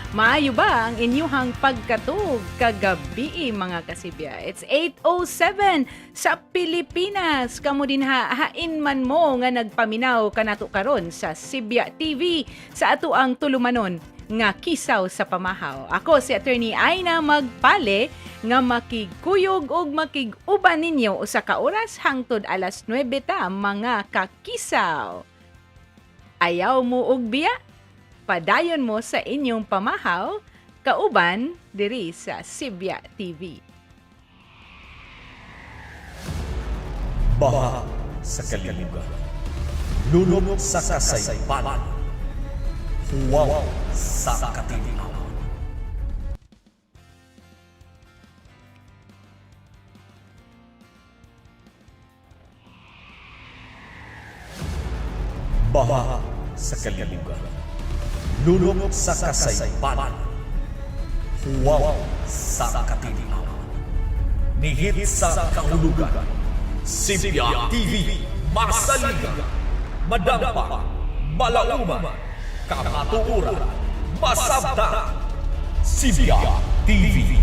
Maayo ba ang inyuhang pagkatug kagabi mga kasibya? It's 8:07 sa Pilipinas. Kamo din hain man mo nga nagpaminaw kanato karon sa SibyaTV sa ato ang tulumanon nga KISAW sa PAMAHAW. Ako si Atty. Magpale nga makigkuyog og makiguban ninyo usa ka oras hangtod alas 9 ta mga kakisaw. Ayaw mo og biya? Padayon mo sa inyong pamahaw, kauban diri sa SibyaTV. Baha sa kalibugan, lunok sa kasaypanan, huwaw sa katinawan. Baha sa kalibugan, lunok sa kasaypanan, huwaw sa katinawan. Nihit sa kahulugan, SibyaTV, masaliga, madampa, malauman, kamatuuran, masabta, SibyaTV.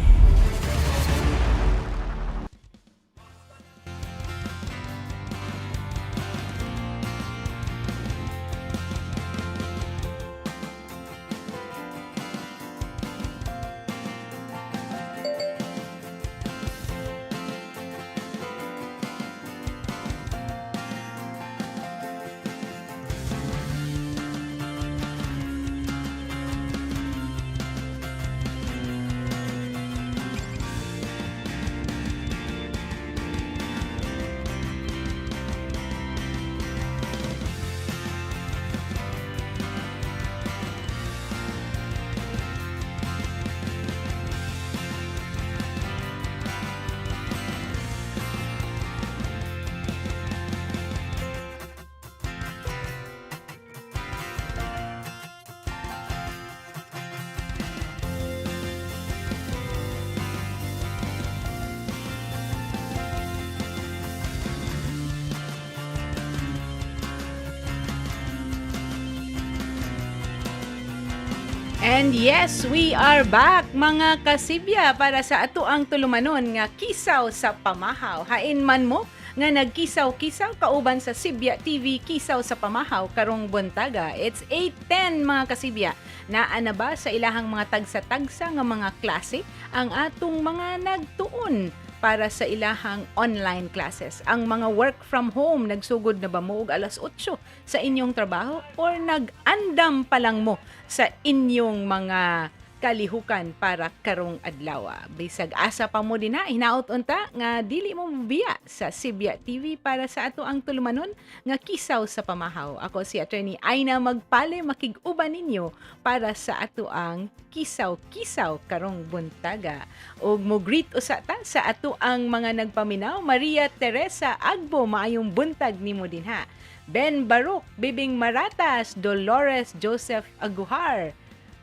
And yes, we are back mga kasibya para sa ato ang tulumanon nga KISAW sa PAMAHAW. Hain man mo nga nagkisaw-kisaw kauban sa SibyaTV KISAW sa PAMAHAW karong buntaga. It's 8:10 mga kasibya. Naa na ba sa ilahang mga tagsa-tagsa nga mga klase ang atong mga nagtuon para sa ilahang online classes? Ang mga work from home, nagsugod na ba mo og alas 8 sa inyong trabaho or nag-andam pa lang mo sa inyong mga kalihukan para karong adlaw? Bisag asa pa mo din hinaot unta nga dili mo biya sa SibyaTV para sa ato ang tulumanon nga KISAW sa PAMAHAW. Ako si Atty. Magpale, makig-uban ninyo para sa ato ang KISAW karong buntaga. Og mo greet usa ta sa ato ang mga nagpaminaw. Maria Teresa Agbo, maayong buntag nimo dinha. Ben Baruk, Bibing Maratas, Dolores Joseph Aguhar,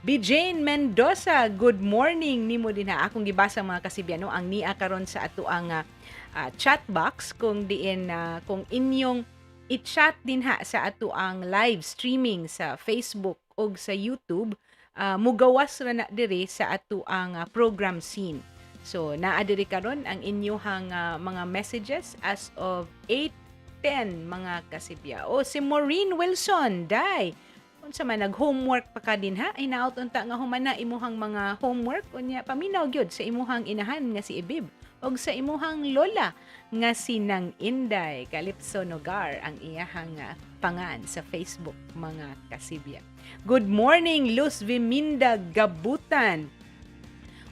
Jane Mendoza, good morning nimo din ha. Akong gibasa mga kasibyano ang niya karon sa ato ang chat box kung diin kung inyong i-chat din ha sa ato ang live streaming sa Facebook o sa YouTube, mugawas ra na diri sa ato ang program scene. So naa diri karon ang inyohang mga messages as of 8:10 mga kasibya. O si Maureen Wilson, day unsa man nag-homework pa ka din ha, inaot unta nga humana imuhang mga homework unya paminaw gyud sa imuhang inahan nga si Ibib og sa imuhang lola nga si Nang Inday Calypso Nogar ang iyahang pangan sa Facebook mga kasibya. Good morning Luz Viminda Gabutan.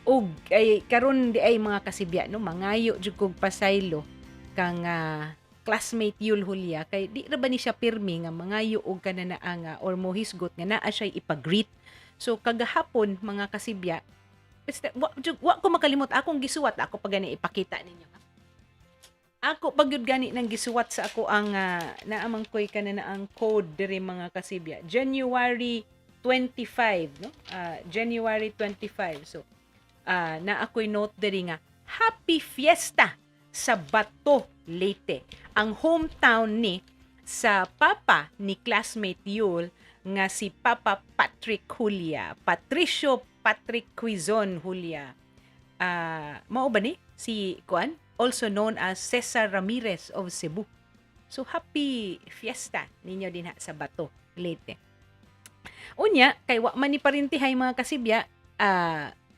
Og ay karon di ay mga kasibya no mangayo jud kog pasaylo kang classmate Yul Julia kay di ra ba ni siya pirmi nga mangayo og kanana or mohisgot nga naa siya ipag-greet. So kagahapon mga kasibya, wa ko makalimot akong gisuwat ako pag gani ipakita ninyo. Ako pag yun gani nang gisuwat sa ako ang naamang koy kanana ang code diri mga kasibya. January 25 no? January 25. So na ako'y note diri nga Happy Fiesta sa Bato, Leyte. Ang hometown ni sa papa ni classmate Yul nga si Papa Patrick Julia, Patricio Patrick Quizon Julia. Mao ba ni si Kuan, also known as Cesar Ramirez of Cebu. So happy fiesta ninyo din ha sa Bato, Leyte. Unya kay wa man ni parintihay mga kasibya,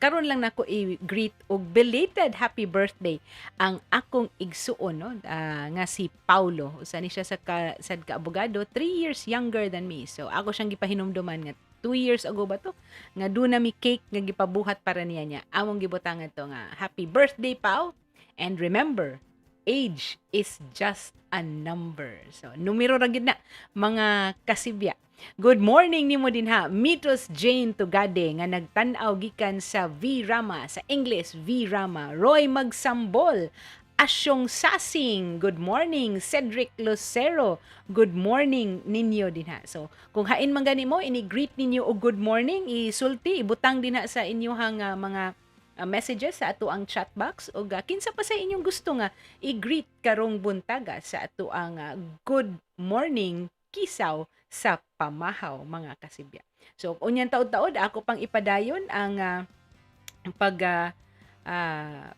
karon lang nako i-greet og belated happy birthday ang akong igsuon no, nga si Paulo. Usa ni siya sa sad ka abogado, 3 years younger than me. So ako siyang gipahinumduman nga 2 years ago ba to nga do na mi cake nga gipabuhat para niya. Among gibutangan to nga happy birthday Pao, and remember, age is just a number. So numero ra gid na mga kasibya. Good morning nimo din ha, Mitos Jane Tugade nga nagtan-aw gikan sa V Rama, sa English V Rama. Roy Magsambol, Asyong Sasing, good morning. Cedric Lucero, good morning ninyo din ha. So kung hain man gani mo, ini-greet ninyo og good morning, isulti, ibutang din ha sa inyohang mga messages sa ato ang chat box o kinsa pa sa inyong gusto nga i-greet karong buntaga sa ato ang good morning kisaw sa pamahaw mga kasibya. So unyang taod-taod ako pang ipadayon ang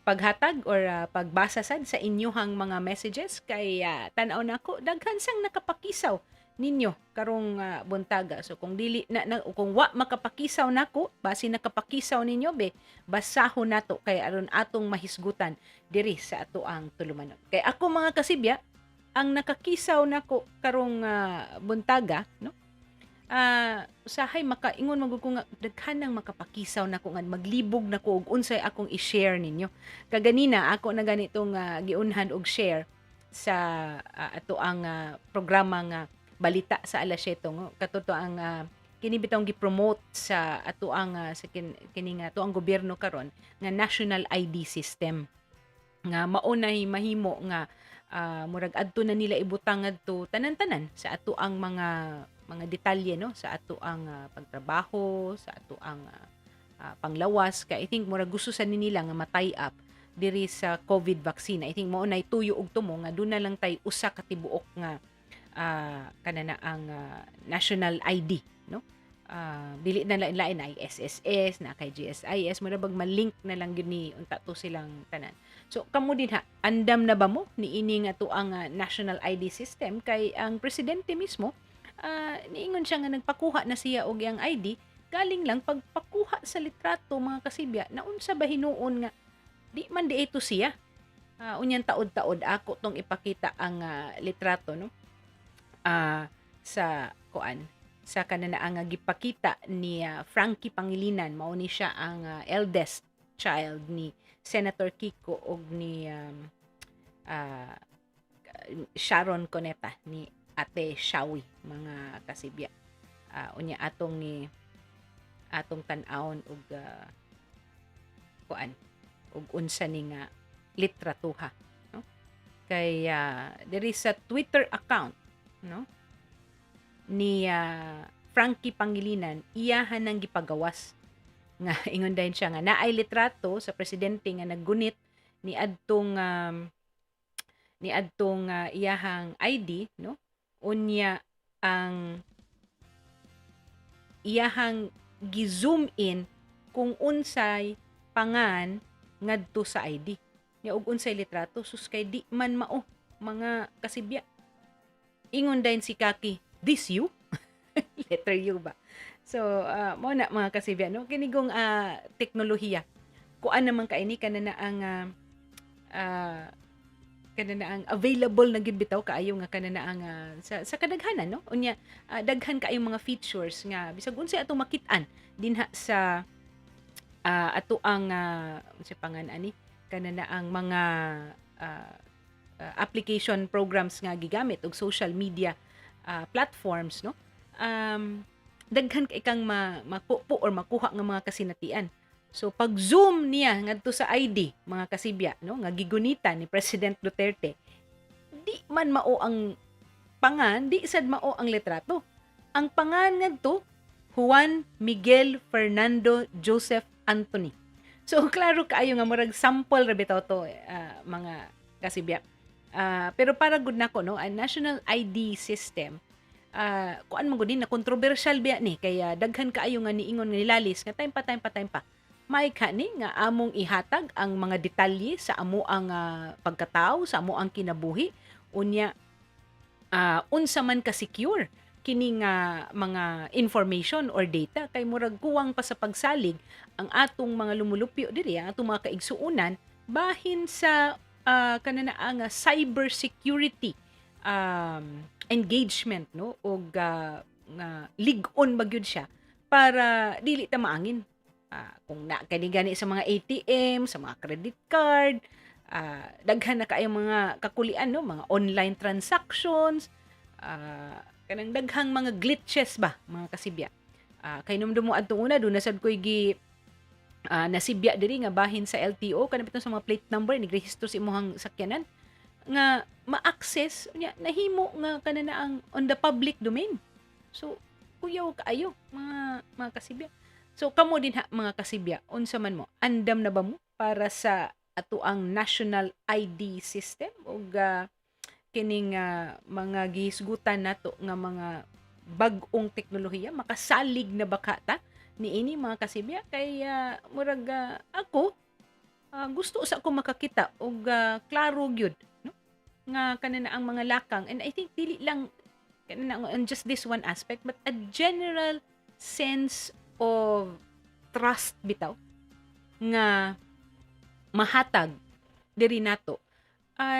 paghatag or pagbasa sad sa inyohang mga messages kay tan-aw nako daghan sang nakapakisaw ninyo karong buntaga. So kung dili kung wa makapakisaw nako, basi nakapakisaw ninyo be, basahon nato kay aron atong mahisgutan diri sa ato ang tulumanon. Kay ako mga kasibya, ang nakakisaw nako karong buntaga, no? Usahay makaingon magud ko nga daghan nang makapakisaw nako nga maglibog nako og unsay akong i-share ninyo. Kaganina ako na ganitong giunhan og share sa ato ang programa nga balita sa alas 7 ngo. Katuto ang kini bitong gi-promote sa ato ang sa kini nga ato ang gobyerno karon nga national ID system nga maunay mahimo nga murag adto na nila ibutang adto tanan-tanan sa ato ang mga detalye no, sa ato ang pagtrabaho, sa ato ang panglawas. Kay I think murag gusto sa nila nga matay up diri sa COVID vaccine. I think maunay tuyo og tumo nga doon na lang tay usa ka tibuok nga kanana ang national ID no. Dili na lain-lain ay SSS na kay GSIS, murag malink na lang gyud ni unta to silang tanan. So kamo din ha, andam na ba mo ni ini nga to ang national ID system kay ang presidente mismo niingon siya nga nagpakuha na siya og iyang ID galing lang pagpakuha sa litrato mga kasibya na unsa ba hinuon nga di man di ito siya. Unyan taod-taod ako tong ipakita ang litrato no. Sa kuan sa kanana ang gipakita ni Frankie Pangilinan, mao ni siya ang eldest child ni Senator Kiko og ni Sharon Cuneta ni Ate Shawi mga kasibya. Unya atong tan-awon og kuan og unsa ni nga litratuha no. Kay there is a Twitter account no ni Frankie Pangilinan, iyahan nang gipagawas nga ingon dayon siya nga naay litrato sa presidente nga naggunit ni adtong iyahang ID no. Unya ang iyahang gi-zoom in kung unsay pangan ngadto sa ID nya ug unsay litrato sus kay di man mao mga kasibya. Ingon dayon si Kaki, this you? Letter U ba? So, mo na mga kasibya, no? Kinigong teknolohiya. Kuan naman kaini kanana ang available na gid bitaw kaayo nga kanana ang sa kadaghanan, no? Unya, daghan kaayong mga features nga bisag unsay atong makit-an dinha sa ato ang sa pangan ani kanana ang mga application programs nga gigamit og social media platforms no. Daghan kay kang mapupo or makuha nga mga kasinatian. So pag zoom niya ngadto sa ID mga kasibya no nga gigunita ni President Duterte, di man mao ang pangan, di sad mao ang litrato. Ang pangan ngadto Juan Miguel Fernando Joseph Anthony. So klaro kaayo nga murag sample ra bitaw to mga kasibya. Pero para gud nako no, ang national ID system kuan man gud na controversial biya ni kaya daghan kaayo nga niingon nga nilalis nga time pa. May kani nga among ihatag ang mga detalye sa amo ang pagkatao, sa amo ang kinabuhi unya unsa man ka secure kini nga mga information or data kay murag kuwang pa sa pagsalig ang atong mga lumulupyo diri ang atong mga kaigsuonan bahin sa kananaa nga cyber security engagement no og nga lig-on ba gyud siya para dili ta maangin. Kung na kani gani sa mga ATM, sa mga credit card, daghan na kaayong mga kakulian no, mga online transactions, kanang daghang mga glitches ba mga kasibya. Kay numdum mo adtong una do nasad koy nasibya diri nga bahin sa LTO kanang biton sa mga plate number ni rehistro sa imong sakyanan nga ma-access nya nahimo nga kanana ang on the public domain. So kuyaw kaayo mga kasibya. So kamo din ha mga kasibya, unsa man mo, andam na ba mo para sa ato ang national ID system o kining mga gihisgutan nato nga mga bag-ong teknolohiya makasalig na baka ta niini mga kasibya kay murag ako gusto sa ako makakita og klaro gyud no nga kanana ang mga lakang, and I think dili lang kanana on just this one aspect but a general sense of trust bitaw nga mahatag diri nato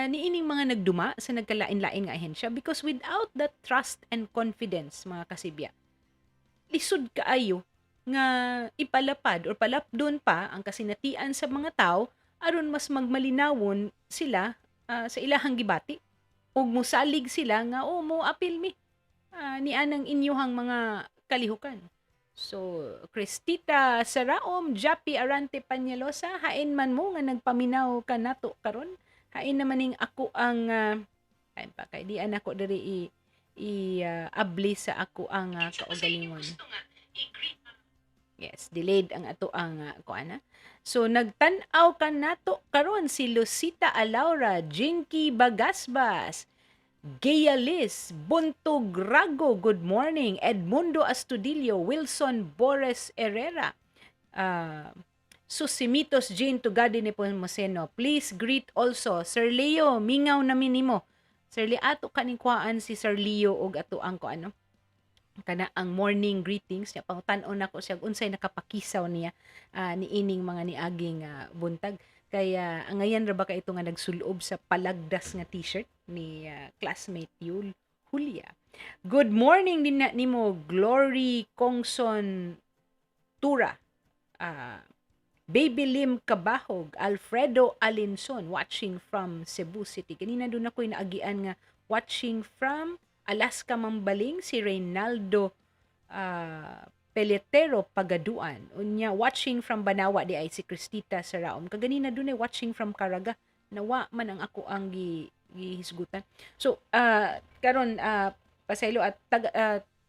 niining mga nagduma sa nagkalain-lain nga ahensya, because without that trust and confidence mga kasibya lisod kaayo nga ipalapad or palapdon pa ang kasinatian sa mga tao aron mas magmalinawon sila sa ilahang gibati ug mosalig sila nga mo apil mi ni anang inyuhang mga kalihukan. So, Cristita Saraom, Japi Arante Panyalosa, hain man mo nga nagpaminaw ka nato karon. Hain naman ning ako ang hain pa kay di ako diri abli sa ako ang kaugalingon. Yes, delayed ang ato ang kuana. So nagtan-aw ka nato karon si Lucita Alaura, Jinky Bagasbas, Gaya Liz, Buntog Rago, good morning. Edmundo Astudillo, Wilson Bores Herrera, Susimitos Jean Tugadi ni Moseno. Please greet also Sir Leo, mingaw na minimo. Sir Leo, ato kaning kuhaan si Sir Leo og ato ang kuano kana ang morning greetings niya pangutan-on nako siya unsay nakapakisaw niya niining mga niaging buntag. Kaya ngayon ra ba ka ito nga nagsulob sa palagdas nga t-shirt ni classmate Julia. Good morning din na nimo Glory Kongson Tura. Baby Lim Kabahog, Alfredo Alinson watching from Cebu City. Kanina doon ako'y naagian nga watching from Alaska Mambaling si Reynaldo Peletero Pagaduan. Unya watching from Banawa di ay si Cristita Saraom. Kaganina doon ay watching from Caraga. Nawa man ang ako ang gihisgutan. So karon pasaylo at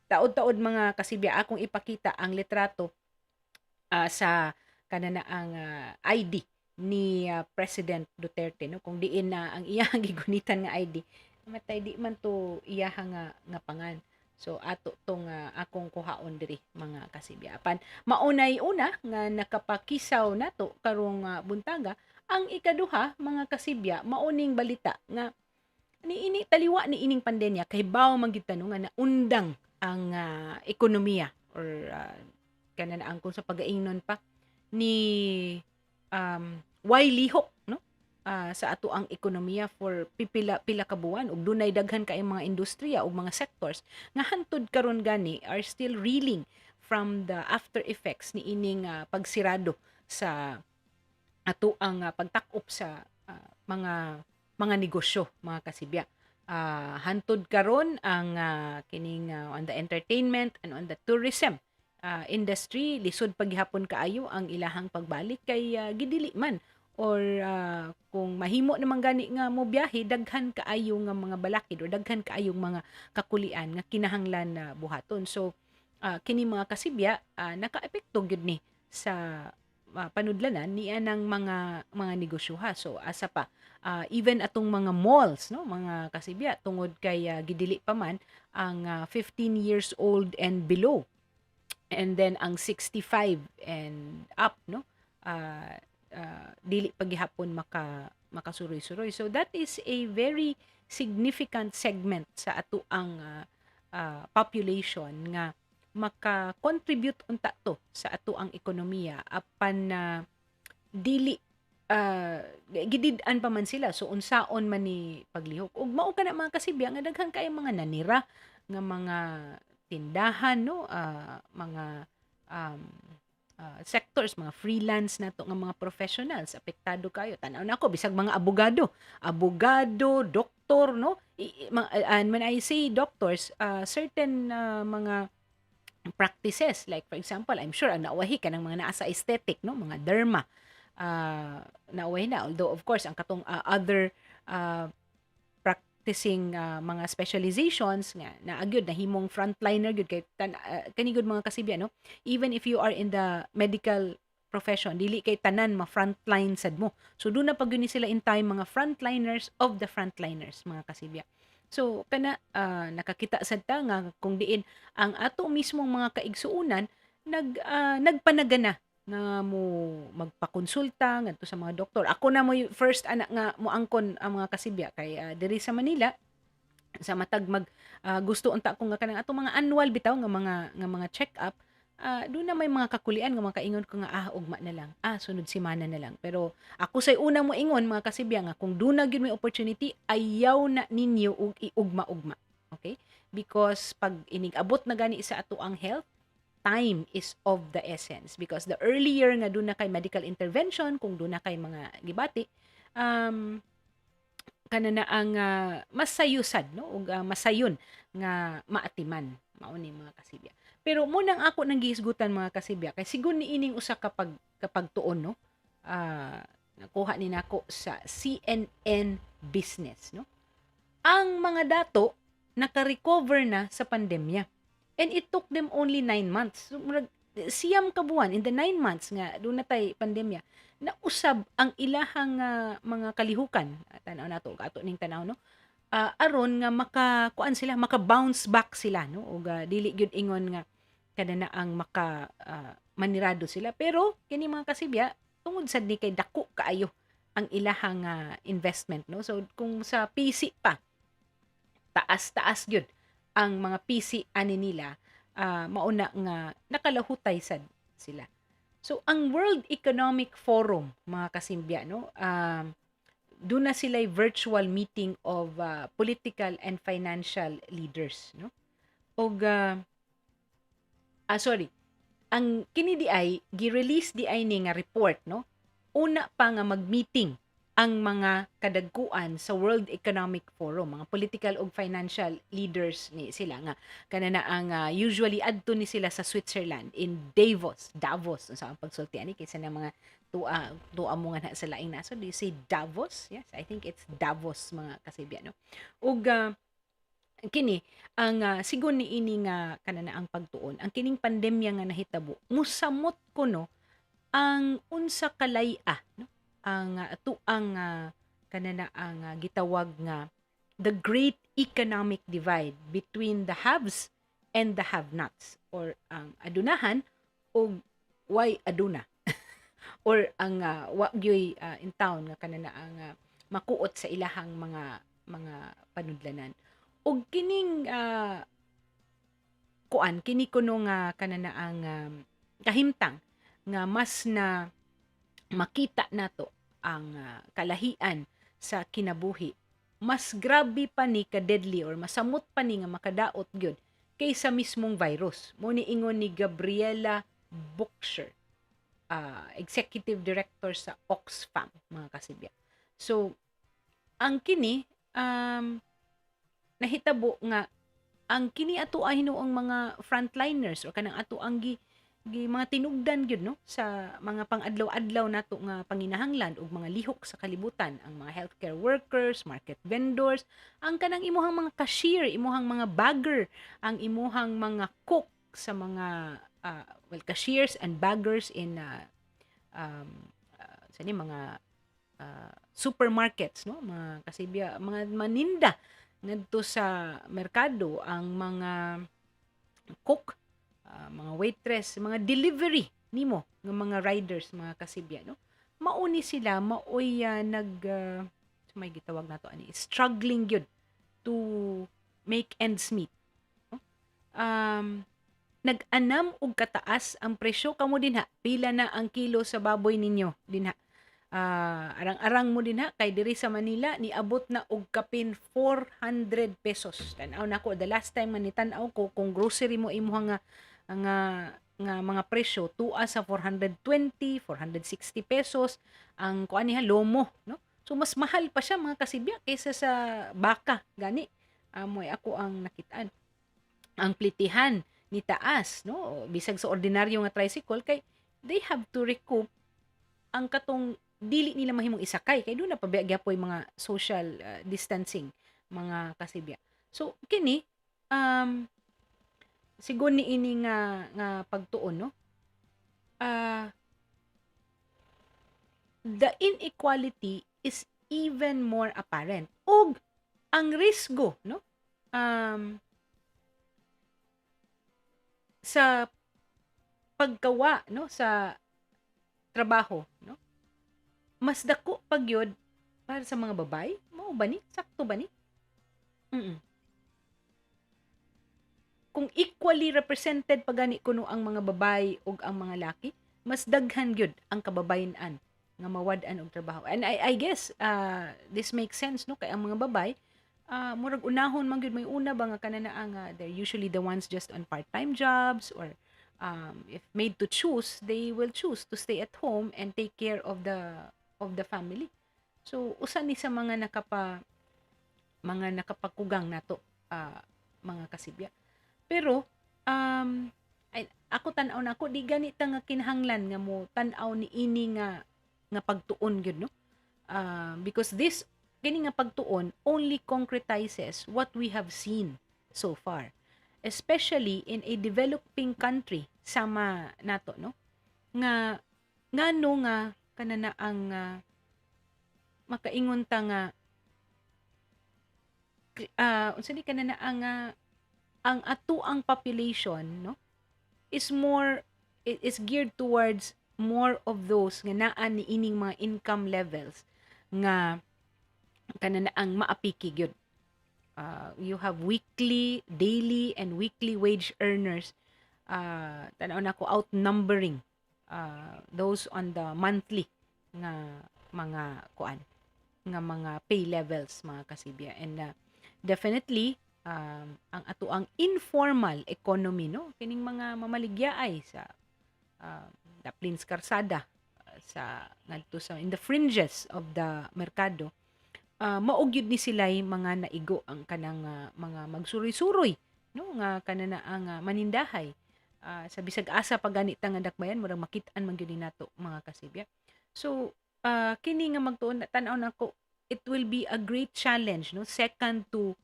taod-taod mga kasibya akong ipakita ang litrato sa kanana ang ID ni President Duterte no, kung diin na ang iyang gigunitan nga ID matay di man to iyaha nga pangan. So ato tong akong kuhaon diri mga kasibya. Apan maunay una nga nakapakisaw nato karong buntaga ang ikaduha mga kasibya mauning balita nga niini taliwa ni ining pandemya kay bawo man gid tanong nga naundang ang ekonomiya or kanana ang kung sa pagaingnon pa ni why lihok no sa ato ang ekonomiya for pila ka buwan ug dunay daghan kay mga industriya ug mga sectors nga hangtud karon gani are still reeling from the after effects ni ining pagsirado sa ato ang pagtak-op sa mga negosyo mga kasibya. Hangtud karon ang kining on the entertainment and on the tourism industry lisod paghapon kaayo ang ilahang pagbalik kay gidili man or kung mahimo naman gani nga mo biyahe daghan kaayo nga mga balakid o daghan kaayong mga kakulian nga kinahanglan na buhaton. So kini mga kasibya nakaepekto gyud ni sa panudlanan niya ng mga negosyoha. So asa pa even atong mga malls, no, mga kasibya, tungod kay gidili pa man ang 15 years old and below, and then ang 65 and up, no, dili paghihapon makasuroy-suroy. So that is a very significant segment sa ato ang population nga maka-contribute unta to sa ato ang ekonomiya apan na dili gidid-an pa man sila, so unsaon man ni paglihok. Ug mao kana mga kasibya nga daghan kay mga nanira nga mga tindahan, no, mga um, sectors, mga freelance na to nga mga professionals apektado kayo. Tanaw na ako bisag mga abogado, doktor, no. And when I say doctors, certain mga practices, like for example, I'm sure ang nauwahi ka ng mga naa sa aesthetic, no, mga derma, nauwahi na, although of course ang katong other practicing mga specializations nga naagyod na himong frontliner gyud kay kanigod mga kasibya, no, even if you are in the medical profession, dili kay tanan ma-frontline sad mo. So doon na pag yun sila in time mga frontliners of the frontliners, mga kasibya. So kana nakakita sad ta nga kung diin ang ato mismong mga kaigsuunan nagpanagana nga mo magpakonsulta ngadto sa mga doktor. Ako na mo first anak nga mo angkon ang mga kasibya kay diri sa Manila sa matag gusto unta ko nga kanang atong mga annual bitaw nga mga check-up. Doon na may mga kakulian nga mga kaingon ko nga ugma na lang, sunod semana na lang. Pero ako say una mo ingon mga kasibya nga kung doon na gyud may opportunity, ayaw na ninyo og iugma-ugma, okay, because pag inig-abot na gani sa ato ang health, time is of the essence, because the earlier nga doon na kay medical intervention, kung doon na kay mga gibati, kana na ang masayusad, no, ug masayon nga maatiman mao ni mga kasibya. Pero munang ako nang gihisgutan mga kasibya kay sigon ni ining usa kapag tuon, no, nakuha ni nako sa CNN Business, no, ang mga dato naka-recover na sa pandemya, and it took them only 9 months. So, siyam ka buwan in the 9 months nga doon na tay pandemya na usab ang ilahang mga kalihukan. Tanaw nato ato ning tanaw, no, aron nga makakuan sila, maka-bounce back sila, no, ug dili gyud ingon nga kada na ang manirado sila. Pero kini mga kasibya tungod sad ni kay dako kaayo ang ilahang investment, no. So kung sa PC pa taas gyud ang mga PC ani nila, mauna nga nakalahutay sad sila. So ang World Economic Forum mga kasimbya, no, doon na sila virtual meeting of political and financial leaders, no. Og ang kini di ay gi-release di ay ni nga report, no. Una pa nga mag-meeting ang mga kadagkuan sa World Economic Forum, mga political ug financial leaders ni sila nga kana na ang usually adto ni sila sa Switzerland in Davos sa ang pagsulti ani kaysa na mga tua mo nga na sa laing naso. Do you say Davos? Yes, I think it's Davos mga kasibya, no. Ug kini ang sigon ni ini nga kanana ang pagtuon ang kining pandemya nga nahitabo musamot ko, no, ang unsa kalay-a, no, ang ato ang kanana ang gitawag nga the great economic divide between the haves and the have-nots, or ang adunahan o way aduna or ang wa gyoy in town nga kanana ang makuot sa ilahang mga panudlanan. Og kining kini kuno nga kanana ang kahimtang nga mas na makita nato ang kalahian sa kinabuhi, mas grabe pa ni ka deadly or masamot pa ni nga makadaot gyud kaysa mismong virus. Mo ni ingon ni Gabriela Bookshire, executive director sa Oxfam mga kasibya. So ang kini nahitabo nga ang kini ato ay hinuong mga frontliners o kanang ato ang mga tinugdan gyud, no, sa mga pang-adlaw-adlaw nato nga panginahanglan ug mga lihok sa kalibutan, ang mga healthcare workers, market vendors, ang kanang imuhang mga cashier, imuhang mga bagger, ang imuhang mga cook sa mga cashiers and baggers in um, sa ni mga supermarkets, no, mga kasibya, mga maninda ngadto sa merkado, ang mga cook, mga waitress, mga delivery nimo ng mga riders, mga kasibya, no, mauni sila maoy may gitawag nato ani struggling gyud to make ends meet, no? Nag-anam og kataas ang presyo kamo dinha, pila na ang kilo sa baboy ninyo dinha. Arang-arang mo dinha kay diri sa Manila niabot na og kapin 400 pesos. Tan-aw nako the last time man nitan-aw ko kung grocery mo imuha nga mga presyo tuwa sa 420, 460 pesos ang kuan niya lomo, no? So mas mahal pa siya mga kasibya kaysa sa baka gani. Amoy ako ang nakitaan. Ang plitihan ni taas, no? Bisag sa ordinaryo nga tricycle kay they have to recoup ang katong dili nila mahimong isakay kay doon na pabiagyapoy mga social distancing, mga kasibya. So kini sigon ni ini nga pagtuon, no? The inequality is even more apparent. Og ang risgo, no? Sa paggawa, no, sa trabaho, no? Mas dako pag yun para sa mga babae. Mao ba ni? Sakto ba ni? Kung equally represented pagani kuno ang mga babae ug ang mga laki, mas daghan gyud ang kababayen-an nga mawad-an og trabaho. And I guess this makes sense, no, kay ang mga babae murag unahon man gyud may una ba nga kananaa nga they're usually the ones just on part-time jobs, or if made to choose, they will choose to stay at home and take care of the family. So usa ni sa mga nakapakugang nato, mga kasibya. Pero ako tan-aw nako di ganita nga kinahanglan nga mo tan-aw ni ini nga pagtuon gyud, no? Because this kini nga pagtuon only concretizes what we have seen so far, especially in a developing country sama nato, no, nga ngano nga kanana ang makaingon ta nga unsa ni kanana ang atuang population, no, is geared towards more of those nga naa ni ining mga income levels nga kanana ang maapiki gyud. You have weekly, daily, and weekly wage earners. Tanaw na ko outnumbering those on the monthly nga mga kuan, nga mga pay levels, mga kasibya. And definitely ang atuang informal economy, no, kining mga mamaligyaay sa daplins karsada, sa ngadto sa in the fringes of the merkado, maugyud ni sila'y mga naigo ang kanang mga magsuroy-suroy, no, nga kanana ang manindahay, sa bisag asa paganita nga dakbayan murag makit-an man gyud nato, mga kasibya. So kini nga magtuon tan-aw nako, it will be a great challenge, no, second to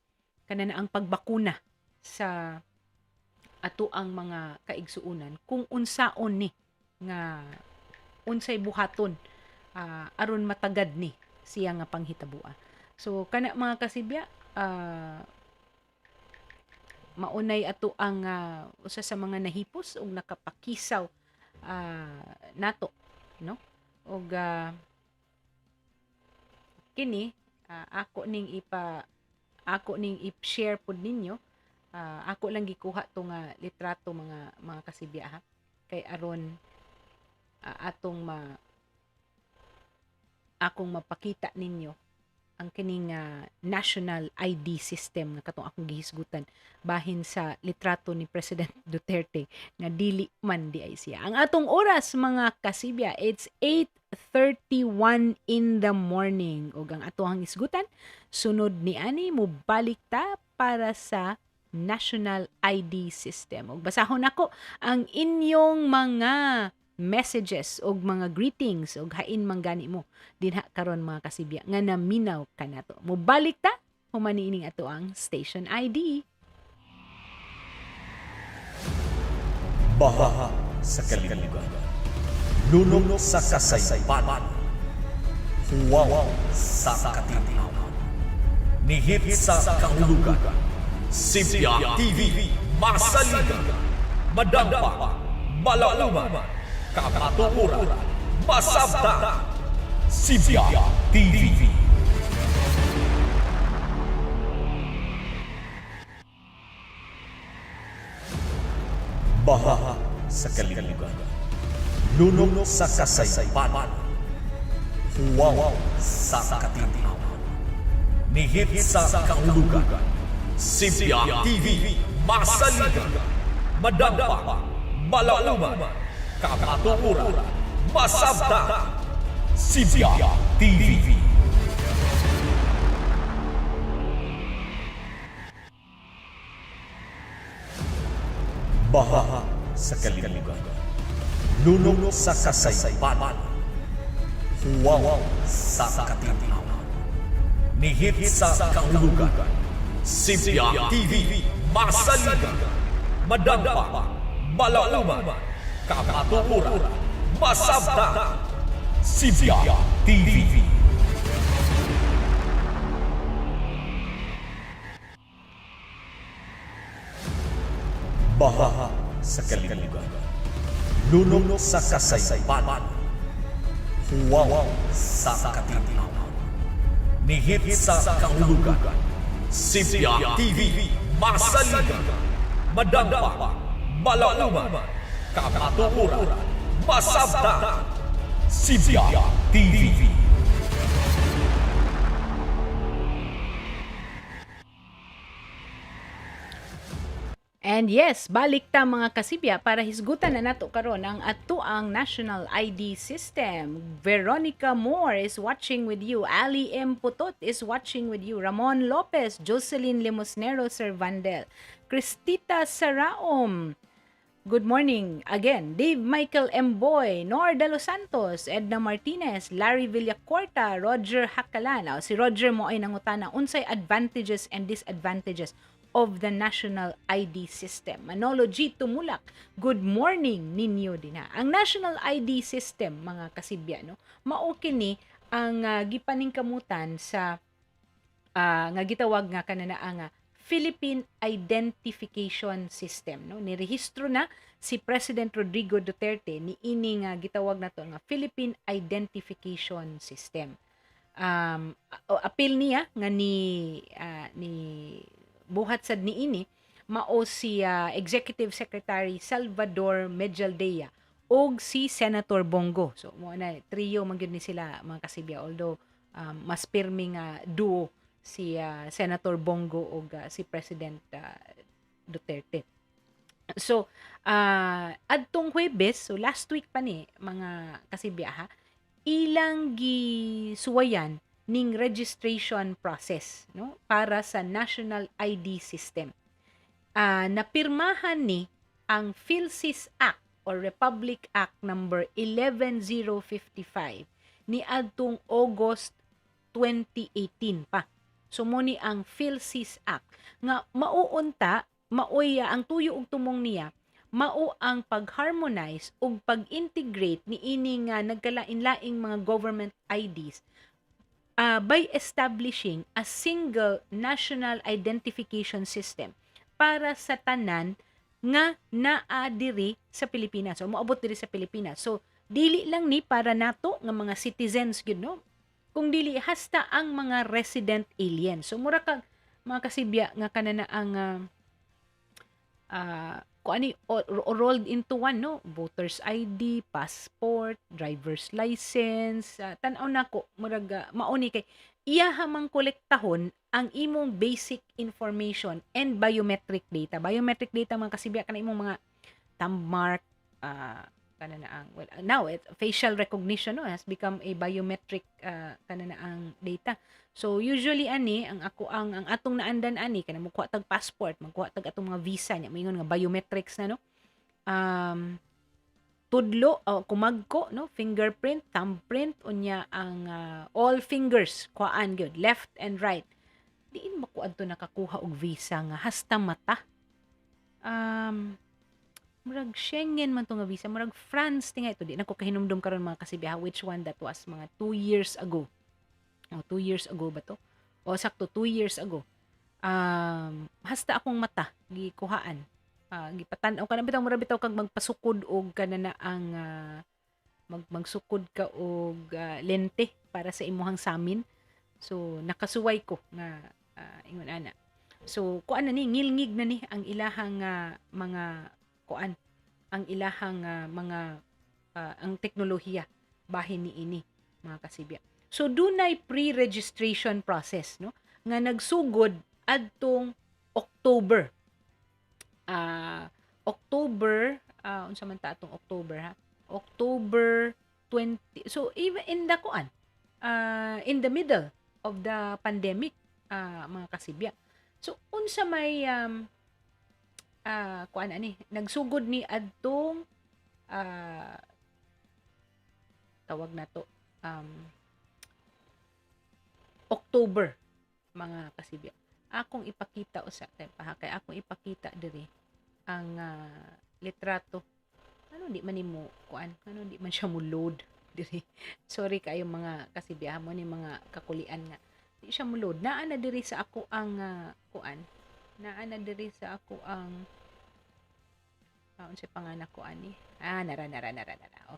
kanana ang pagbakuna sa ato ang mga kaigsuunan, kung unsaon ni nga unsay buhaton aron matagad ni siya nga panghitabuan. So kana mga kasibya, maunay ato ang usa sa mga nahipos og nakapakisaw nato, no, og kini ako ning i-share pud ninyo. Ako lang gikuha to nga litrato, mga kasibya, ha, kay aron akong mapakita ninyo ang kining national ID system nga katong akong gihisgutan bahin sa litrato ni President Duterte nga dili man di ay siya. Ang atong oras, mga kasibya, it's 8:31 in the morning, ug ang atong hisgutan sunod ni ani mobalik ta para sa national ID system. Ug basahon nako ang inyong mga messages og mga greetings og hain manggani mo dinha karon, mga kasibya, nga naminaw kanato. Mobalik ta humani ining ato ang station ID. Baha sa kalibugan. lunok sa kasaysayan, huwaw sa katinawan, nihit sa kahulugan. SibyaTV, masaligan, madampa, malauman, kapaturan, masabta. SibyaTV. Baha sa kalibugan, lunok sa kasaysayan, huwaw sa katinawan, nihit sa kahulugan. SibyaTV, masaligan, madampa, malauman, kapaturan, masabta. SibyaTV. Baha sa kalibugan, lunok sa kasaysayan, huwaw sa katinawan, nihit sa kahulugan. SibyaTV, masaligan, madampa, malauman, kapaturan, masabta. SibyaTV. Baha sa kalibugan, lunok sa kasaysayan, huwaw sa katinawan, nihit sa kahulugan. SibyaTV, masaligan, madampa, malauman, kapaturan, masabta. SibyaTV. And yes, balik ta mga kasibya para hisgutan na nato karon ang atuang national ID system. Veronica Moore is watching with you. Ali M. Putot is watching with you. Ramon Lopez, Jocelyn Limosnero Cervandel, Cristita Saraom. Good morning again. Dave Michael M. Boy, Nor de los Santos, Edna Martinez, Larry Villacorta, Roger Hakalan. Si Roger mo ay nangutana unsay advantages and disadvantages of the national ID system. Manolo G. Tumulak, good morning ninyo din ha. Ang national ID system, mga kasibya, no? Mao kini ang gipaningkamutan sa nga gitawag nga kanana ang Philippine Identification System, no? Nirehistro na si President Rodrigo Duterte ni ini nga gitawag nato nga Philippine Identification System. Apil niya nga ni buhat sad niini mao si Executive Secretary Salvador Medialdea og si Senator Bongo. So mo na trio man gyud ni sila mga kasibya, although mas pirmi nga duo si Senator Bongo o si President Duterte. So, adtong Huwebes, so last week pa ni, mga kasibya ha, ilang gisuwayan ning registration process, no, para sa National ID System. Napirmahan ni ang PhilSys Act or Republic Act number 11055 ni adtong August 2018 pa. So mo ni ang PhilSys Act nga mauunta maoy ang tuyo ug tumong niya mao ang pag-harmonize ug pag-integrate ni ini nga nagkalain-laing mga government IDs by establishing a single national identification system para sa tanan nga naa diri sa Pilipinas o moabot diri sa Pilipinas. So dili lang ni para nato nga mga citizens gyud, no, kung dili hasta ang mga resident alien. So mura kag mga kasibya nga kanana ang kung ani rolled into one, no, voters ID, passport, driver's license, tan-aw nako murag mao ni kay iya hamang kolektahon ang imong basic information and biometric data. Biometric data mga kasibya kana imong mga thumb mark, kanana ang now facial recognition, no, has become a biometric kanana ang data. So usually ani ang atong naandan ani kana magkuha tag passport, magkuha tag atong mga visa nya moingon nga biometrics na, no, tudlo kumagko, no, fingerprint, thumbprint unya ang all fingers kuhaan gyud left and right. Diin makuad to nakakuha og visa nga hasta mata. murag Schengen man to nga visa, murag France tinga ito. Di na ko kahinumdum karon mga kasibya which one that was mga 2 years ago. 2 years ago ba to? O sakto 2 years ago. Hasta akong mata gikuhaan. Gipatan-aw ka na bitaw mura bitaw kag magpasukod og kanana ang magsukod ka og lente para sa imuhang samin. So nakasuway ko nga ingon ana. So kuan na ni ngilngig na ni ang ilahang mga kuan ang ilahang mga ang teknolohiya bahin ni ini mga kasibya. So dunay pre-registration process no nga nagsugod adtong October. October unsa man ta atong October ha? October 20. So even in the kuan in the middle of the pandemic mga kasibya. So unsa may kuan ani nagsugod ni adtong tawag na to October mga kasibya. Akong ipakita usa kay akong ipakita diri ang litrato. Ano di man nimo kuan? Ano di man siya mo load diri. Sorry kayo mga kasibya mo ni mga kakulian nga. Di siya mo load. Naa na diri sa ako ang kuan. Naa na diri sa ako ang unsa pangalan ko ani? Nara.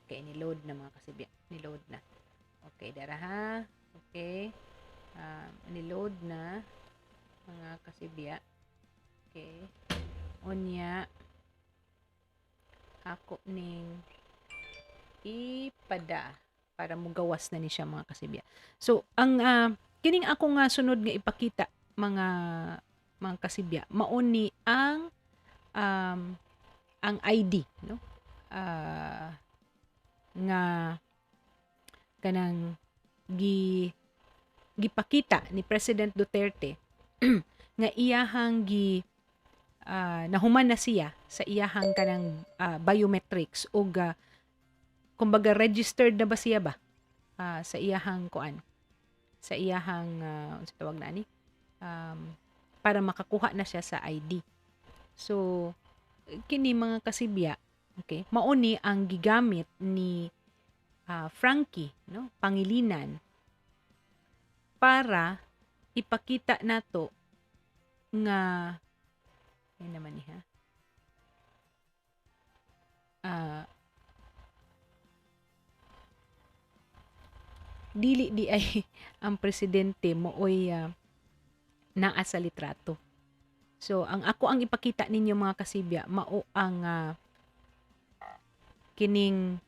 Okay, ni-load na mga kasibya. Ni-load na. Okay, dara ha. Okay. Ni-load na mga kasibya. Okay. Unya ako ning ipada para mugawas na ni siya mga kasibya. So ang kining ako nga sunod nga ipakita mga kasibya mao ni ang ID no nga kanang gipakita ni President Duterte nga iyahang nahuman na siya sa iyahang kanang biometrics o kumbaga registered na ba siya ba sa iyahang kuan sa iyahang unsa tawag na ni para makakuha na siya sa ID. So kini mga kasibya, okay, mao ni ang gigamit ni Frankie no Pangilinan para ipakita nato nga ay naman ni ha dili di ay ang presidente mooy naa sa litrato. So ang ako ang ipakita ninyo mga kasibya mao ang kining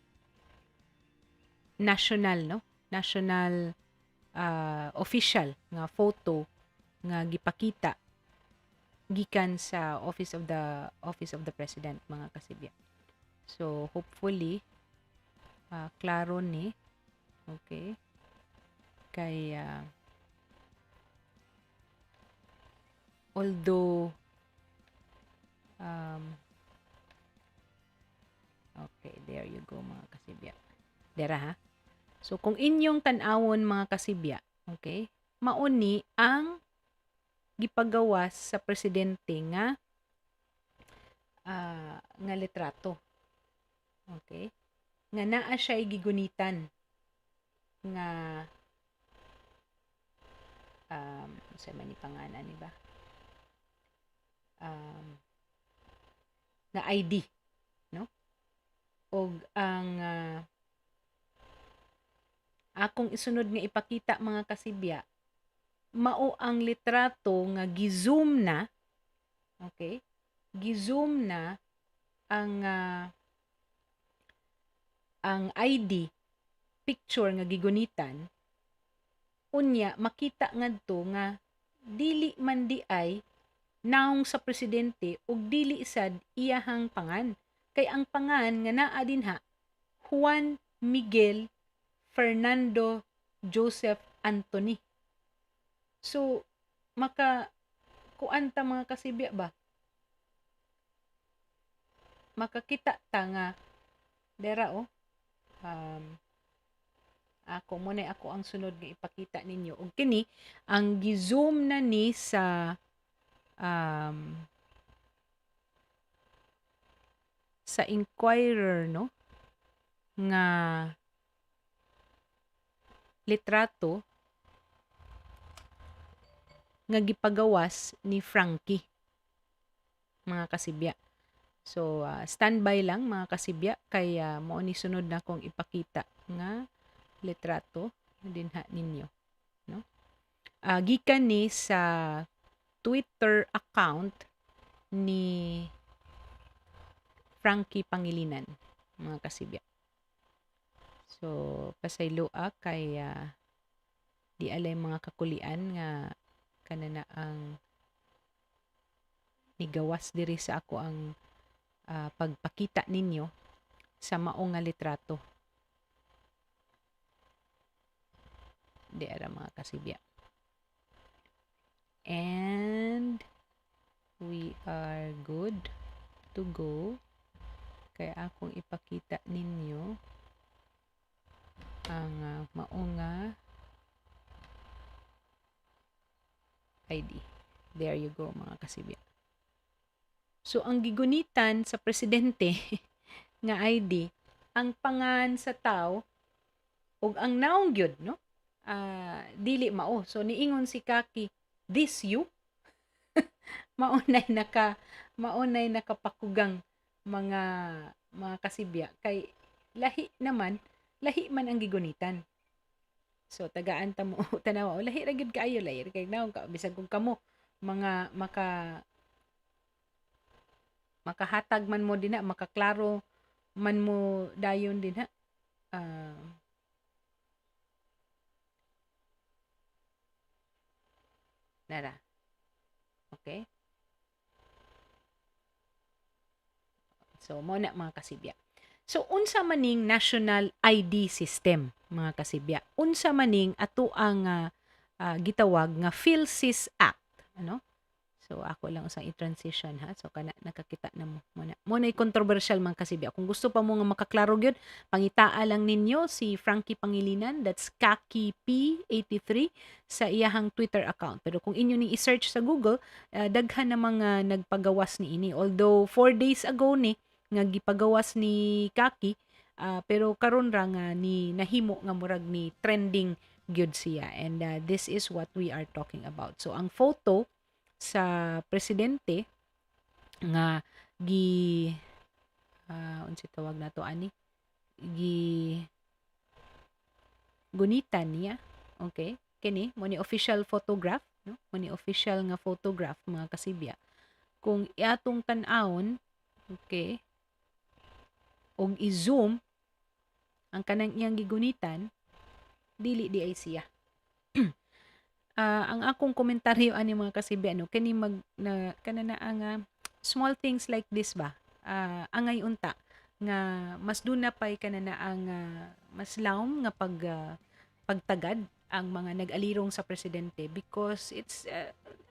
national official nga photo nga gipakita gikan sa office of the president mga kasibya. So hopefully klaro ni okay kay although okay, there you go mga kasibya. Dera ha. So kung inyong tan-awon mga kasibya, okay, mauni ang gipagawas sa presidente nga litrato. Okay? Nga naa siya gigunitan nga sa man ni pangalan ni ba? Na ID, no? Og ang akong isunod nga ipakita mga kasibya mao ang litrato nga gi-zoom na, okay? Gi-zoom na ang ID picture nga gigunitan unya makita ngadto nga dili man di ay naong sa presidente ug dili sad iyahang pangan kay ang pangan nga naa dinha Juan Miguel Fernando Joseph Anthony. So kuanta mga kasibya ba makakita ta nga dera ako ang sunod nga ipakita ninyo ug kini ang gi-zoom na ni sa sa Inquirer no nga litrato nga gipagawas ni Frankie, mga kasibya. So standby lang mga kasibya kay mao ni sunod na kong ipakita nga litrato dinha ninyo no. Gikan ni sa Twitter account ni Frankie Pangilinan, mga kasibya. So pasayloa kay di alay mga kakulian nga kanana ang nigawas diri sa ako ang pagpakita ninyo sa mao nga litrato. Di ara mga kasibya. And we are good to go. Kaya akong ipakita ninyo ang mao nga ID. There you go mga kasibya. So ang gigunitan sa presidente nga ID ang pangan sa tao ug ang naong gyud no. Dili mao. So niingon si Kaki, this you maunay nakapakugang mga kasibya kay lahi man ang gigunitan. So tagaan ta mo tanawa lahi ra gyud kaayo lahi kay naong ka bisag kung kamo mga makahatag man mo dinha, makaklaro man mo dayon dinha. Nara. Okay? So, mo na mga kasibya. So, unsa maning national ID system, mga kasibya? Unsa maning ato ang gitawag nga PhilSys Act, ano? So, ako lang usang i-transition ha. So, nakakita na mo. Muna controversial man kasibya. Kung gusto pa mo nga makaklaro gyud, pangitaa lang ninyo si Frankie Pangilinan, that's Kaki P83 sa iyahang Twitter account. Pero kung inyo ning i-search sa Google, daghan na mga nagpagawas ni ini. Although 4 days ago ni nga gipagawas ni Kaki, pero karon ra nga ni nahimo nga murag ni trending gyud siya. And this is what we are talking about. So, ang photo sa presidente nga unsa tawag nato ani gunitan niya, okay, kini mo ni official photograph no, mo ni official nga photograph mga kasibya. Kung iatong tan-awon, okay, og i-zoom ang kanang iyang gigunitan, dili di ay siya. Ang akong komentaryo ani mga kasibya no kani kanana ang small things like this ba, angay unta nga mas duna pay kanana ang mas lawom nga pagtagad ang mga nag-alirong sa presidente because it's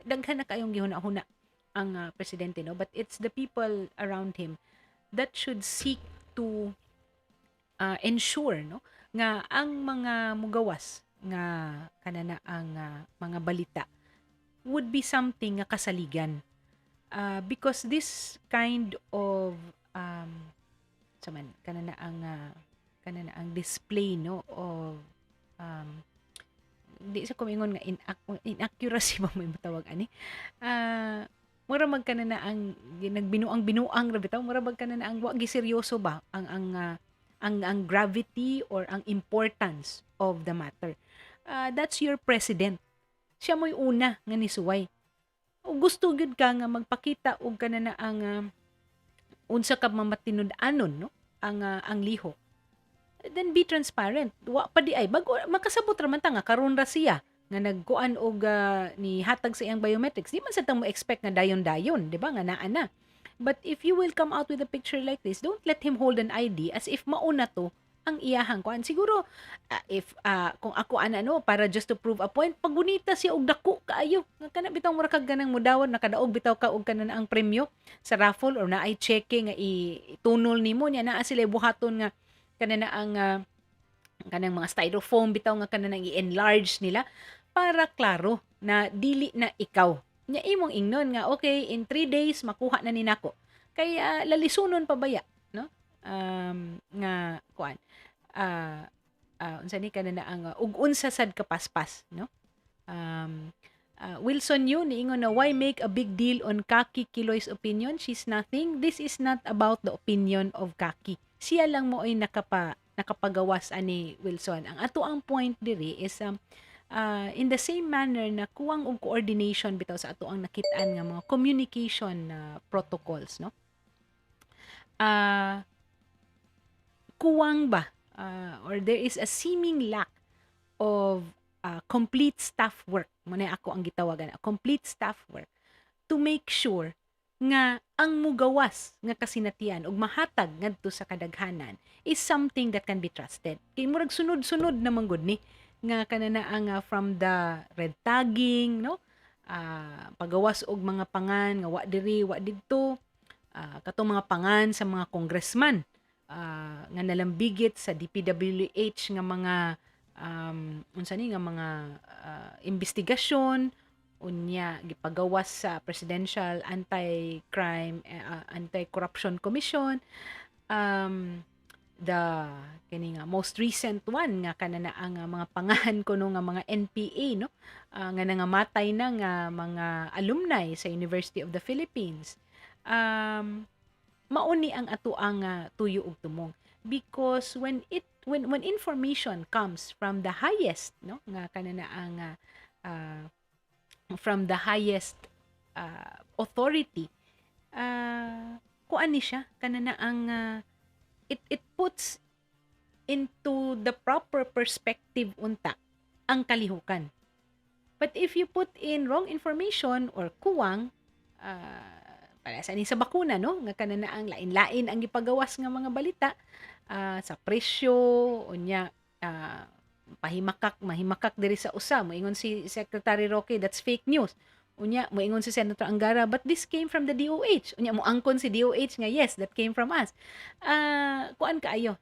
daghan na kayong gihuna-huna ang presidente no, but it's the people around him that should seek to ensure no nga ang mga mugawas nga kanana ang mga balita would be something nga kasaligan, because this kind of kanana ang display no of di sa kumingon nga inaccuracy ba may matawag ani, mura magkanana ang nagbinuang ra bitaw, mura magkanana ang wa giseryoso ba ang gravity or ang importance of the matter. That's your president. Siya mo'y una nga nisuway. O gusto gyud ka nga magpakita og kanana ang unsa ka mamatinud-anon no ang liho. Then be transparent. Wa pa di ay bago makasabot ra man ta nga karon ra siya nga nagkuan og ni hatag sa iyang biometrics. Di man sa tang mo expect nga dayon-dayon, di ba nga naa na. But if you will come out with a picture like this, don't let him hold an ID as if mauna to ang iyahang kuan. Siguro if kung ako no para just to prove a point, pagunita siya og dako kaayo nga kana bitaw mura kag ganang mudawon nakadaog bitaw ka og kana ang premyo sa raffle or naay cheque nga itunol nimo nya naa sila buhaton nga kana ang kanang mga styrofoam bitaw nga kana i-enlarge nila para klaro na dili na ikaw. Nya imong ingnon nga okay in 3 days makuha na ninako. Kay lalisunon pa baya nga kuan unsa ni kanana ang ug unsa sad kapaspas, no? Wilson Yu niingon na why make a big deal on Kaki Kiloy's opinion? She's nothing. This is not about the opinion of Kaki. Siya lang mo ay nakapagawas ani Wilson. Ang ato ang point diri is in the same manner na kuwang og coordination bitaw sa ato ang nakit-an nga mga communication protocols, no? Kuwang ba or there is a seeming lack of complete staff work, muna ako ang gitawagan, complete staff work to make sure nga ang mugawas nga kasinatian ug mahatag ngadto sa kadaghanan is something that can be trusted. Kay murag sunod-sunod na manggod ni nga kanana ang from the red tagging, no? Pagawas og mga pangan nga wa diri wa didto, katong mga pangan sa mga congressman nga nalambigit sa DPWH nga mga unsa ni nga mga investigasyon unya gipagawas sa Presidential Anti-Corruption Commission. The kini nga most recent one nga kanana ang mga pangahan kuno nga mga NPA, no, nga nangamatay na nga mga alumni sa University of the Philippines. Mauni ang ato ang tuyo ug tumong, because when information comes from the highest, no, nga kanana ang from the highest authority, kuan ni siya kanana ang it puts into the proper perspective unta ang kalihukan. But if you put in wrong information or kuwang, para sa ni sa bakuna, no, nga kanana ang lain-lain ang gipagawas nga mga balita sa presyo unya mahimakak diri sa usa, moingon si Secretary Roque that's fake news, unya moingon si Senator Angara but this came from the DOH, unya mo angkon si DOH nga yes that came from us. Kuan kaayo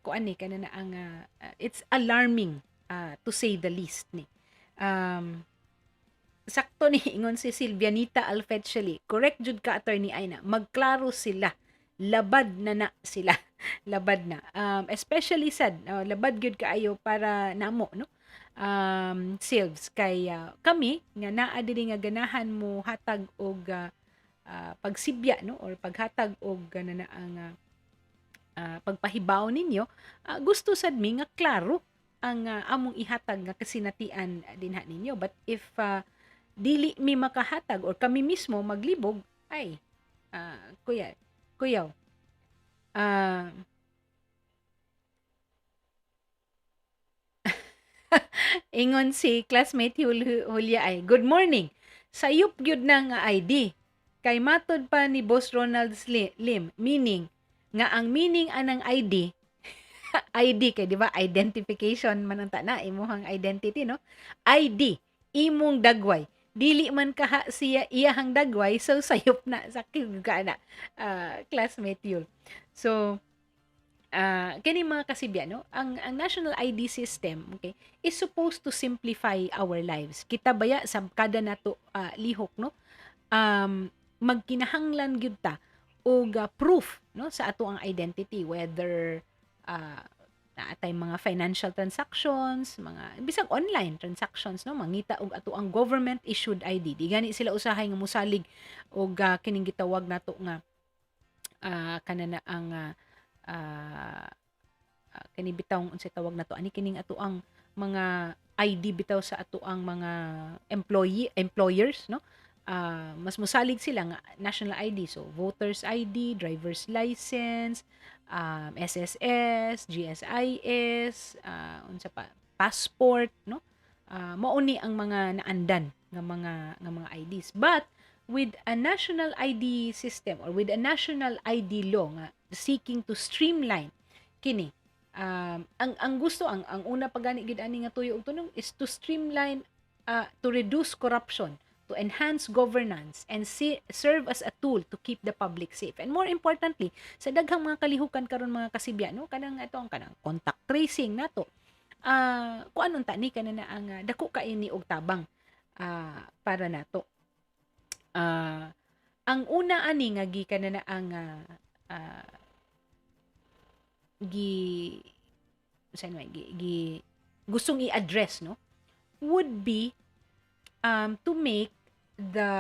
kuan ni kanana ang it's alarming to say the least ni. Sakto ni ingon si Sylvianita Alfetcheli, correct jud ka attorney Aina, magklaro sila, labad na sila. Labad na, especially sad labad gyud kaayo para namo, no, Silves kay kami nga naa diri nga ganahan mo hatag og pagsibya, no, or paghatag og ganana ang pagpahibaw ninyo, gusto sad mi nga klaro ang among ihatag nga kasinatian dinha ninyo. But if dili mi makahatag or kami mismo maglibog, ay kuyaw ingon si classmate Julia ay, good morning, sayop gyud ng ID kay matod pa ni Boss Ronald Lim, meaning nga ang meaning anang ID ID kay di ba identification man ang tana imong identity, no, ID imong dagway, dili man kaha siya iyahang dagway, so sayop na sakit ka na, classmate Yul. So kini mga kasibya, no, ang national ID system, okay, is supposed to simplify our lives. Kita baya sa kada nato lihok, no, magkinahanglan gyud ta og proof, no, sa ato ang identity, whether naatay mga financial transactions, mga bisag online transactions, no, mangita og ato ang government issued ID. Di gani sila usahay nga musalig og kining gitawag nato nga kanana ang kini bitaw unsay tawag nato ani kining ato ang mga ID bitaw sa ato ang mga employers, no, mas musalig sila nga national ID, so voters ID, driver's license, SSS, GSIS, unsa pa, passport, no, mauni ang mga naandan nga mga IDs. But with a national ID system or with a national ID law nga seeking to streamline kini, ang gusto ang una pagani gid ani nga tuyo ug tunong is to streamline, to reduce corruption, to enhance governance, and serve as a tool to keep the public safe. And more importantly, sa daghang mga kalihukan karon mga kasibya, no, kanang contact tracing nato, kuanon ta ni kanana ang dako kaini og tabang para nato. ang una ani nga gikan na ang ah, gi saan may gustong i-address, no, would be to make the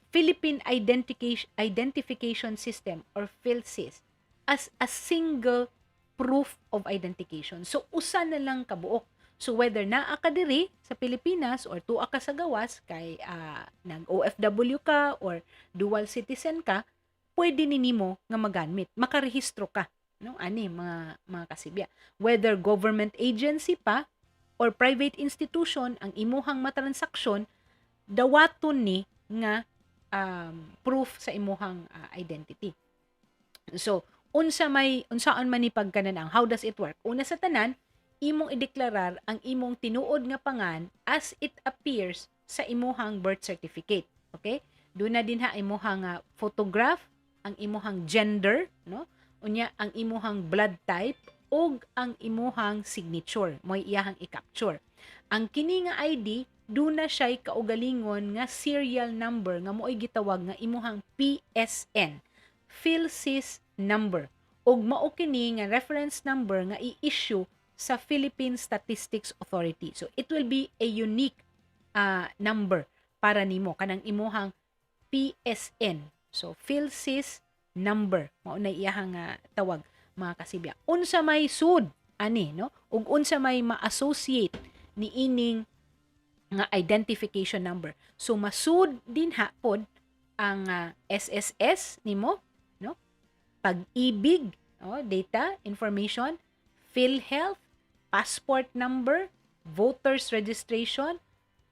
Philippine Identification System or PhilSys as a single proof of identification. So usa na lang kabuok. So whether naa ka diri sa Pilipinas or tuwa ka sa gawas kay nag OFW ka or dual citizen ka, pwede ninimo nga magamit, makarehistro ka, no, ani mga kasibya. Whether government agency pa or private institution ang imuhang matransaksyon, dawaton ni nga proof sa imuhang identity. So unsaan man ni pagkananang, how does it work? Una sa tanan, imong ideklarar ang imong tinuod nga pangan as it appears sa imuhang birth certificate. Okay? Doon na din ha imuhang photograph, ang imuhang gender, no? Unya ang imuhang blood type ug ang imuhang signature, mo'y iyahang i-capture. Ang kini nga ID doon na siya'y kaugalingon nga serial number nga mo'y gitawag nga imuhang PSN, PhilSys number, ug mao kini nga reference number nga i-issue sa Philippine Statistics Authority. So it will be a unique number para nimo kanang imuhang PSN. So PhilSys number mao na iyahang tawag mga kasibya. Unsa may sud ani, no, ug unsa may ma-associate ni ining nga identification number. So masud din hapod ang SSS nimo, no, pag-ibig, data information, PhilHealth, passport number, voters registration,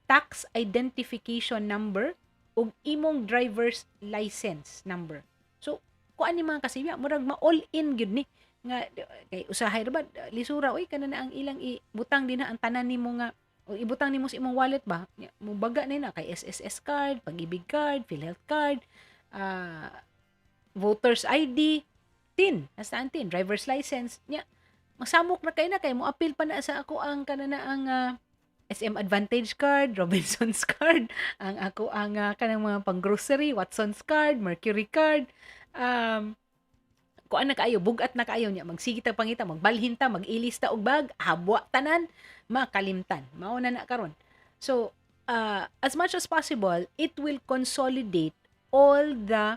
tax identification number, ug imong driver's license number. So kuan ni mga kasibya, murag ma-all in gyud ni nga kay usahay ra ba lisura oy kana na ang ilang ibutang din na ang tanan nimo nga o ibutang nimo sa imong wallet ba mo baga na kay SSS card, pag-ibig card, PhilHealth card, voters ID, TIN, hasta ang TIN, driver's license nya masamok na kay mo appeal pa na sa ako ang kanana ang SM Advantage card, Robinson's card, ang ako ang kanang mga pang-grocery, Watson's card, Mercury card, kuan na kaayo, bugat na kaayo niya, magsige ta pangita, magbalhin ta, mag-ilista og bag, habwa tanan, makalimtan. Mao na karon. So, as much as possible, it will consolidate all the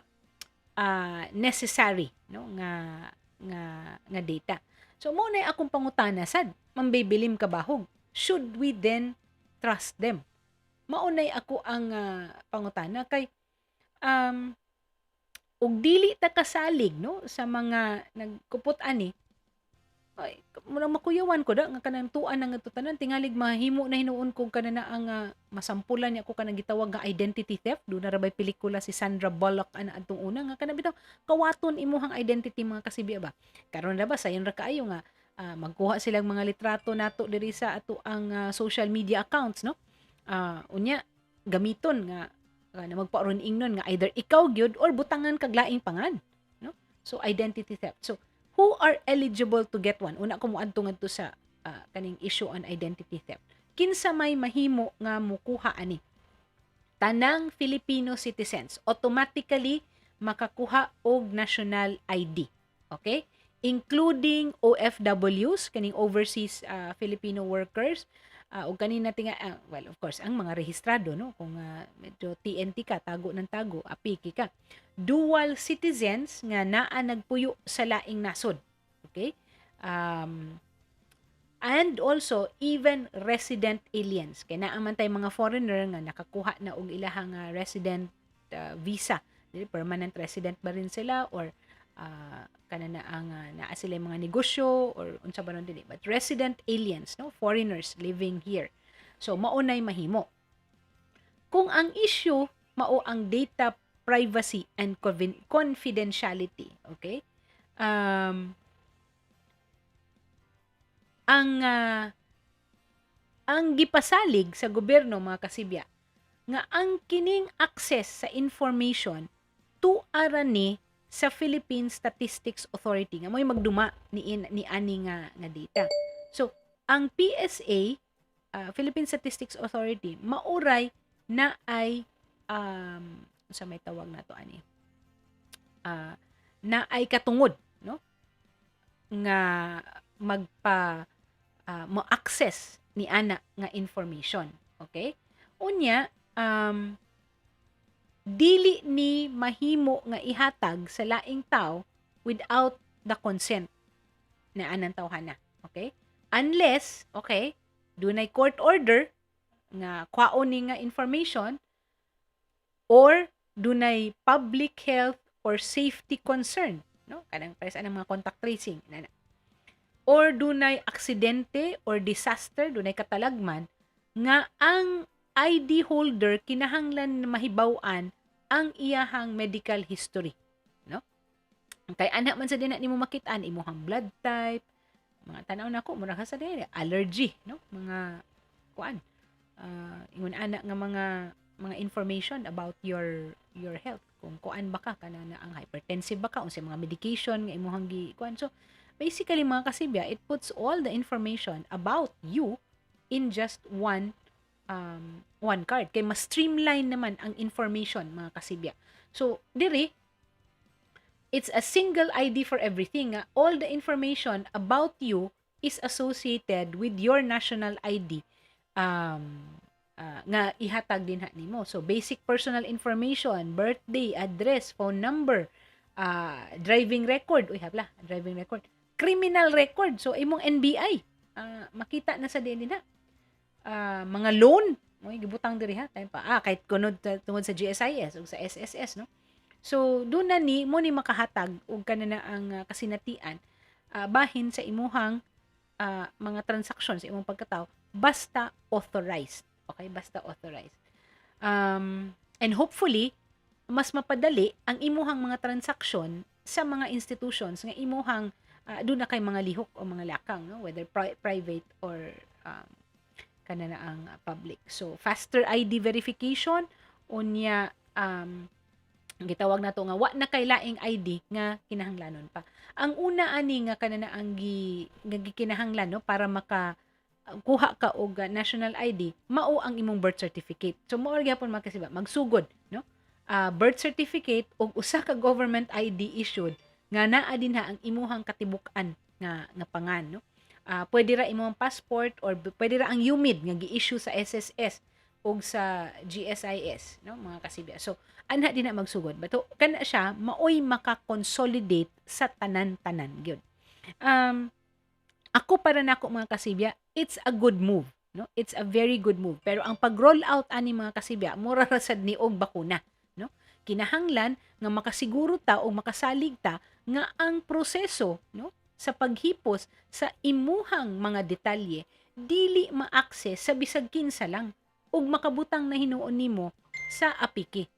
necessary, no, nga data. So mo na akong pangutana sad, mambibilim ka bahog. Should we then trust them? Maunay ako ang pangutana kay ug dili ta kasalig, no, sa mga nagkupot ani. Ay, murang makuyawan ko da nga kanang tuan nga tutanan tingalig mahimo na hinuon ko kanana ang masampulan niya ako kanang gitawag nga identity theft. Do na ra bay pelikula si Sandra Bullock ana adtong una nga kanang bitaw kawaton imuhang identity mga kasibya ba. Karon ra ba sayon ra kaayo nga magkuha silang mga litrato nato diri sa ato ang social media accounts, no? Unya gamiton nga na magpaaron ingnon nga either ikaw gyud or butangan kag laing pangan, no? So identity theft. So who are eligible to get one? Una ko moadto ngadto sa kaning issue on identity theft. Kinsa may mahimo nga mukuha ani? Tanang Filipino citizens automatically makakuha og national ID. Okay? Including OFWs, kaning overseas Filipino workers, o kanina tinga well of course ang mga rehistrado, no, kung medyo TNT ka, tago ng tago, apiki ka, dual citizens nga naa nagpuyo sa laing nasod, okay, and also even resident aliens kay naa man tay mga foreigner nga nakakuha na og ilahang resident visa, permanent resident ba rin sila or kanana ang naa sila mga negosyo or unsa ba nun dili, but resident aliens, no, foreigners living here. So maunay mahimo kung ang issue mao ang data privacy and confidentiality. Okay, ang gipasalig sa gobyerno mga kasibya nga ang kining access sa information tuara ni sa Philippine Statistics Authority nga mo'y magduma ni ani nga data. So, ang PSA, Philippine Statistics Authority, mauray na ay sa may tawag na to ani, na ay katungod, no, nga magpa mo-access ni ana nga information. Okay? Unya, dili ni mahimo nga ihatag sa laing tao without the consent na anang tawhana. Okay? Unless, okay, dunay court order nga kwaon ni nga information or dunay public health or safety concern, no? Kanang pares anang mga contact tracing nana. Or dunay aksidente or disaster, dunay katalagman nga ang ID holder kinahanglan na mahibaw-an ang iyahang medical history, no? Kay ana man sa dinha nimo makit-an imong blood type, mga tanaw nako mura ka sa dinha allergy, no? Mga kuan ingon ana nga mga information about your health, kung kuan ba ka kanang ang hypertensive ba ka, unsay mga medication nga imong gi kuan. So basically mga kasibya, it puts all the information about you in just one card. Kay mas streamline naman ang information mga kasibya. So diri it's a single ID for everything. All the information about you is associated with your national ID nga ihatag din nimo. So basic personal information, birthday, address, phone number, driving record, driving record, criminal record. So imong NBI, makita na sa din na. Mga loan, gibutang diri ha, time pa. Kahit tungod sa GSIS o sa SSS, no. So doon na ni mo ni makahatag og kanana ang kasinatian bahin sa imuhang mga transactions sa imong pagkatao basta authorized. Okay, basta authorized. And hopefully mas mapadali ang imuhang mga transaction sa mga institutions nga imuhang doon na kay mga lihok o mga lakang, no, whether private or kanana ang public. So faster ID verification unya gitawag nato nga wa na kay laing ID nga kinahanglanon pa. Ang una ani nga kanana ang gikinahanglan, no, para maka kuha ka og national ID, mao ang imong birth certificate. So mao gyapon makasiba magsugod, no, birth certificate og usa ka government ID issued nga naa dinha ang imuhang katibuk-an nga pangan, no. Pwede ra imong passport or pwede ra ang UMID nga gi-issue sa SSS og sa GSIS, no, mga kasibya. So anha din na magsugod bato kana siya maoy maka-consolidate sa tanan-tanan gyud. Ako para nako mga kasibya, it's a good move, no? It's a very good move. Pero ang pag-roll out ani mga kasibya, mura ra sad ni og bakuna, no? Kinahanglan nga makasiguro ta o makasalig ta nga ang proseso, no, sa paghipos sa imuhang mga detalye dili ma-access sa bisag kinsa lang ug makabutang na hinuon nimo sa apiki.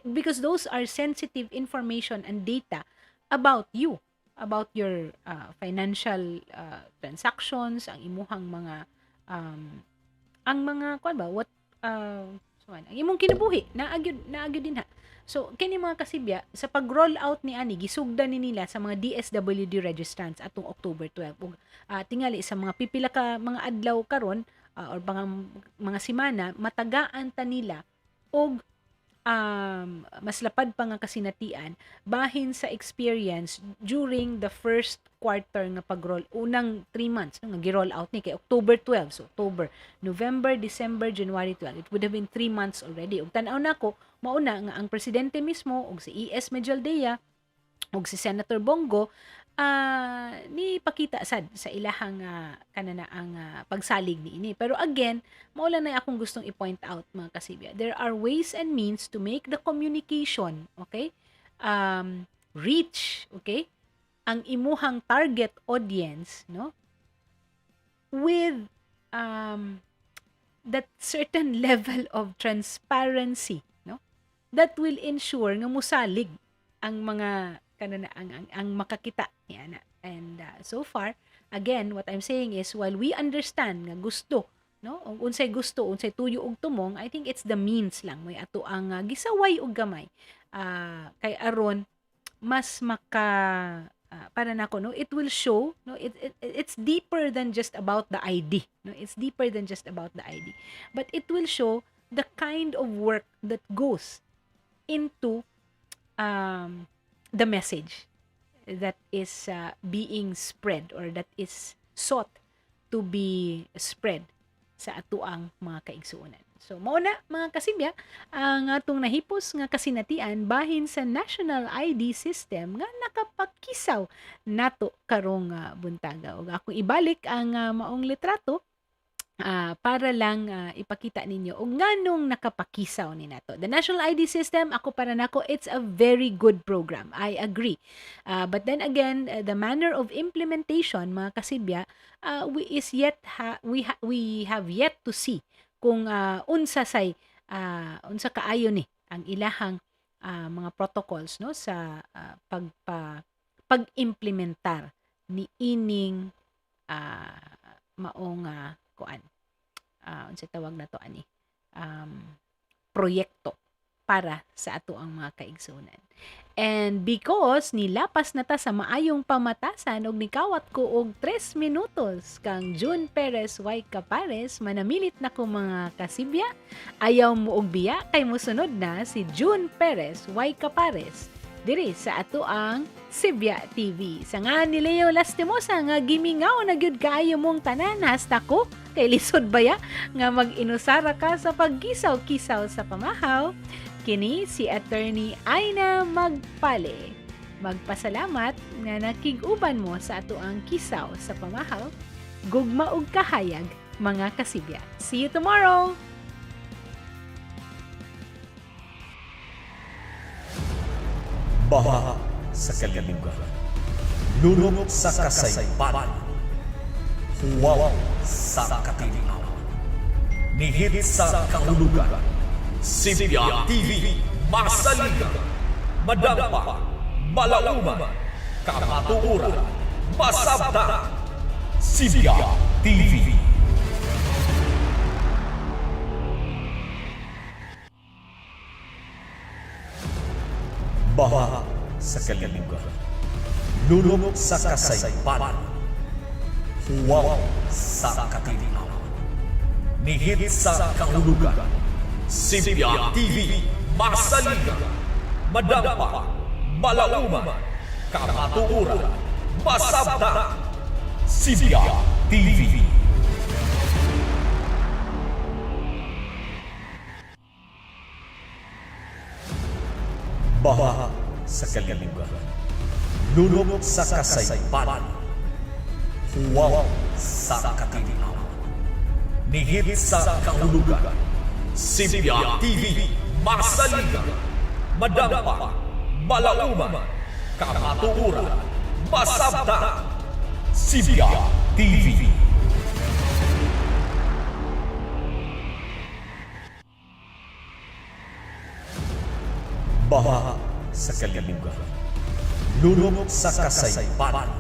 Because those are sensitive information and data about you, about your financial transactions, ang imuhang mga ang mga kuan ba ang imong kinabuhi naagyud din ha. So kini mga kasibya sa pag-roll out ni ani gisugdan ni nila sa mga DSWD registrants atong October 12 ug tingali sa mga pipila ka mga adlaw karon or mga semana matagaan ta nila og mas lapad pa nga kasinatian bahin sa experience during the first quarter nga pag-roll unang 3 months, no, nga gi-roll out ni kay October 12. So October, November, December, January 12. It would have been 3 months already. Ug tan-aw nako mauna nga ang presidente mismo ug si ES Medjaldea ug si Senator Bongo ni pakita sad sa ilahang kanana ang pagsalig niini. Pero again, mao na akong gustong i-point out mga kasibya. There are ways and means to make the communication, okay? Reach, okay? Ang imuhang target audience, no? With that certain level of transparency, no? That will ensure nga musalig ang mga kanana ang makakita niya. And so far, again, what I'm saying is while we understand nga gusto, no, unsay gusto, unsay tuyo og tumong, I think it's the means lang may ato ang gisaway og gamay kay aron mas maka para nako, no, it will show, no, it's deeper than just about the ID, no, it's deeper than just about the ID, but it will show the kind of work that goes into the message that is being spread or that is sought to be spread sa atuang mga kaigsuonan. So mauna mga kasibya, ang atong nahipos nga kasinatian bahin sa National ID System nga nakapakisaw nato karong buntaga. Ug akong ibalik ang maong litrato para lang ipakita ninyo o nganong nakapakisaw ni nato. The National ID System, ako para nako, it's a very good program. I agree. But then again, the manner of implementation, mga kasibya, we have yet to see kung unsa kaayo ni ang ilahang mga protocols no sa pag-implementar ni ining maong kuan unsa tawag na to ani proyekto para sa ato ang mga kaigsunan. And because nilapas na ta sa maayong pamatasan og nikawat ko og 3 minutos kang June Perez Y. Capares, manamilit na ko mga kasibya, ayaw mo og biya kay mosunod na si June Perez Y. Capares diri sa ato ang SibyaTV. Sa nga ni Leo Lastimosa nga gimingaw na gyud kaayo mong tanan, hasta ko kay lisod baya nga mag-inusara ka sa pagkisaw-kisaw sa pamahaw. Kini si Atty. Magpale. Magpasalamat nga nakig-uban mo sa ato ang kisaw sa pamahaw. Gugma ug kahayag mga kasibya. See you tomorrow! Baha sa kalibugan, lunok sa kasaypanan, huwaw sa katiliwan, nihit sa kahulugan. SibyaTV, masaligan, madampa, malauman, kamatuuran, masabta. SibyaTV. Baha sa kalibugan, lunok sa kasaypanan, huwaw sa katiliwan, nihit sa kahulugan. SibyaTV, masaligan, madampa, malauman, kamatuuran, masabta. SibyaTV. Baha sa kalibugan, lunok sa kasaypanan, huwaw sa katiliwan, nihit sa kahulugan. SibyaTV, masaligan, madampa, malauman, kamatuuran, masabta. SibyaTV. Baha sa kalibugan, lunok sa kasaypanan,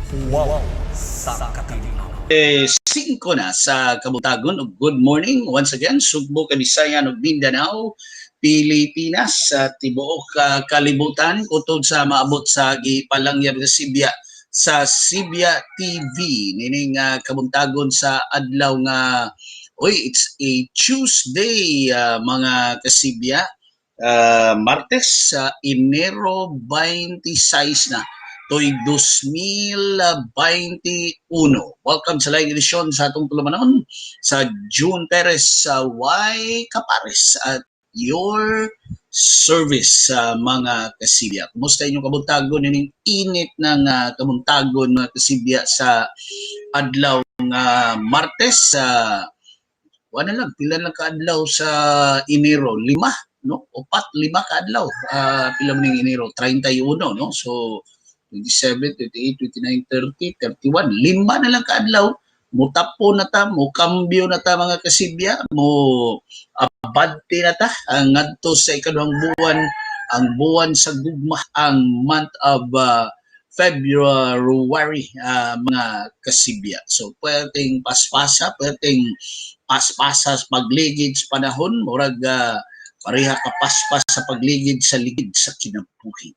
huwaw sa katiliwan. 5 na sa kabutagon ug good morning once again Sugbo, Kabisayan ug Mindanao, Pilipinas sa tibuok kalibutan utod sa maabot sa gipalangyab sa Sibya sa SibyaTV nining kabuntagon sa adlaw nga it's a Tuesday mga kasibya, Martes sa Enero 26 na tuig 2021. Welcome sa live edisyon sa atong tulumanon sa June Perez Y. Capares at your service sa mga kasibya. Kumusta inyong kabuntagon ining init ng kabuntagon mga kasibya sa adlaw nga Martes wala lang pila lang kaadlaw sa Enero, 5 no? 4-5 kaadlaw pila man ning Enero 31 no? So 27, 28, 29, 30, 31. 5 na lang kaadlaw. Mutapo na ta, mo kambyo na ta mga kasibya, mo abante na ta ang ngadto sa ikaduhang buwan, ang buwan sa gugma, ang month of February mga kasibya. So pwedeng paspasa, pwedeng paspasa sa pagligid sa panahon, murag pareha kapaspas sa pagligid sa ligid sa kinabuhi.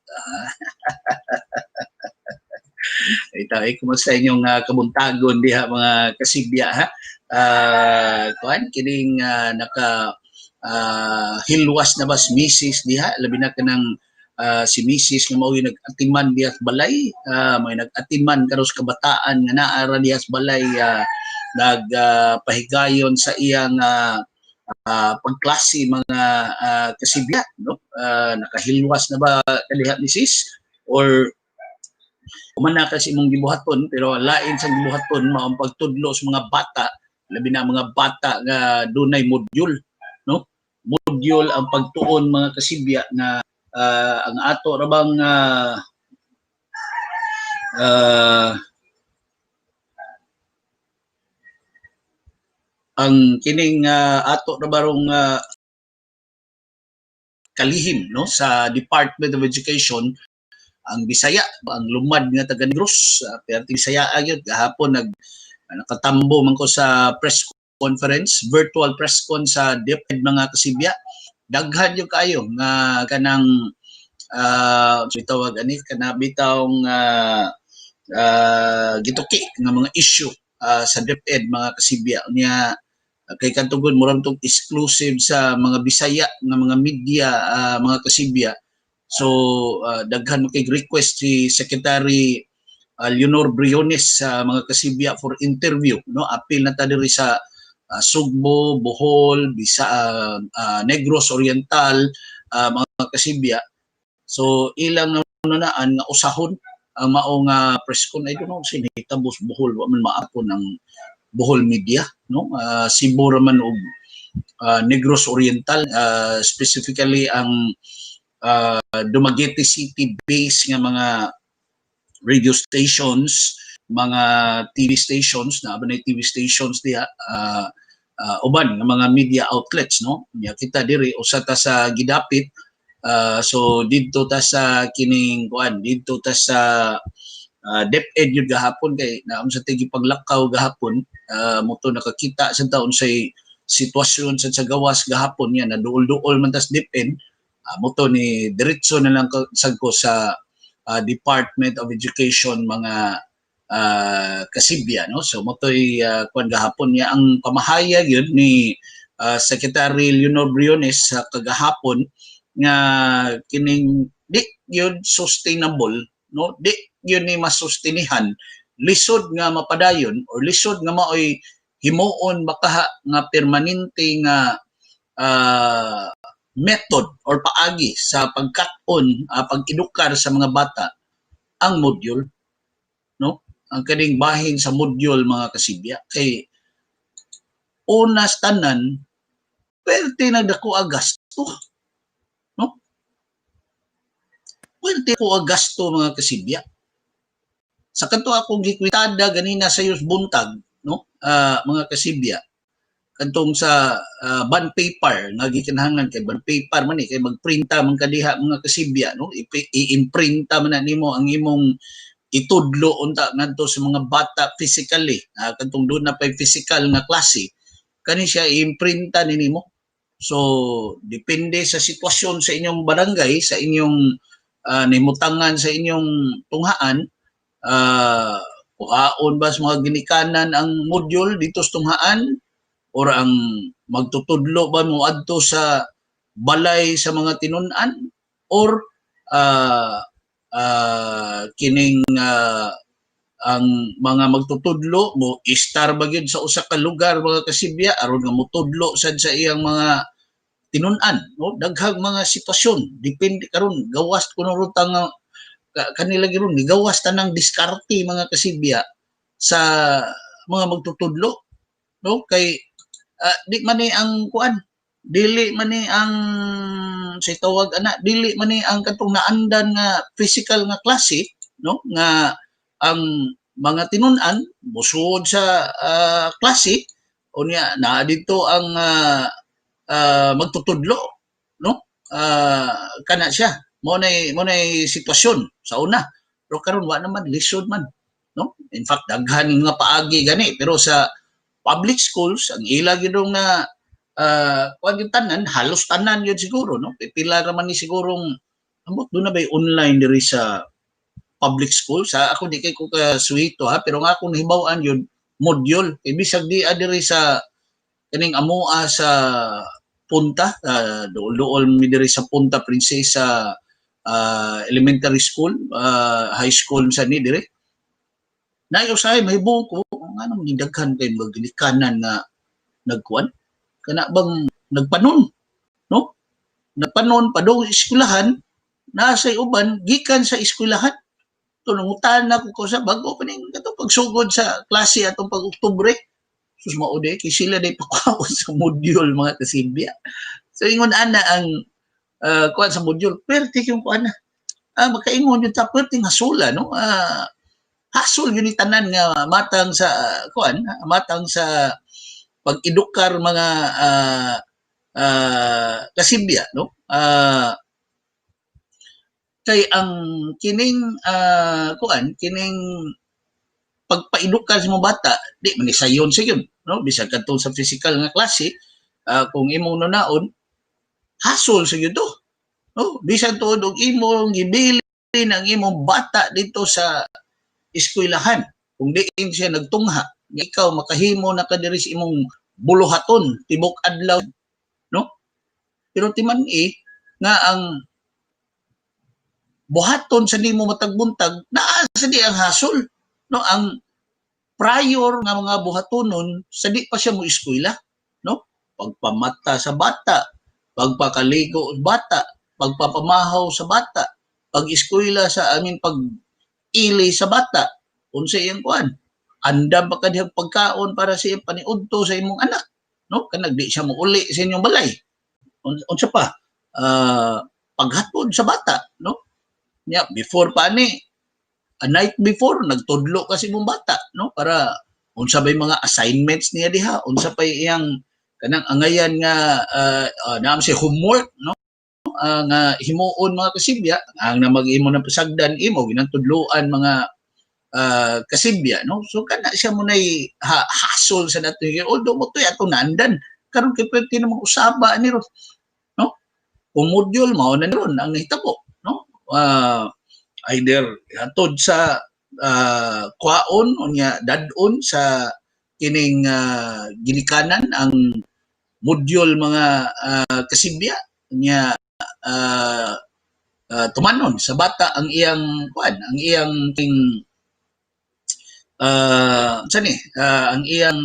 Ito, kumusta inyong kabuntagon diha mga kasibya ha? Kuan kining hilwas na bas misis diha labi na kanang si misis nga mao nag-atiman diha sa balay, may nag-atiman karos kabataan nga naara diha sa balay, nagpahigayon sa iyang pagklase mga kasibya, no? Nakahilwas na ba kaliha misis or umana kasi imong gibuhaton pero lain sa gibuhaton mao ang pagtudlo sa mga bata, labi na mga bata nga dunay module, no? Module ang pagtuon mga kasibya na ang ato ra bang ang kining ato ra barong kalihim, no, sa Department of Education ang Bisaya, ang lumad nga taga Negros, pero Bisaya gyud gahapon nakatambo man ko sa press conference, virtual press con sa DepEd mga kasibya. Daghan yung kayo nga kanang bitawag ani kana bitawng gituki nga mga issue sa DepEd mga kasibya niya kay kantugod murang tong exclusive sa mga Bisaya nga mga media mga kasibya. So daghan mo kay request si Secretary Leonor Briones sa mga kasibya for interview, no? Apil na ta diri sa Sugbo, Bohol, Negros Oriental, mga kasibya. So ilang nunaan nga usahon ang mao nga press con ay kuno sinitabos Bohol wa man maapon ang Bohol media, no? Cebu man og Negros Oriental, specifically ang Dumaguete City base nga mga radio stations, mga TV stations na abanay TV stations diha uban nga mga media outlets, no? Nya kita diri usa ta sa gidapit, so didto ta sa kining kuan, didto ta sa DepEd yun gahapon kay naam sa tigi paglakaw gahapon, moto nakakita sa taon say sitwasyon sa gawas gahapon yan na duol-duol man tas DepEd, moto ni diretso na lang sagko sa Department of Education mga kasibya, no? So motoy kuan gahapon niya ang pamahayag yun ni Secretary Leonor Briones sa kagahapon nga kining di yun sustainable, no? Di yun ni masustinihan lisod nga mapadayon or lisod nga maoy himuon baka nga permanente nga method or paagi sa pagkat-on, pag-edukar sa mga bata ang module, no? Ang kaning bahin sa module mga kasibya kay unas tanan pwerte na dako gasto, no? Pwerte ko gasto mga kasibya. Sa kanto akong gikwitada ganina sa yus buntag, no? Mga kasibya kantong sa bond paper nga gikinahanglan kay bond paper man kay magprinta man kadiha mga kasibya, no? I-imprinta man nimo ang imong itudlo unta ngadto sa mga bata physically, kantong doon na pay physical nga klase kani siya i-imprinta nimo. So depende sa sitwasyon sa inyong barangay, sa inyong nimutangan sa inyong tunghaan, kuhaon ba sa mga ginikanan ang module dito sa tunghaan or ang magtutudlo ba mo adto sa balay sa mga tinun-an or kining ang mga magtutudlo mo istar ba gyud sa usa ka lugar mga kasibya aron nga motudlo sad sa iyang mga tinun-an, no? Daghang mga sitwasyon depende karon gawas kuno rutang kanila gyud gawas tanang diskarte mga kasibya sa mga magtutudlo, no? Kay di man ni ang kuan, dili man ni ang say tawag ana, dili man ni ang katong naandan nga physical nga klase, no? Nga ang mga tinun-an musud sa klase unya na dito ang magtutudlo, no? Kana siya mo nay sitwasyon sa una pero karon wa naman lisod man, no? In fact daghan nga paagi gani pero sa public schools ang ila gyud na kuan yung tanan halos tanan yun siguro, no? Pipila ra man ni sigurong amot do na bay online diri sa public school sa ako di kay ko ka suwito ha pero nga akong nahibaw-an yun module ibisag di adiri sa kaning amoa sa punta dool mi diri sa Punta Princesa elementary school high school sa ni diri nayo say mahibong ko ano ni daghan kay magilikanan nga nagkuan kana bang nagpanon no nagpanon padong eskwelahan nasay uban gikan sa eskwelahan to nangutan na ko sa bago pa ning kato pagsugod sa klase atong pag-Oktubre sus mao de kay sila day pakuha sa module mga kasibya so ingon ana ang kuan sa module perti yung kuan na makaingon yung ta perti hasula no hasol yun ni tanan nga matang sa kuan matang sa pag-edukar mga kasibya no kay ang kining kuan kining pagpaedukar sa mga bata di man sayon sa yun no bisag kadto sa physical nga klase kung imong nunaon hasol sa yun to no bisan tuod og imong gibilin ang imong bata dito sa eskwelahan kung diin siya nagtungha ikaw makahimo na ka diri sa imong buluhaton tibok adlaw no pero timan nga ang buhaton sa nimo matagbuntag naa sa di ang hasol no ang prior nga mga buhatonon sa di pa siya mo eskwela no pagpamata sa bata pagpakaligo sa bata pagpapamahaw sa bata pag-eskwela sa pag ili sa bata unsa iyang kuan andam pa kadiyang pagkaon para sa iyang paniudto sa imong anak no kanang di siya mo uli sa inyong balay unsa pa paghatod sa bata no yeah, before pa ni a night before nagtudlo kasi mong bata no para unsa bay mga assignments niya diha unsa pa iyang kanang angayan nga naam si homework no nga himuon mga kasibya ang na mag-imo ng pasagdan imo ginantudloan mga kasibya no so kana siya mo nay hasol sa nato although mo toy ato nandan karon kay pwede na mag-usaba ni ron no kung module mao na ron ang nahitabo no either hatod sa kwaon unya dadon sa kining gilikanan ang module mga kasibya unya tumanon sa bata ang iyang kuan ang iyang ting ang iyang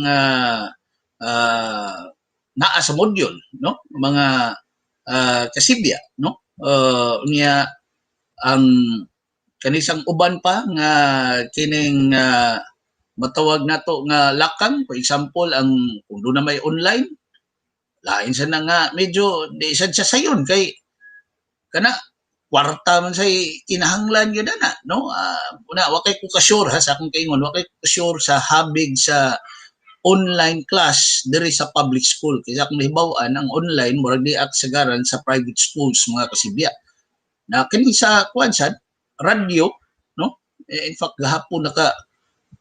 naa sa module no mga kasibya no unya ang kanisang uban pa nga kining matawag nato nga lakang for example ang kung doon na may online lain sa na nga medyo di sad siya sayon kay kana kwarta man say kinahanglan gyud na no una wa kay ko ka-sure ha sa akong kaingon wa kay ko ka-sure sa habig sa online class diri sa public school kaya akong nahibaw-an ang online murag di at sagaran sa private schools mga kasibya na kini sa kuan sad radyo no in fact gahapon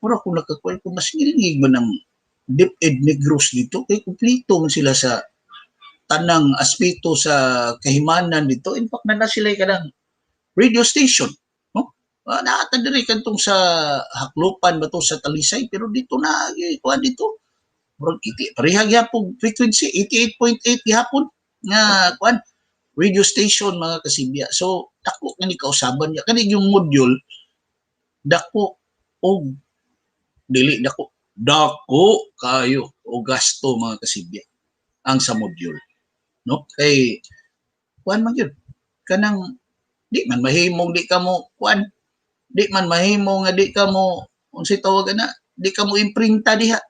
pura ko nakakuha ko mas ngiringig man ang DepEd Negros dito kay kumpleto man sila sa tanang aspeto sa kahimanan dito in fact na sila kanang radio station no naata diri kantong sa Haklupan ba to sa Talisay pero dito na kuha dito murag parehag yapon frequency 88.8 gihapon nga kuan radio station mga kasibya so dako kani kausaban niya kani yung module dako og dili dako kayo o gasto mga kasibya ang sa module no kay kuan man gyud kanang di man mahimong di ka mo kuan di man mahimo nga di ka mo unsay tawag ana di ka mo imprinta diha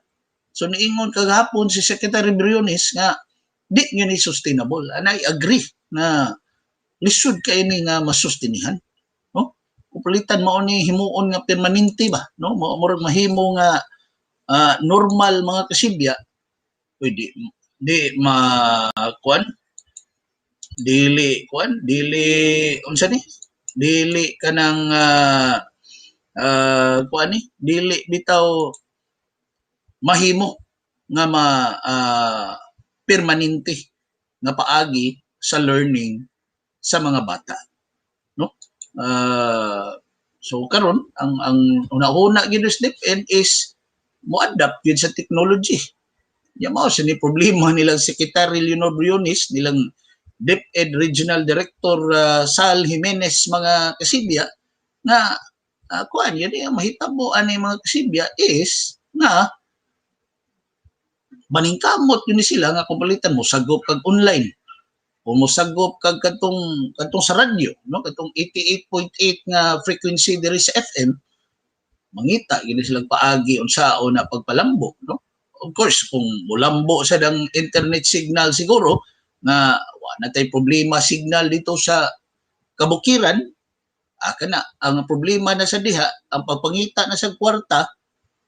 so niingon kagahapon si Secretary Biyernes nga di nyo ni sustainable and I agree na lisod kay ni nga masustinihan no kuplitan mao ni himuon nga permanente ba no murag mahimo nga normal mga kasibya pwede di kuan dili unsa ni dili kanang kuan ni dili bitaw mahimo nga permanente nga paagi sa learning sa mga bata no So karon ang una-una gyud sa DepEd is mo adapt gyud sa technology. Ya mao sa ni problema nilang Secretary Leonor Briones, nilang DepEd Regional Director Sal Jimenez mga kasibya nga kuan yun ang mahitabo ani mga kasibya is nga maningkamot yun sila nga kung palitan mo sagop kag online o mo sagop kag katong sa radyo no katong 88.8 nga frequency diri sa FM mangita gini sila paagi unsaon na pagpalambo no. Of course kung mulambo sa dang internet signal siguro nga wala tay problema signal dito sa kabukiran kana ang problema na sa diha ang pagpangita na sa kwarta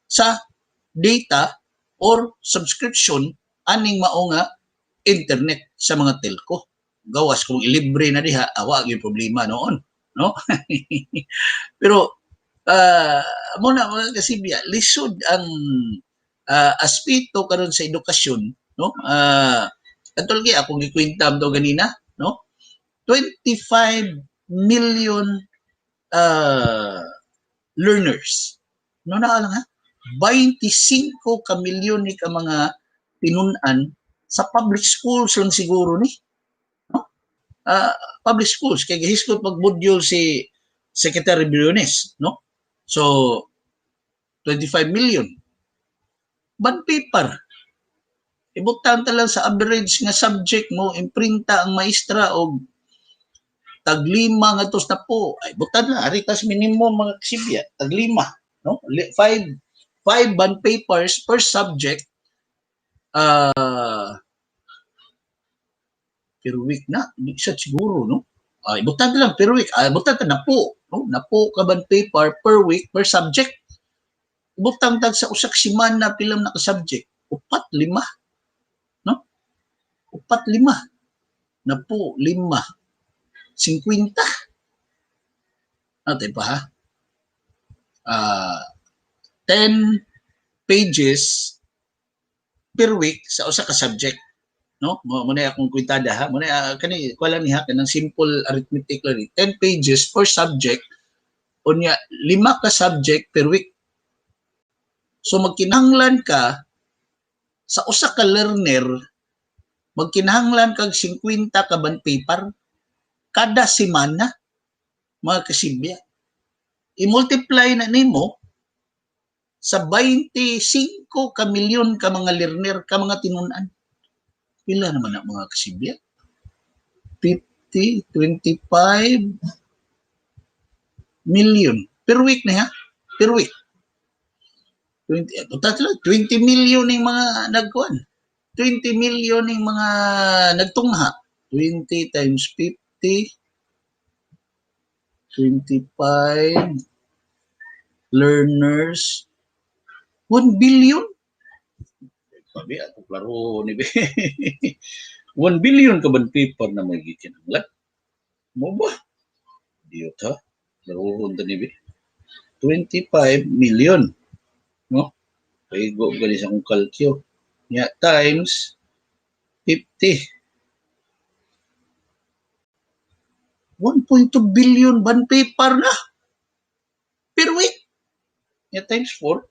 sa data or subscription aning mao nga internet sa mga telco. Gawas kung ilibre na diha awa gyud problema noon no. Pero muna mga kasibya lisod ang aspeto karon sa edukasyon no. Katulad kay akong gikwenta to ganina no 25 million learners no na lang ha 25 ka milyon ni ka mga tinun-an sa public schools lang siguro ni no public schools kay gihiskot magbudyo si Secretary Biyernes no so 25 million bond paper ibutang ta lang sa average nga subject mo imprinta ang maestra og taglima nga tos na po ay butan na ari tas minimum mga kasibya taglima no 5 bond papers per subject per week na di siya siguro no ay butan lang per week ay butan ta na po no na po ka bond paper per week per subject butang tag sa usak semana pilam na ka subject upat lima no upat lima na po lima 50 natin pa ha 10 pages per week sa usa ka subject no mo na akong kwentada ha mo na kani ko lang niha kanang simple arithmetic lang 10 pages per subject unya 5 ka subject per week so magkinahanglan ka sa usa ka learner magkinahanglan kag 50 ka bond paper kada semana mga kasibya i-multiply na nimo sa 25 ka milyon ka mga learner ka mga tinun-an pila naman na mga kasibya 50 25 million per week na ha per week 20 million ning mga nagkuan 20 million ning mga nagtungha 20 times 50 25 learners 1 billion sabi ako klaro ni 1 billion ka bond paper na may gikinahanglan mo ba diyo ta klaro ta ni 25 million no paigo gali sa akong kalkyo nya times 50 1.2 billion bond paper na per week. Yeah, times 4.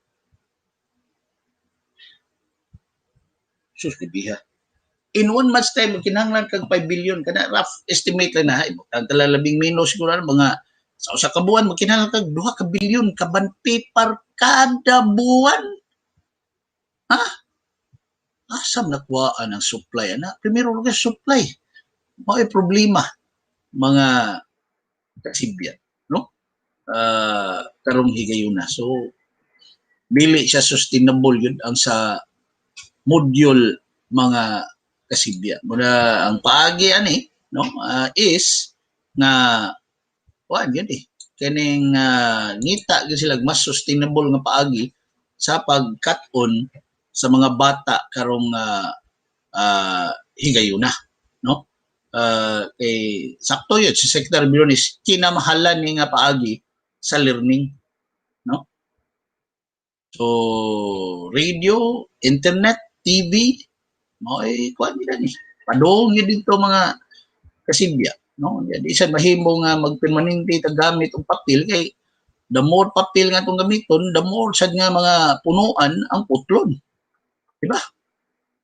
Sus, kabiha. In 1 month's time, kinahanglan kag 5 billion. Kana rough estimate lang na. Ang talalabing minus siguro mga sa usa ka buwan, magkinahanglan kag 2 ka billion ka bond paper kada buwan. Ha? Asam nakuhaan ang supply. Ana? Primero lugar supply. May problema mga kasibyan no karong higayuna so dili siya sustainable yun ang sa module mga kasibyan muna ang paagi ani no is na kuan yun kaning ngita gyud sila mas sustainable nga paagi sa pag-cut-on sa mga bata karong higayuna no kay sakto yun si Secretary Biyernes kinamahalan ni nga paagi sa learning no so radio internet TV mo ay kuan nila ni padong yun dito mga kasibya no di isa mahimo nga magpermanente ta gamit og papel kay the more papel nga itong gamiton, the more sad nga mga punuan ang putlon. Diba?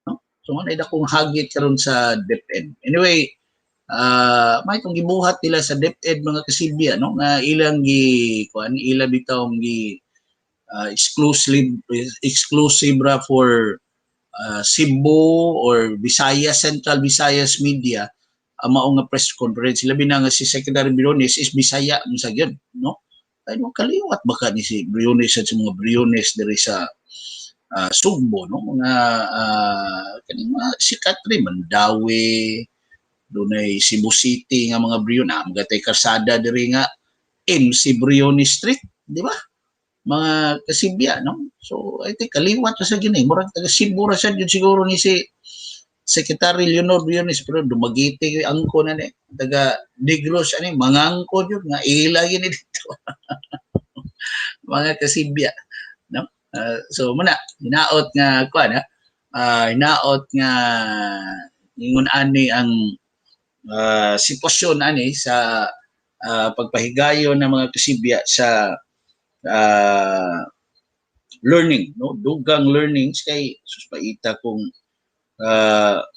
No? So, manay akong hagit karon sa DepEd. Anyway, may itong gibuhat nila sa DepEd mga kasibya, no? Nga ilang ilang bitawng exclusive ra for Cebu or Visayas, Central Visayas Media, mao nga press conference. Labi na nga si Secretary Biyernes is Bisaya mo sa gyud, no? Ay mo kaliwat baka ni si Biyernes sa mga Biyernes diri sa Sugbo, no? Mga kaning mga sikat rin, Mandawi, dunay Cebu City nga mga Biyernes, magatay karsada diri nga MC Biyernes Street, di ba? Mga kasibya, no? So, I think kaliwat sa gini. Murag taga Cebu ra siya yun siguro ni si Secretary Leonor Biyernes, pero dumagiti ang angko na ni. Taga Negros, mangangko yun, nga ilagin ni dito. Mga kasibya, no? So, muna, hinaot nga, hinaot nga, ingon ani ang sitwasyon ani sa pagpahigayon ng mga kasibya sa learning, no? Dugang learnings kay suspaita kung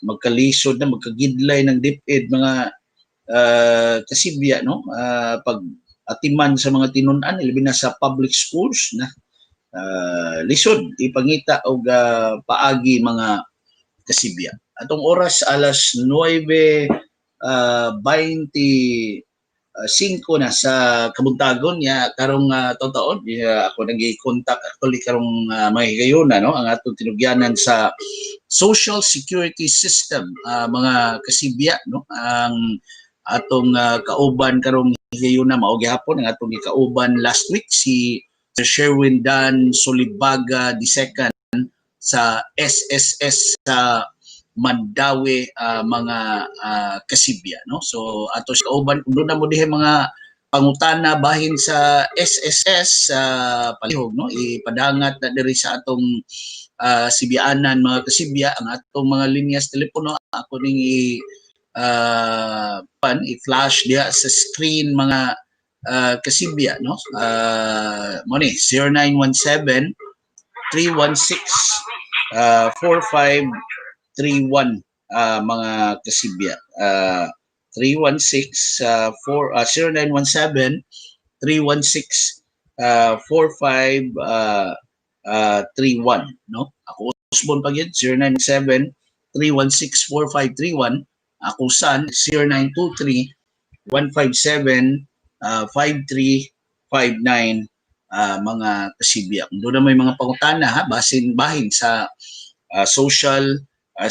magkalisod na magkagidlay ng DepEd mga kasibya, no? Pag atiman sa mga tinunan labi na sa public schools na lisod ipangita og paagi mga kasibya. Atong oras alas 9:25 na sa kabuntagon ya karong taon ako nagi-contact actually karong mahigayuna, no, ang atong tinugyanan sa social security system mga kasibya, no, ang atong kauban karong higayuna mao gihapon ang atong gikauban last week si Sir Sherwin Dan Solibaga II sa SSS sa Mandawi mga kasibya, no. So ato sa kauban kung doon na mo dihe mga pangutana bahin sa SSS palihog, no, ipadangat na diri sa atong Sibyanan mga kasibya ang atong mga linyas telepono. Ako ning i-flash diha sa screen mga kasibya, no. Mo ni 0917 316 4531 mga kasibya. 0917 316 4531, no. Ako usbon pa gyud 0917 316 4531. Ako san 0923 157 5359 mga kasibya. Kung doon na may mga pangutana bahin sa social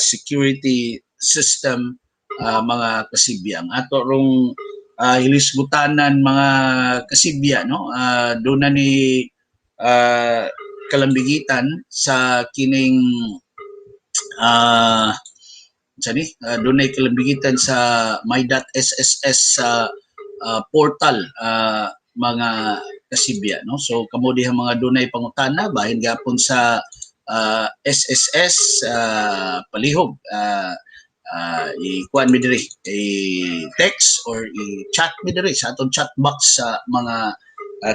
security system mga kasibya. Ang ato rong hilisgutanan mga kasibya, no, doon na ni kalambigitan sa kining doon ay kalambigitan sa my.sss portal mga kasibya, no. So kamo diha mga dunay pangutana bahin gapon sa SSS palihog i-kuan mi diri i-text or i-chat mi diri sa atong chat box sa mga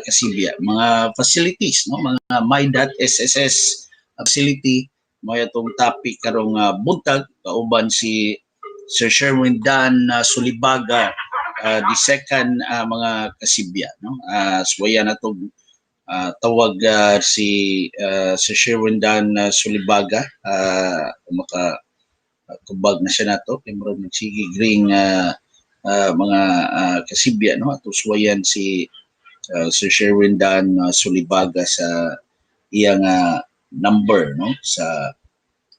kasibya, mga facilities, no, mga my.sss facility mo atong topic karong buntag kauban si Sir Sherwin Dan Solibaga the second mga kasibya, no. Suwaya na to tawag si Sir Sherwin Dan Solibaga maka tubag na siya nato kay murag nagsige green mga kasibya, no. Ato suwayan si Sir Sherwin Dan Solibaga sa iyang number, no, sa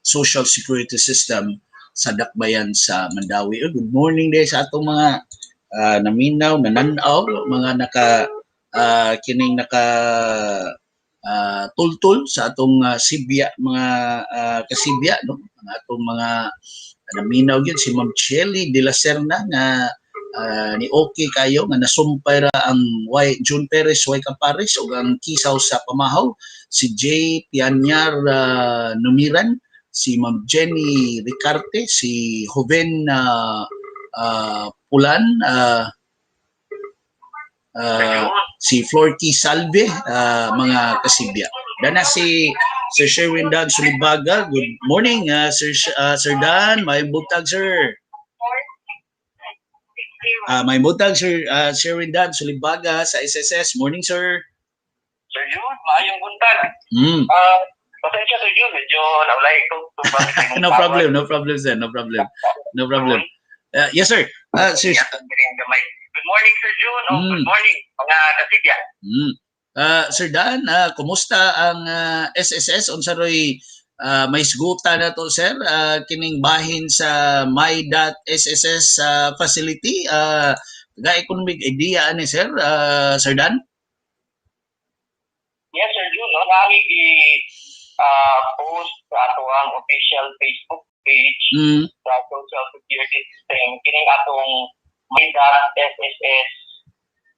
social security system sa dakbayan sa Mandawi. Good morning day sa atong mga naminaw, nananaw, mga kining tultul sa atong Sibya mga kasibya, no. Ang atong mga naminaw gyud si Ma'am Chelly de la Serna nga ni okay kayo nga nasumpay ra ang June Perez Y Capares ug ang KISAW sa PAMAHAW, si J Pianyar Numiran, si Ma'am Jenny Ricarte, si Joven Pulan, si Florky Salve, mga kasibya. Dana si Sir Sherwin Dan Sulibaga. Good morning, Sir Dan. May butag, sir. May butag, Sir Sherwin Dan Sulibaga sa SSS. Morning, sir. Sir Jun, maayong buntag. Pasensya Sir Jun, medyo naulay ko. No problem, no problem, sir. No problem. No problem. Yes, sir. Sir. Good morning, Sir Jun. Good morning, mga kasibya. Sir Dan, kumusta ang SSS? Unsa roy may isguta na to, sir? Kining bahin sa my.sss facility. Ga-economic idea ani, sir? Sir Dan? Yes, Sir Jun. No? Lagi i-post sa ato ang official Facebook page sa social security system. Kining atong my.sss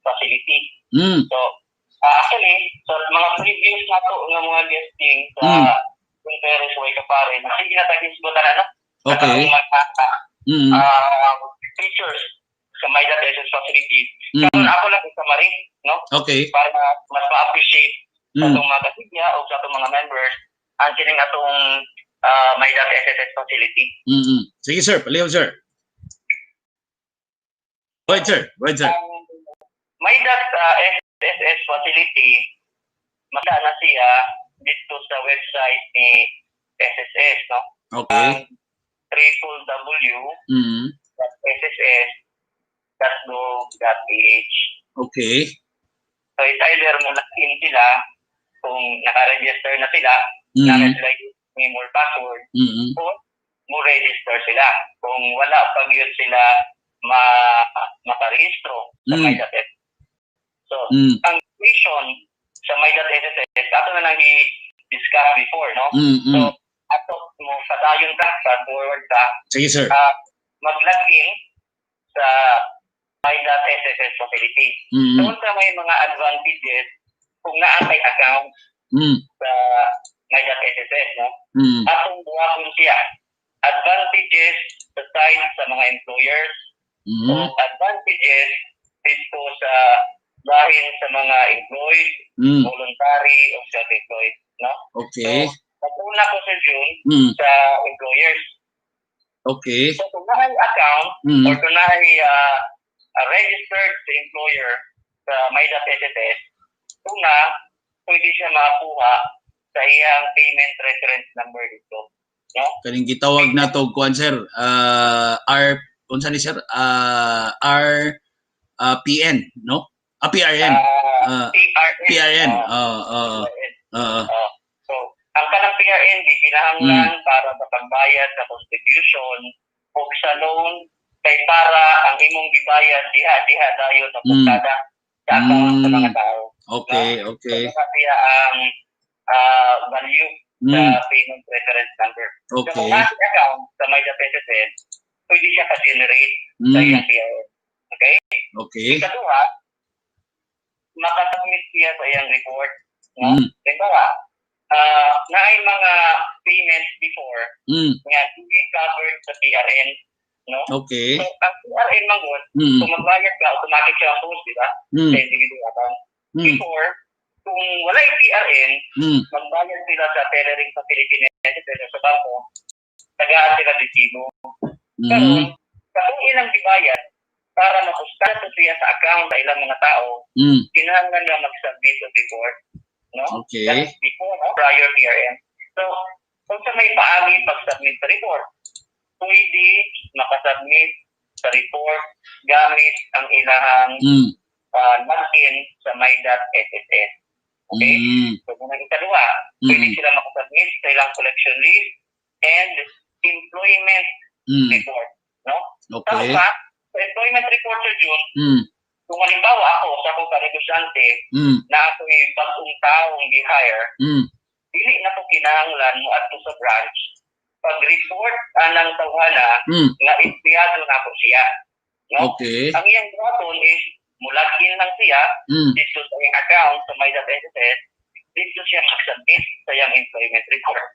facility. So, actually, sa mga previous nato ng mga listing sa Interes Way Kapare, sige na tayo isgutan na, no? Okay. Features sa my.sss facility. Karon ako lang summary, no? Okay. Para mas ma-appreciate sa itong mga kasibya o sa itong mga members ang kining atong my.sss facility. Sige, sir. Paliw, sir. Go ahead, sir. My.sss facility, masala na siya dito sa website ni SSS, no? Okay. www.sss.gov.ph. Okay. So, it's either mag-in sila kung naka-register na sila, na-sila yung more password, o mo-register sila. Kung wala pag yun sila makarehistro sa my.sss. So, ang mission sa my.sss, ato na lang i-discuss before, no? So, ato mo padayon ka, forward ka. Sige, sir. Mag-login sa my.sss facility. So, sa may mga advantages, kung naan may account sa my.sss, no? Atong buhaton siya. Advantages sa side sa mga employers, o advantages dito sa bahin sa mga employed, voluntary, o self-employed, no? Okay. So, pagpuna ko sa June sa employers. Okay. So, kung nahay account or kung nahay registered sa employer sa my.sss, una, pwede siya makakuha sa iyang payment reference number dito. No? Kaning gitawag na to, kuan, sir, unsa ni, sir? PN, no? PRN. PRN. So, ang kanang PRN, di kinahanglan para mapagbayad sa contribution o sa loan, kay para ang imong gibayad diha dayon na pagkada sa account sa mga tao. Okay, no? okay. So, kaya ang value sa payment reference number. Okay. So, kung nasa account sa my.sss, pwede siya ka-generate sa iyang PRN. Okay? Okay. Ikaduha, makasubmit siya sa iyang report. No? Ikaduha, naay mga payments before nga hindi covered sa PRN. No? Okay. So, ang PRN mangon, kung magbayad ka, automatic siya ang post, di ba? Sa individual account. Before, kung wala yung PRN, magbayad sila sa tailoring facility necessary sa bangko, tagaan sila dito. Pero, kung ilang dibayad, para makustato siya sa account sa ilang mga tao, kinahanglan na mag-submit of report. No? Okay. That's before, no? Prior PRN. So, kung sa may paagi pag-submit sa report, pwede makasubmit sa report gamit ang ilahang login sa my.sss. Okay? So, kung ikaduha, pwede sila makasubmit sa ilang collection list and employment report. No? Okay. Tapos sa employment report sa June, kung halimbawa ako sa akong kanegosyante na ako'y bagong taong gi-hire, dili na ko kinahanglan mo ato sa branch pag-report anang tawhana nga empleyado na ako siya. No? Okay. Ang iyang buhaton is mulagin lang siya dito sa iyang account sa my.sss, dito siya mag-submit sa iyang employment report.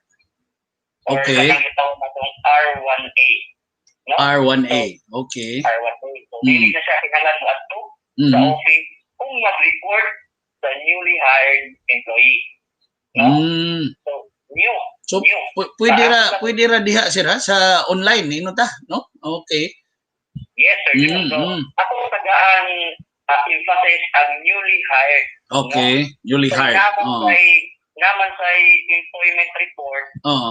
Or Okay. sa itawag na itong R1A. No? R1A. Okay. R1A. So, dili na siya kinahanglan mo ato sa office kung mag-report sa newly hired employee. No? So, new. So new. pwede ra diha sir ha? Sa online ino ta, no? Okay. Yes, sir. So, ako tagaan emphasis ang newly hired. Okay, newly hired. Naman sa employment report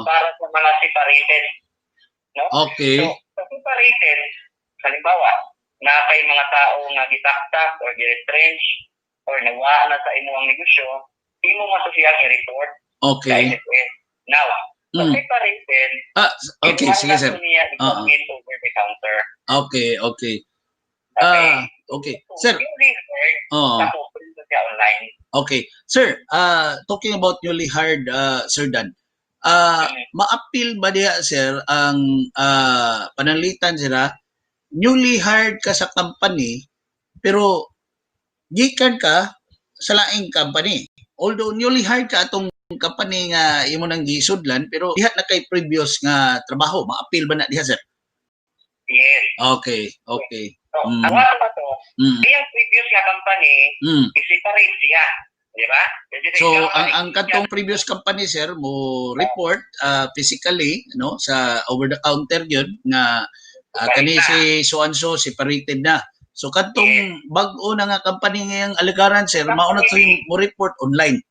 para sa mga separated. No? Okay. So, sa separated, halimbawa, na kay mga tao nga gitaktak or gi-retrench or nawaan na sa imuang negosyo, imo mo siya i-report. Okay. Now, sa separated, okay, sige sir. Niya over the counter. Okay. Okay. Okay. Sir. Newly hired, siya online. Okay. Sir, talking about newly hired, Sir Dan, ma-appeal ba diha sir ang pananglitan sila newly hired ka sa company pero gikan ka sa laing company. Although newly hired ka atong company nga imo nang gisudlan pero diha na kay previous nga trabaho, ma-appeal ba na diha sir? Yes. Okay. So, ang wala pa to, yung previous nga company, i-separate siya. Di ba? So, ang katong previous company, sir, mo report physically, no, sa over-the-counter yun, nga kani si so-and-so, separated na. So, katong bag-o na nga company ngayong alagaran, sir, mauna to yung mo report online.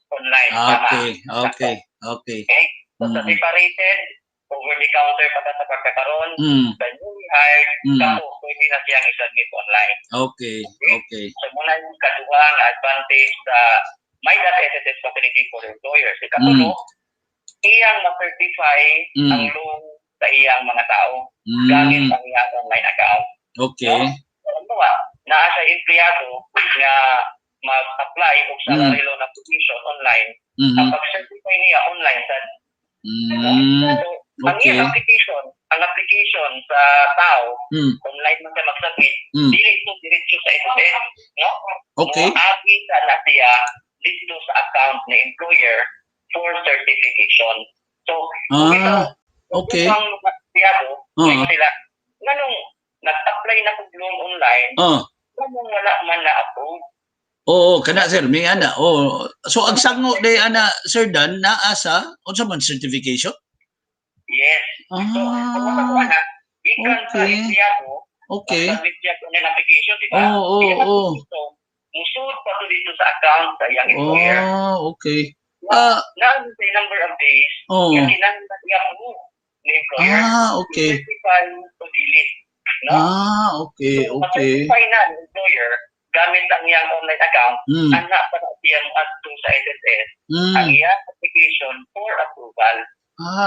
Online, Okay. So, sa separated, over-the-counter pa sa pagkakaroon, sa newly hired, pwede na siyang i-submit online. Okay. So, muna yung kaduha nga advantage sa my.sss facility for employers. Ikatulo, iyang ma-certify ang loan sa iyang mga tao gamit ang iyang online account. Okay. So, naa siya empleyado nga mag-apply o salary loan application online. Ang pag-certify niya online sa ang iyang application sa tao, online man siya mag-submit, diretso sa SSS, no? Okay. Agi na siya dito sa account ng employer for certification. So, okay. Kung ang empleyado, sila, ganong nag-apply na kung loan online, ganong wala man na-approve. Oo, kana sir, may ana. So ang sango day ana Sir Dan naa sa unsa man certification? Yes. So, kung makakuha na, ikan sa empleyado, mag-submit siya kung yung application, di ba? Musud pa to dito sa account sa iyang employer. Okay. Naan sa number of days, yung kinahanglan niya approve ni employer. Okay. Certify to delete. No? Okay. Certify na ng employer gamit ang iyang online account, anak pa na siyang adto sa SSS, ang iyang application for approval.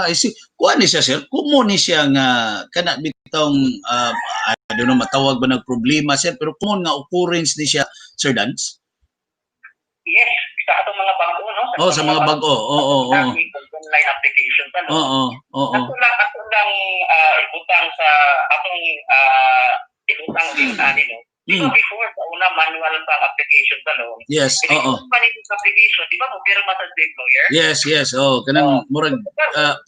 I see. Kuha ni siya, sir. Kumo ni siya nga kana bitong I don't know matawag ba nag problema sir pero common nga occurrence ni siya, Sir Dance? Yes, sa atong mga bangko, no? Sa mga bangko. Online application pa, no? Ako lang ibutang sa atong ibutang din no? Before, sa una, manual pang application sa loan. Yes, application, di ba mo pirma sa employer? Yes. Kanang murag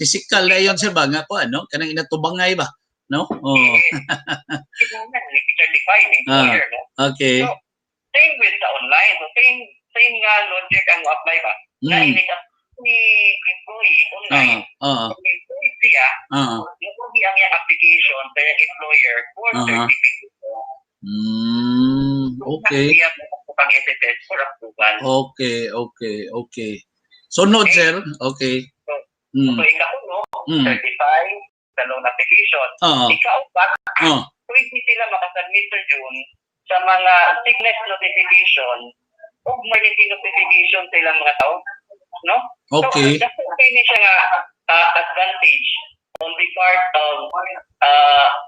physical na yun sir ba nga ko ano? Kanang inatubangay ba? No? Certify employer, no? Okay. So, same with sa online. So, same nga logic ang apply ba? Na inikap ni employee online. Kung employee siya, mukuhi ang yung application sa yung employer for certification. Okay. Okay. So no, sir. Okay. So ikaw, certify sa loan application. Ikaw ba, pwede sila makasubmit sa June sa mga sickness notification o emergency notification sa ilang mga tao. No? Okay. So, okay ni siya nga advantage on the part of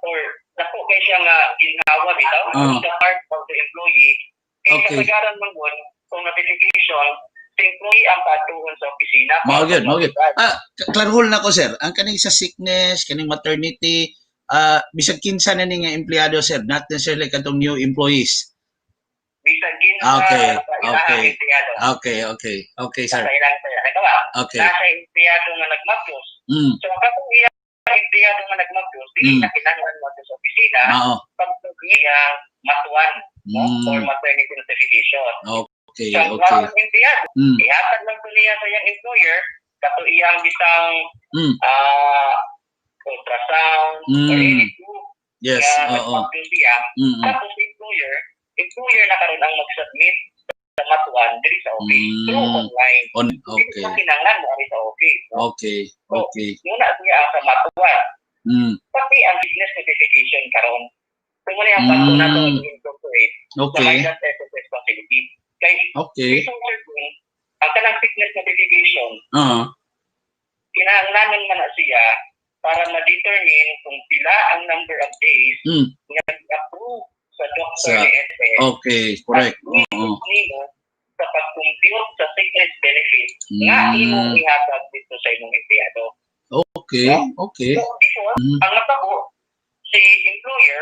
or nako kay siya nga ginhawa bitaw on the part of the employee. Kaya kasagaran man mo kung notification sa employee ang patuhon sa opisina. Magod. Klarhol na ko sir. Ang kaning sa sickness, kaning maternity, bisag kinsa na ni nga empleyado sir, not necessarily katong new employees. Bisag kinsa Okay sir. Okay. Nasa empleyado nga nagmagos. So katong empleyado nga nagmagos, dili na kinahanglan mo sa opisina pag iyang matuan. no? Or maternity notification. Okay, So, ang okay. gawang empleyado, ihatag lang po niya sa iyang employer, kato iyang bitang ultrasound or any proof Yes, na nagpapil siya. Tapos employer na karon ang mag-submit sa matuan diri sa office through online. Okay. Hindi na kinanglan mo sa office. No? Okay, So, okay. muna siya sa matuan. Pati ang business notification karon. Kung muna yung bago na ito incorporate Okay. sa minus SSS facility. Kaya, Okay. ang kanang sickness notification, kinahanglanan man na siya para ma-determine kung pila ang number of days na nag-approve sa doctor ni SS. Okay, correct. Nimo sa pag-compute sa sickness benefit nga imong ihatag dito sa imong empleyado. Okay, okay. So, before, ang natabo, si employer,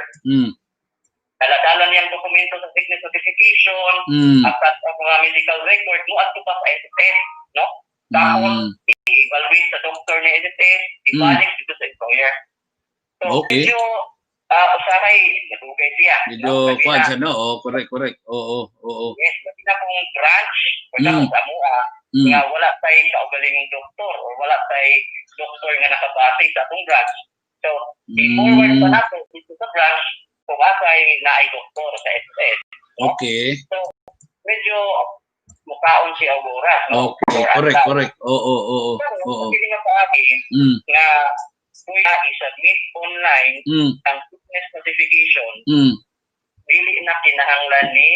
dala-dala niyang dokumento sa sickness notification, at ang mga medical record mo at pa sa SSS, no? Tapos, i-evaluate sa doctor ni SSS, ibalik dito sa employer. So, medyo, usahay, natugay siya. Medyo, kuhan siya, no? Correct. Oo. Yes, kasi na kung branch, wala sa mua, nga wala tayo sa ugaling doktor, o wala tayo doktor nga nakabase sa atong branch. So, i-forward pa natin dito sa branch, kung asay na ay doktor sa SS. No? Okay. So, medyo mukhaon siya ang oras. No? Okay, correct. Oo. Pero, hindi nga sa akin, nga kuya i-submit online ang sickness notification, dili na kinahanglan ni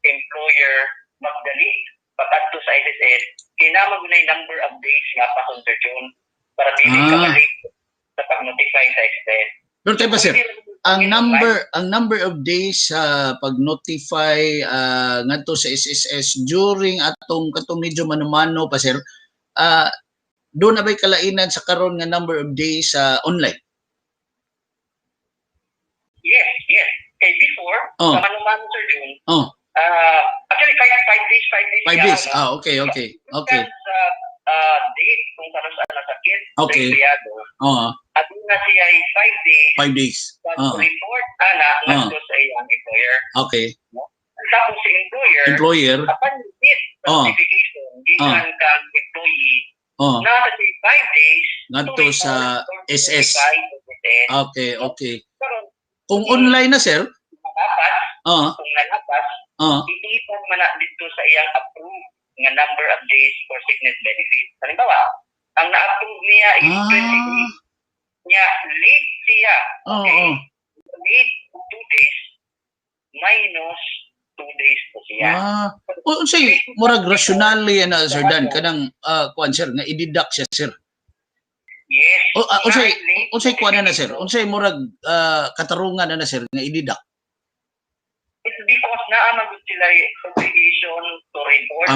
employer magdali pagkadto sa SSS, kinamag na yung number of days nga pa-concert yun para dili ka mali sa pag-notify sa SSS. Pero tayo ba, sir? Ang number of days sa pag-notify ngadto sa SSS during atong medyo mano-mano pa, sir, doon na ba'y kalainan sa karon nga number of days online? Yes. Kay before, sa mano-mano, sir, yun, actually 5 days. 5 days. Okay. Date kung saan nasakit sa Okay. empleyado. At na siya ay 5 days. 5 days. Report ngadto sa iyang employer. Okay. No? Tapos si employer, upon receipt notification, gikan kang employee, nasa si 5 days Ngadto sa SS. Okay. Pero, Kung online na, sir, kung nalapas, iipan man na dito sa iyang approved nga number of days for sickness benefit. Halimbawa, ang na-approve niya is 20 days. Niya, late siya. Okay? Late 2 days minus 2 days po siya. Unsay murag rationally na, sir Dan, kanang kuan, sir, nga i-deduct siya, sir. Yes. Unsay kuan na, sir? Unsay murag katarungan na, sir, nga i-deduct? It's because naaman sila obligation to report.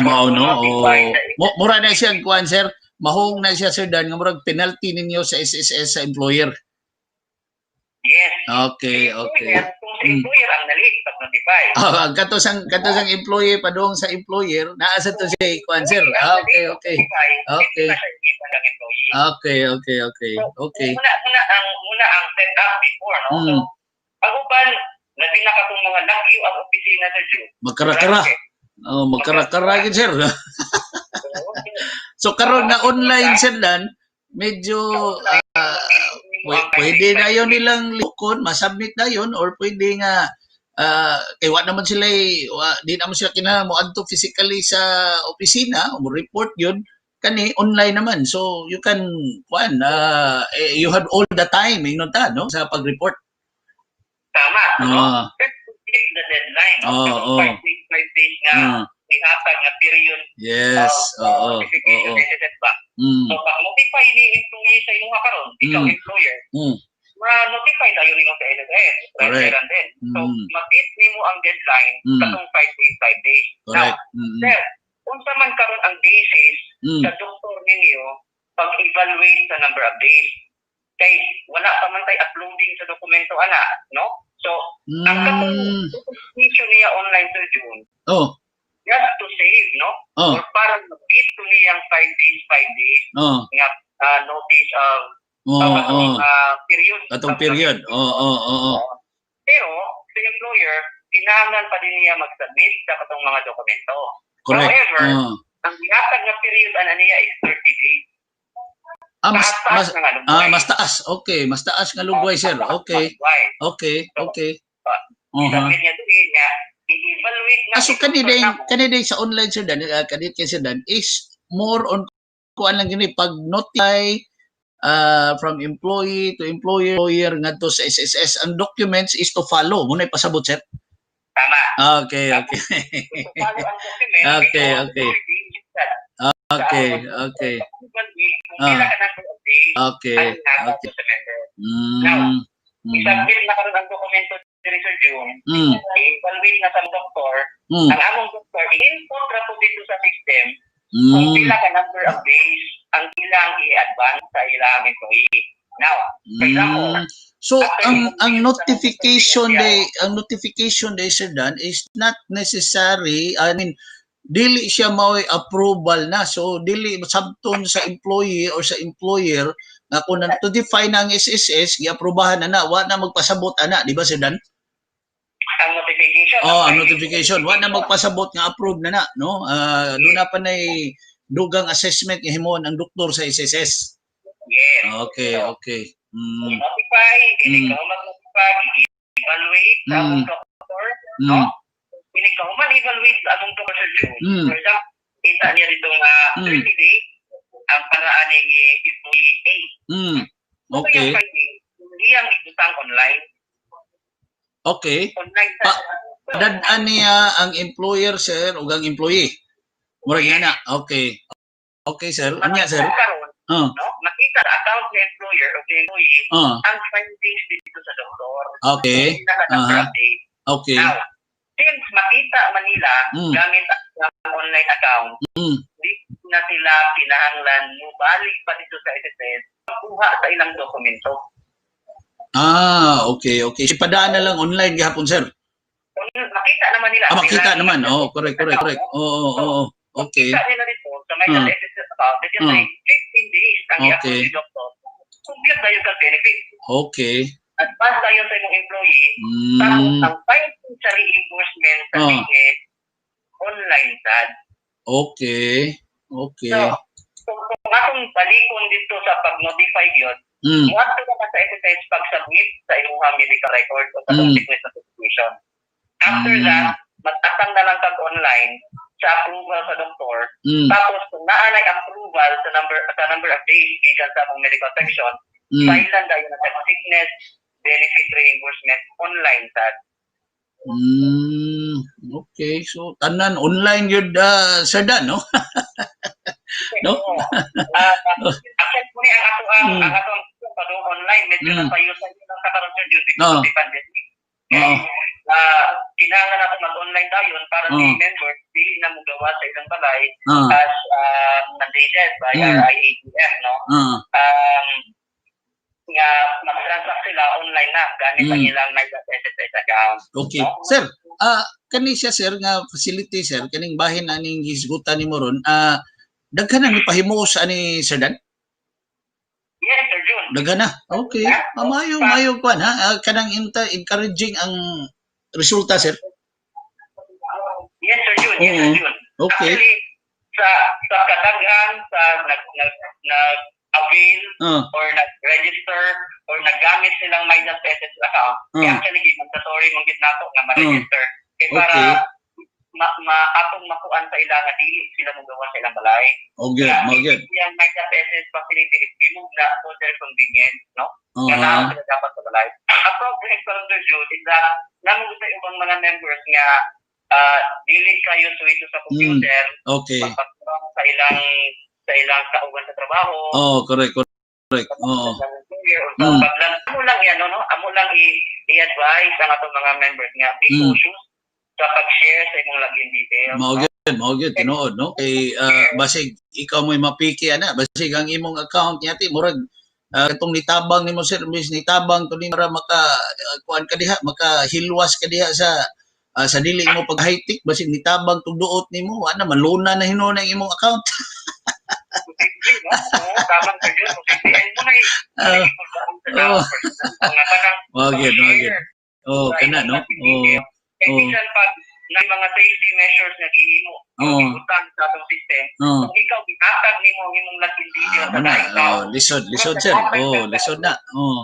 Mura na siya, kuan, sir. Mahong na siya, sir Dan, nga murag penalty ninyo sa SSS sa employer. Yes. Okay. Kung sa employer ang nalate pag-notify. Katosang employee pa doon sa employer, naasa to siya, kuan, sir. Okay. Okay. Muna ang set up before, no? So, pag-uban, natin na katong mga lagyo ang opisina sa Diyo. Magkarakara gid, sir. So karon na online, sir Dan, medyo pwede na yun nilang likon, masubmit na yun, or pwede nga kay wa naman sila di naman sila kinahanglan mo adto physically sa opisina mo report yun kani online naman, so you can you had all the time no sa pag-report. Tama. The deadline. 5 days nga ihatag nga period. Yes. Notification SSS ba? So pag notify ni employee sa imong karon, ikaw employer, ma-notify dayon nimo sa SSS. Correct. So mag-hit nimo ang deadline katong 5 days. Correct. Sir, unsa man karon ang basis sa doktor ninyo pag-evaluate sa number of days? Kay wala pa man tay uploading sa dokumento no? So, ang katong issue niya online sa June, just to save, no? Or parang mag-hit to niyang 5 days, nga notice of period. Atong period. Pero, sa employer, kinahanglan pa din niya mag-submit sa katong mga dokumento. Correct. However, ang gihatag nga period ana niya is 30 days. Mas taas. Okay, mas taas nga lugway, sir. Okay. Okay. Submit niya doon niya, i-evaluate na. So kaniday sa online, sir Dan, kanit kay sir Dan, is more on kuan lang gini pag notify from employee to employer ngadto sa SSS, ang documents is to follow. Munay pasabot, sir. Tama. Okay. To follow ang document. Okay. Now, isubmit na karon ang dokumento diri sa June. I-evaluate na sa doktor. Ang among doktor i-input ra po dito sa system kung pila ka number of days ang ilang i-advance sa ilang employee. Now, for example, so ang notification day sir Dan is not necessary. I mean, dili siya mao approval na, so dili sabton sa employee or sa employer nga kung na-notify na ang SSS giaprobahan na wa na magpasabot ana, di ba sir Dan? Ang notification. Ang notification wa na magpasabot nga approve na no. Doon na pa nay dugang assessment nga himon ang doktor sa SSS. Yes. Okay. Notify, ikaw mag-notify, evaluate sa among doktor, no? Ikaw man evaluate sa among doktor sa June. For example, kita niya dito nga 30 days ang paraan ni employee A. Okay. Iyang ibutang online. Okay. Online Dadaan niya ang employer, sir, ug ang employee. Murag na. Okay. Okay, sir. Unya, sir. No? Nakita sa account ng employer o ng employee ang findings dito sa doktor. Okay. Okay. Now, since makita man nila gamit ang online account, di na sila kinahanglan mubalik pa dito sa SSS kuha sa ilang dokumento. Okay. Ipadaan na lang online gihapon, sir. Makita naman nila. Makita naman. Correct. Oo. Okay. Makita nila dito sa may SSS account, dito say 15 days ang i-approve si doktor. Compute na yung benefit. Okay. At basta tayo sa imong employee, tapos ang finding sa reimbursement sa ticket, online sad. Okay. So, kung atong balikon dito sa pag-notify yun, what to naman sa SSS pag-submit sa inyong medical record o sa sickness notification. After that, mag-atang na lang online sa approval sa doktor. Tapos, kung naanay approval sa number of days gikan sa among medical section, filean dayon na sa sickness benefit reimbursement online sad. Okay, so tanan online yun sir Dan, no? No? Actually po ni ang atong pag online medyo napayusan yun ang kakaroon sa due to pandemic. Kinahanglan natin mag-online tayo para sa members dili na magawa sa ilang balay as mandated by our IATF, no? Nga mag-transact sila online na gamit ang ilang SSS account. Okay. No? Sir, kani siya sir nga facility sir, kaning bahin aning hisgutan nimo ron, daghan na pahimo sa ani Sir Dan? Yes, Sir June. Daghan na. Okay. Mayo kwan ha. Kanang encouraging ang resulta sir. Yes, Sir June. Yes, Sir June. Okay. Actually, sa kadaghan sa nag-avail or nag-register or naggamit silang My SSS account, actually, mandatory mong gitnato nga ma-register. Para atong makuan sa ilang nga dili sila magawa sa ilang balay. Okay, magid. Yung My SSS facility is remove na for their convenience, no? Nga sila dapat sa balay. Ang problem sa Sir June is that naman gusto yung mga members nga dili kayo suwito sa computer. Okay. Pagpatulong sa ilang kauban sa trabaho. Correct. Amo lang yan, no? Amo lang i-advise ang atong mga members nga be cautious sa pag-share sa imong login details. Maugid, tinuod, no? Kay basig ikaw mo'y mapiki ana, basig ang imong account yati murag katong nitabang nimo sir, bis nitabang to ni para kuan ka diha, makahilwas ka diha sa dili mo pag high tech, basig nitabang tug duot nimo, ana maluna na hinuon ang imong account. Tamang ka yun. Magid. Kana, no? bisan pag ng mga safety measures na gihimo utang sa atong system, kung ikaw gihatag nimo imong last individual sa lain tao, lisod sir. Lisod na.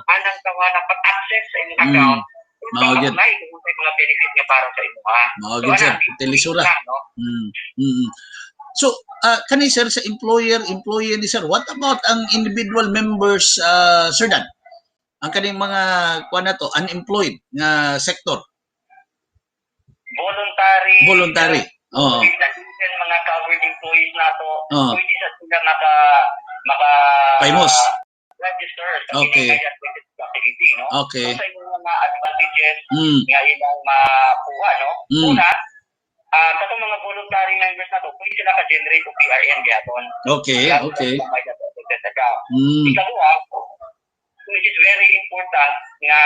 anang tawa na pag-access sa imong account, Mao gyud. may mga benefit nga para sa imo. Mao gyud sir, telisura. So, kani sir sa employee ni sir, what about ang individual members, Sir Dan? Ang kaning mga kuan na to, unemployed nga sector. Voluntary. Mga covered employees nato, pwede sa sila maka Paimos. register sa Okay. facility, no? Okay. So, sa mga advantages nga ilang makuha, no? Una, katong mga voluntary members nato, pwede sila ka-generate o PRN gyapon. Okay. Ikaduha, which is very important nga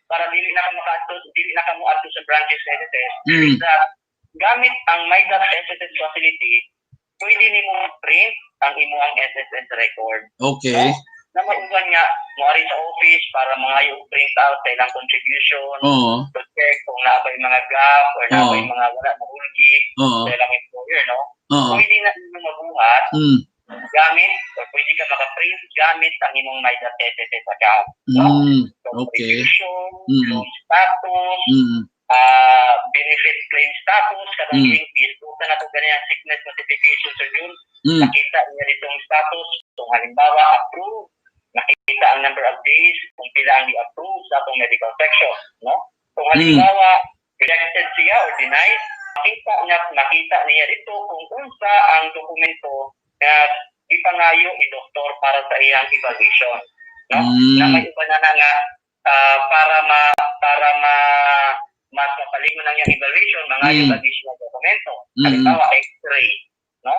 para dili na ka moadto sa branches sa SSS, is that gamit ang MyDAP SSS facility, pwede nimo print ang imong SSS record. Okay. No? Na mauban nga moari sa office para mga yung print out sa ilang contribution, to check kung nabay mga gap or nabay mga wala mahulgi sa ilang employer, no? Pwede na nimo mabuhat gamit or pwede ka maka-print gamit ang imong MyDAP SSS account. No? Contribution, loan status, benefit claim status, kadang increase, kung na ito ganyan sickness notification sa yun, nakita niya itong status, kung halimbawa approve, nakita ang number of days, kung pila ang i-approve sa itong medical section. No? Kung halimbawa, rejected siya or denied, nakita niya ito kung unsa ang dokumento na ipangayo ni doktor para sa iyang evaluation. No? Na may iba na nga para mas mapalingon ang iyang evaluation, mga yung additional dokumento. Halimbawa, X-ray, no?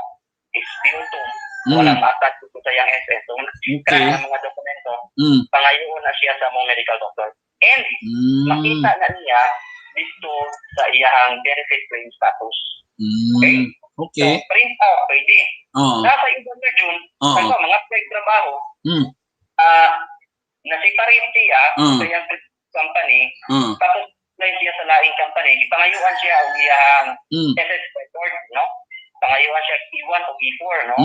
Sputum, walang matag dito sa iyang SS. So, ng mga dokumento, pangayoon na siya sa mga medical doctor. And, makita na niya dito sa iyang benefit claim status. Okay? So, print out, pwede. Nasa ibang region, mga trabaho, na-separate siya sa iyang company, tapos siya sa laing company, ipangayuan siya o iyang SS record, no? Pangayuan siya E1 o E4, no?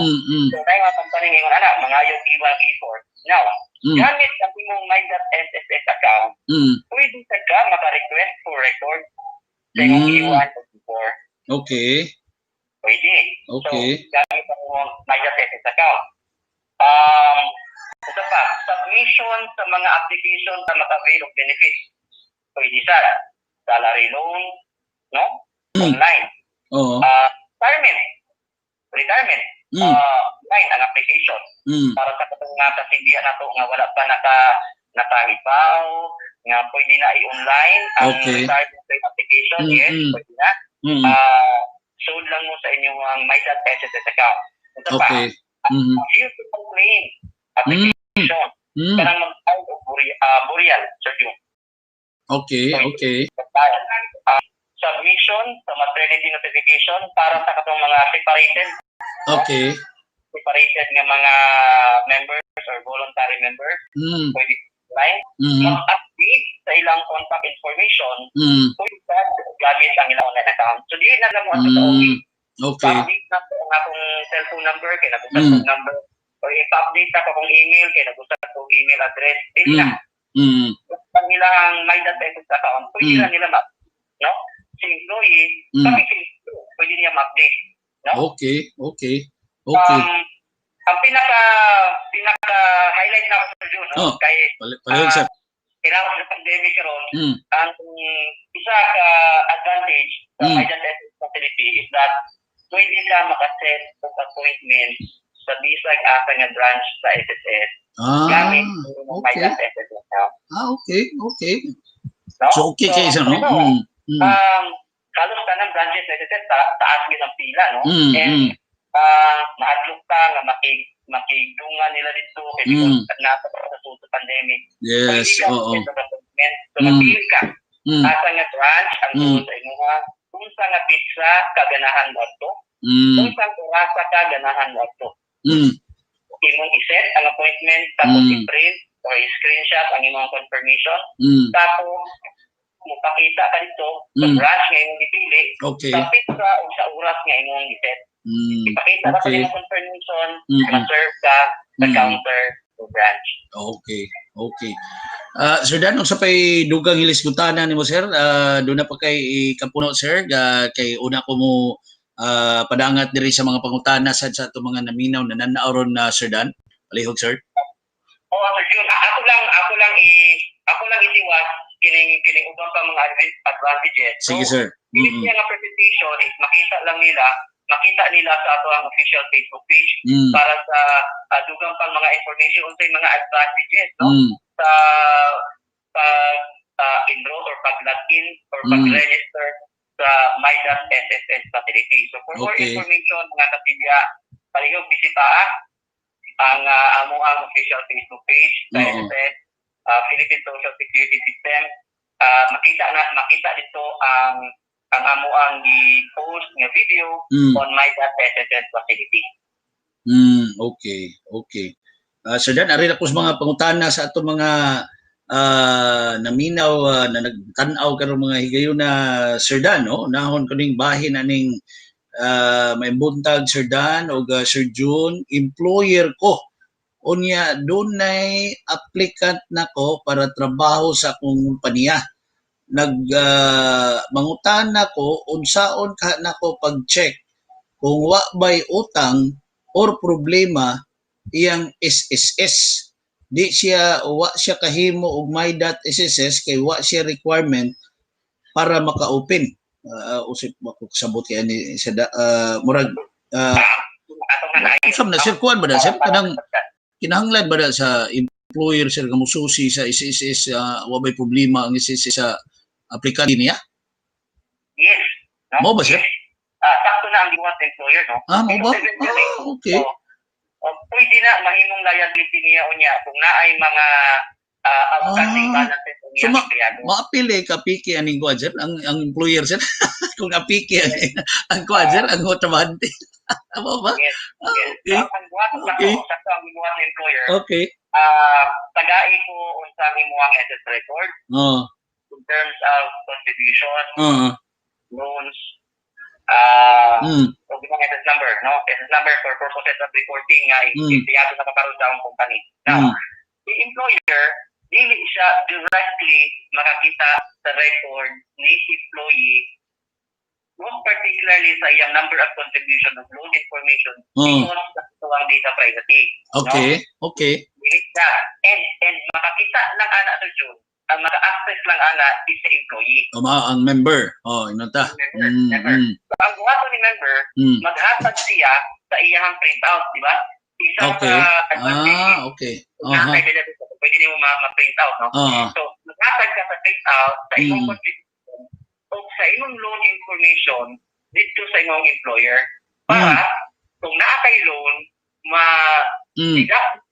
So, tayo mga company ngayon, mangayo E1 E4. Now, gamit ang imong MyDAP SSS account, pwede ka maka-request for record sa imong E1 o E4. Okay. Pwede. Okay. So, gamit ang imong MyDAP SSS account. Ito pa, submission sa mga application sa maka-avail of benefits. Pwede sa salary loan, no? Online. Retirement. Online ang application. Para sa katong nga kasibya na to nga wala pa nakahibaw, nga pwede na i-online ang retirement application. Yes, pwede na. Show lang mo sa inyo ang MyDAP SSS account. Ito pa, here to complain application. Parang mag-file o burial sa June. Okay. Submission sa maternity notification para sa katong mga separated. Okay. Separated nga mga members or voluntary members. Pwede online. Mag-update sa ilang contact information. Pwede gamit ang ilang online account. So, di na lang mo sa office. Okay. Pa-update na po ang akong cellphone number, kaya nag-usap number. O ipa-update na po akong email, kaya nag-usap po email address. Hindi na. Ang ilang MyDAP SSS account, pwede na nila no? Si employee, kami pwede niya ma-update. No? Okay. Ang pinaka-highlight na ako sa June, no? Kaya sir. kailangan sa pandemic ron, ang isa ka-advantage sa MyDAP SSS facility is that pwede ka makaset of appointment sa bisag asa nga branch sa SSS. Gamit yung MyDAP SSS account. Okay. No? So, okay kayo siya, no? Kalos ka ng branches na SSS, taas din ang pila, no? And mahadlok ka nga makigdungan nila dito kasi nasa sa pandemic. Yes, oo. So, mag-feel ka. Asa nga branch, ang tulo sa inyo nga, kung sa nga pizza, kaganahan mo ito. Kung sa kurasa, kaganahan mo ito. Imong iset ang appointment, tapos i-print or i-screenshot ang imong confirmation. Tapos, mupakita ka dito sa branch nga imong gipili, Okay. sa pizza o sa oras nga imong giset. Ipakita ka sa imong confirmation, ma-serve ka sa counter o branch. Okay. Okay. Sir Dan, sa pay dugang hilisgutana nimo sir, doon na pa kay kapuno sir, kay una ko mo padangat diri sa mga pangutana sa ato mga naminaw na nanaaron na Sir Dan. Palihog sir. Oo, Sir Jun, ako lang itiwas kining ubang pa mga advantages. Sige sir. Yung nga presentation is makita nila sa ato ang official Facebook page para sa dugang pang mga information unsay mga advantages sa enroll or pag-login or pag-register sa My.SSS facility. So for more information mga kasibya, palihog bisita ang ang official Facebook page sa SSS Philippine Social Security System. Makita dito ang amuang i-post nga video on My.SSS facility. Okay. Sir Dan, ari na po sa mga pangutana sa ato mga naminaw na nagtanaw karong mga higayon na Sir Dan, no? Nahon ko ning bahin aning may buntag Sir Dan o Sir June, employer ko. Unya, dunay applicant nako para trabaho sa akong kumpanya. Mangutana ko unsaon ka nako pag-check kung wa bay utang or problema iyang SSS. Wa siya kahimo og My.SSS kay wa siya requirement para maka-open. Usip makasabot kay ani sa murag na sir kuan ba da sir kanang kinahanglan ba da sa employer sir kamo susi sa SSS wa bay problema ang SSS sa aplikante niya? Yes. Mo ba sir? Sakto na ang giwat employer, no? Mo ba? Okay. Pwede na mahimong liability niya unya kung naay mga outstanding balances So niya. maapili ka piki aning kuan sir ang employer sir kung apiki ang kuan sir ang trabahante. Amo ba? Yes. Okay. Ang buhat sakto ang giwat ng employer. Okay. Tagai ko unsang imuang SS record. In terms of contribution, loans, o binang SS number, no? SS number for purposes of reporting nga itiyado sa kaparoon sa akong company. Now, the employer, dili siya directly makakita sa record ni employee, most particularly sa iyang number of contribution of loan information because sa ang data privacy. Okay. No? Okay. Dili siya. And makakita lang ana sa June, ang maka-access lang ana is sa employee. Ang member. Inunta. Member. So, ang buhato ni member, maghatag siya sa iyang printout, di ba? Isa Okay. Okay. Pwede niyo ma-print out, no? So, maghatag ka sa printout sa imong contribution o sa imong loan information dito sa imong employer para kung naakay loan, ma-deduct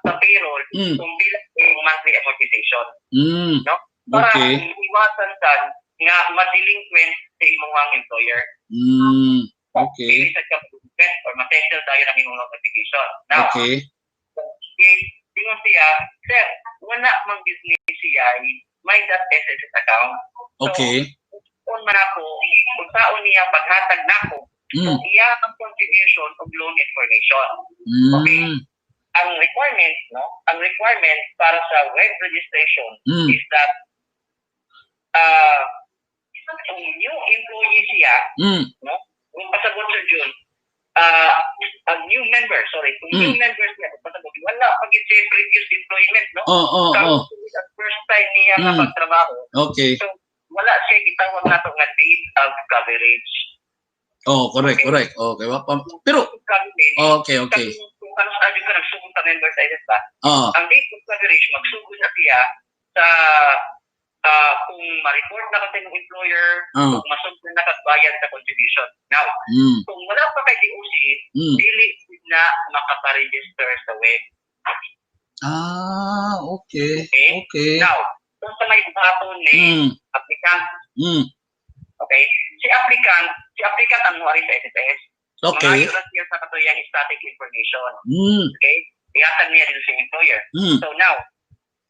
sa payroll kung bilang yung monthly amortization. No? Para iwasan saan nga ma-delinquent sa imong employer. Okay. Pili sa ka or ma-settle tayo ng imong application. Now, tingnan siya, sir, wala mang business siya My.SSS account. So, kung man ako, kung saan niya paghatag na ako, kung iya ang contribution of loan information. Okay? Ang requirement, no? Ang requirement para sa web registration is that kung new employee siya, no? Kung pasagot sa June, ang new member, kung new member siya, kung pasagot, wala pag-isip previous employment, no? At first time niya kapagtrabaho. Okay. So, wala siya gitawag na ito nga date of coverage. Correct. Okay. Pero, okay. Kung ano sa ka nagsugod sa member sa SS ba? Ang date of coverage, magsugod na siya sa kung ma-report na kasi ng employer, kung masugod na kagbayad sa contribution. Now, kung wala pa kay DOC, dili na makapa-register sa web. Okay. Now, kung sa may button ni applicant, okay, si applicant ang nuwari sa SSS. Okay. Mga siya sa katuyang static information. Okay? Iyasan niya dito sa employer. So now,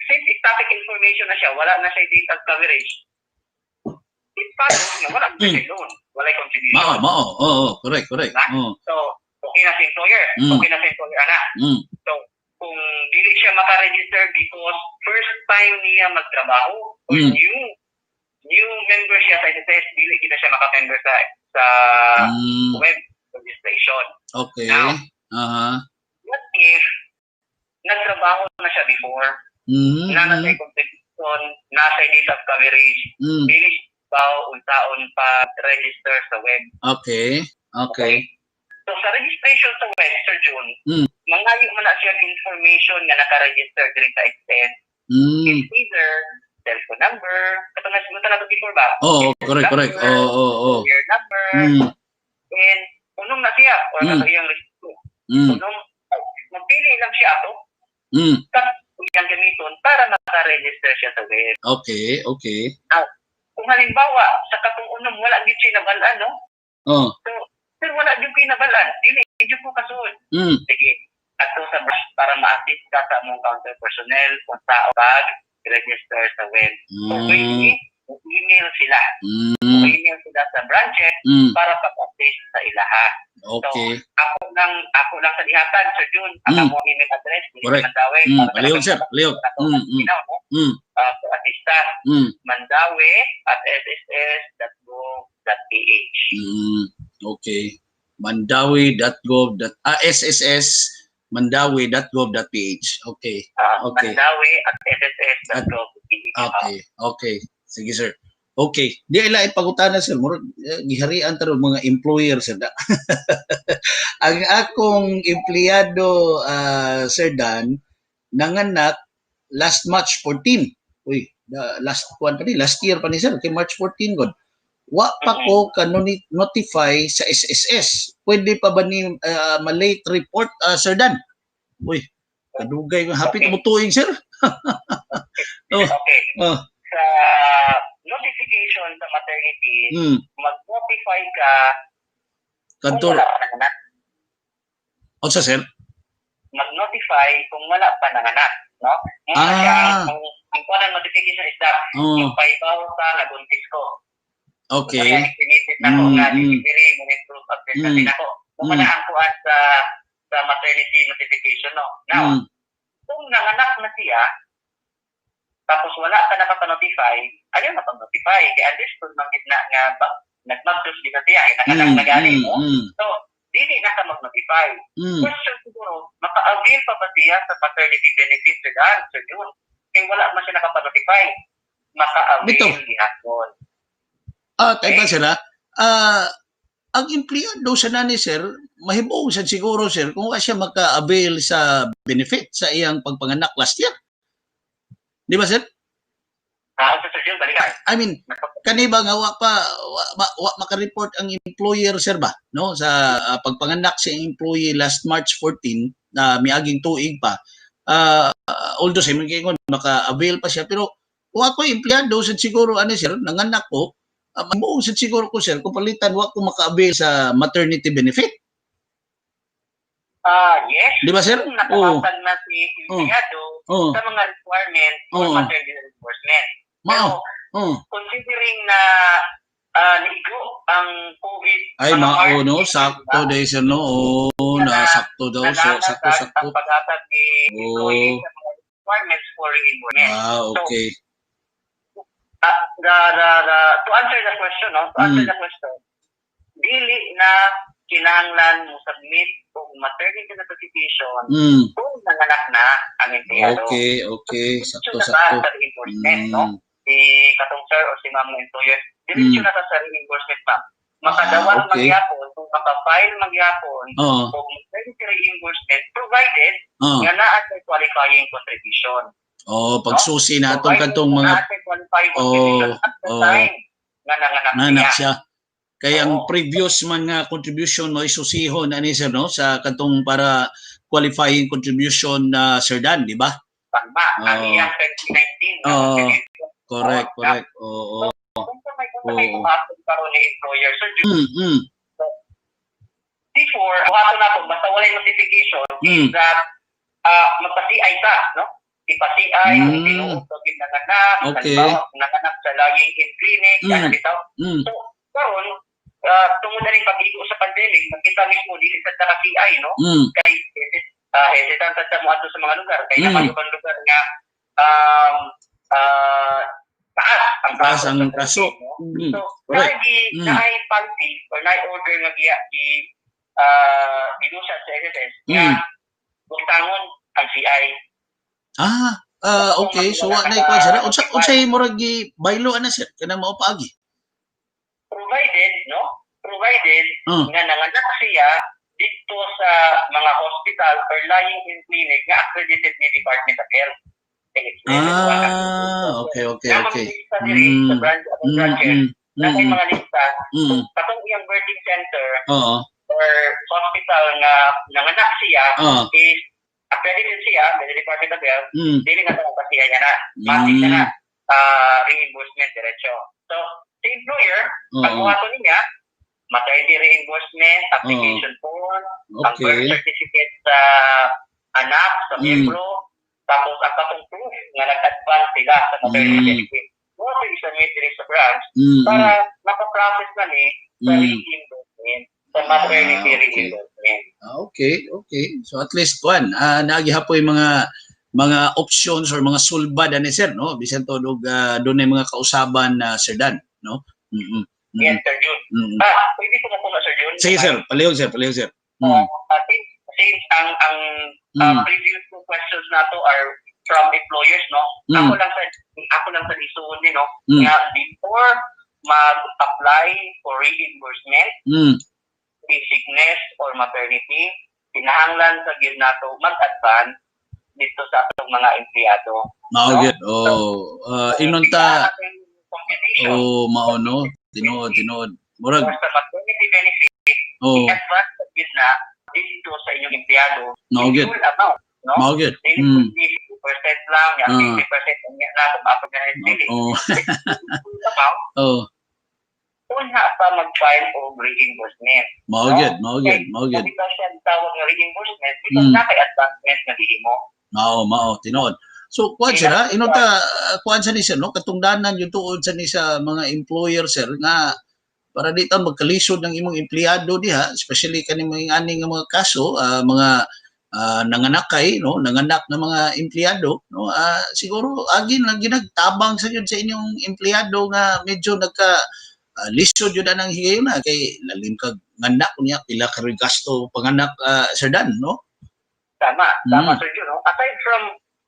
since static information na siya, wala na siya date of coverage, it follows nga wala siya loan, wala contribution. Correct. So, okay na si employer. Okay na si employer, ana. So, kung dili siya maka-register because first time niya magtrabaho or new member siya sa SSS, dili kita siya maka-member sa web registration. Okay. Now, what if nagtrabaho na siya before, nasa contribution, nasa date of coverage, dili siya untaon pa-register sa web. Okay. So, sa registration sa web, Sir June, mangayo mo na siya information na naka-register diri sa extent. It's either telephone number, katong nasimutan na ito before ba? Correct. Your number, and unong na siya, or kato iyang registro. Unong, magpili lang siya ato, tapos iyang gamiton para maka-register siya sa web. Okay. Now, kung halimbawa, sa katong unong wala din siya nabalaan, no? So, sir, wala din kayo nabalaan. Dili, medyo po kasunod. Sige, ato sa brush para ma-assist ka sa mong counter personnel kung sa register sa web. So, email sila. Email sila sa branches para pag-assist sa ilaha. Okay. So, ako lang sa dihatan, Sir June, ang mo email address. Correct. Maliyog, sir. Maliyog. Assistant, mandawi@sss.gov.ph. Okay. SSS mandawi.gov.ph. Okay. Mandawi@sss.gov.ph. Okay. Sige, sir. Okay. Di ila ipagutana, sir. Giharian taro mga employer, sir. Ang akong empleyado, Sir Dan, nanganak last March 14. Last year pa ni, sir. Okay, March 14 god. Wa pa ko ka-notify sa SSS. Pwede pa ba ni ma-late report, Sir Dan? Kadugay. Happy to mutuing, sir. Okay. Sa notification sa maternity, mag-notify ka kung wala pa nanganak. O sa, sir? Mag-notify kung wala pa nanganak. No? Ang kuha notification is that yung paibaw sa nabuntis ko. Okay. Kaya estimated na ko nga delivery, minute proof of pregnancy na ko. Kung wala ang kuha sa maternity notification, no? Now, kung nanganak na siya, tapos wala ka nakapanotify, ayaw na pag-notify. Kaya understood ng gitna nga nag-mag-sus di ka siya, nanganak na galing, no? So, dili na ka mag-notify. Question siguro, maka-avail pa ba siya sa maternity benefits Sir June? Kaya wala man siya nakapanotify. Maka-avail gihapon. Tayo ba, sir, ang empleyado sa nani, sir, mahibong siya siguro, sir, kung siya maka-avail sa benefit sa iyang pagpanganak last year. Di ba, sir? Sir June, balikan. I mean, kaniba nga wa maka-report ang employer, sir ba? No? Sa pagpanganak sa employee last March 14, na miaging tuig pa. Although sa mga maka-avail pa siya, pero kung ako empleyado, siguro, sir, nanganak ko, mabuong siguro ko, sir, kung palitan, wa ko maka-avail sa maternity benefit. Yes. Di ba, sir? Kung nakapasag na si empleyado sa mga requirements for maternity reimbursement. Pero, considering na nigo ang COVID, sakto day, sir, no? Sakto daw. Sakto. Ang pag-atag ni employee sa mga requirements for reimbursement. Okay. So, to answer the question, dili na kinahanglan mo submit kung maternity notification kung nanganak na ang empleyado. Okay. Sakto. Sa reimbursement, no? Si katong sir o si ma'am employer, diretso na sa reimbursement pa. Makadawal magyapon, kung maka-file magyapon, kung maternity reimbursement provided nga naa sa qualifying contribution. Pagsusi na itong kantong mga na nanganak siya. Kaya ang previous mga contribution mo isusihon sir, no, sa kantong para qualifying contribution na Sir Dan, di ba? Tama, ang iyang 2019. Correct. Kung may pumasok karon ni employer, Sir June. Before, buhaton na basta wala notification, is that magpa-CI ka, no? ipasiay, kung tinuod ka ginanganak, halimbawa, nanganak sa lying-in clinic, yan bitaw. So, karon tungod na rin pag-igo sa pandemic, nakita mismo dili sa CI, no? Kay hesitant sa mo ato sa mga lugar, kay naman yung lugar nga taas ang kaso. So, naay policy or naay order nga ginusa sa SSS nga butangon ang CI. Okay. So, wa na ikuan sir. Unsay murag baylo ana sir kanang mao paagi? Provided nga nanganak siya dito sa mga hospital or lying-in clinic nga accredited ni Department of Health. Okay. Sa branches, nasa mga lista, katong iyang birthing center or hospital nga nanganak siya is accredited siya by the Department of Health, dili na sa pasiya niya na. Matik na reimbursement diretso. So, the employer, pagbuhaton niya, maternity reimbursement, application form, ang birth certificate sa anak, sa miyembro, tapos ang katong proof nga nag-advance sila sa maternity benefit. Mo sa isubmit diri sa branch para makaprocess na ni sa reimbursement, sa maternity reimbursement. Okay. So at least nagihapoy mga options or mga sulbad ani sir, no? Bisan to doon ay mga kausaban na Sir Dan, no? Yes, Sir Jun. Pwede ko na po na Sir Jun. Sige sir, palihog sir. Since ang previous two questions na to are from employers, no? Ako lang sa isuon din, no? Nga before mag-apply for reimbursement, sickness or maternity, kinahanglan sa gyud nato mag-advance dito sa atong mga empleyado. Good. Inunta mao no. Tinuod. Murag sa maternity benefit, i-advance sa gyud na dito sa inyong empleyado. Good. Full amount, no? Good. 50% lang, 50% na kung apat na dili. Full amount. Una pa mag-file o reimbursement. Good. Hindi ba siya tawag ng reimbursement because naka-advancement na hihimo. Tinood. So, kuan sir, inunta kuan sa ni sir, no? Katungdanan yung tuod sa ni sa mga employer sir nga para dito magkalisod ng imong empleyado diha, especially kaning mga ani nga mga kaso, mga nanganakay, no? Nanganak na mga empleyado, no? Siguro agin lang ginagtabang sa yun sa inyong empleyado nga medyo lisod yun na ng higayon na kay lalim kag nganak niya pila ka gasto panganak Sir Dan, no? Tama Sir Jun, no?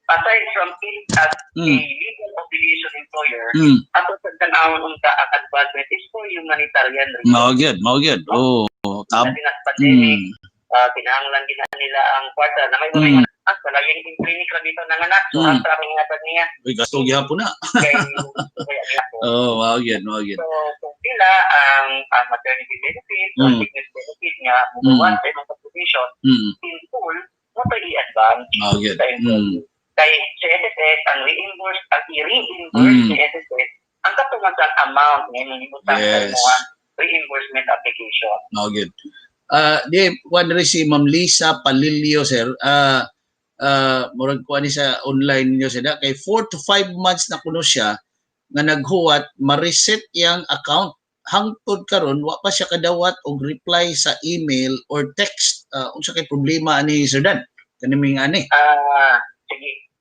Aside from it as a legal obligation employer, ato sa tanawon unta ang advancement is for humanitarian reasons. Mao good. Sa pandemic, kinahanglan din nila ang kwarta na may mga palaging in clinic ra dito nanganak, so ang trabaho nga niya. Gasto gyapon na. Mao good. So, kung sila ang maternity benefit or sickness benefit nga mubuwan sa imong population, in full, mo pa i-advance sa employee. Kay sa SSS, ang i-reimburse ni SSS, ang katungan amount ngayon yung utang sa mga reimbursement application. Good. One si Ma'am Lisa Palilio, sir. Murag ko ani sa online niyo sila kay 4 to 5 months na kuno siya nga naghuwat ma-reset yang account. Hangtud karon wa pa siya kadawat og reply sa email or text. Unsa kay problema ani Sir Dan? Kaniming ani. Sige.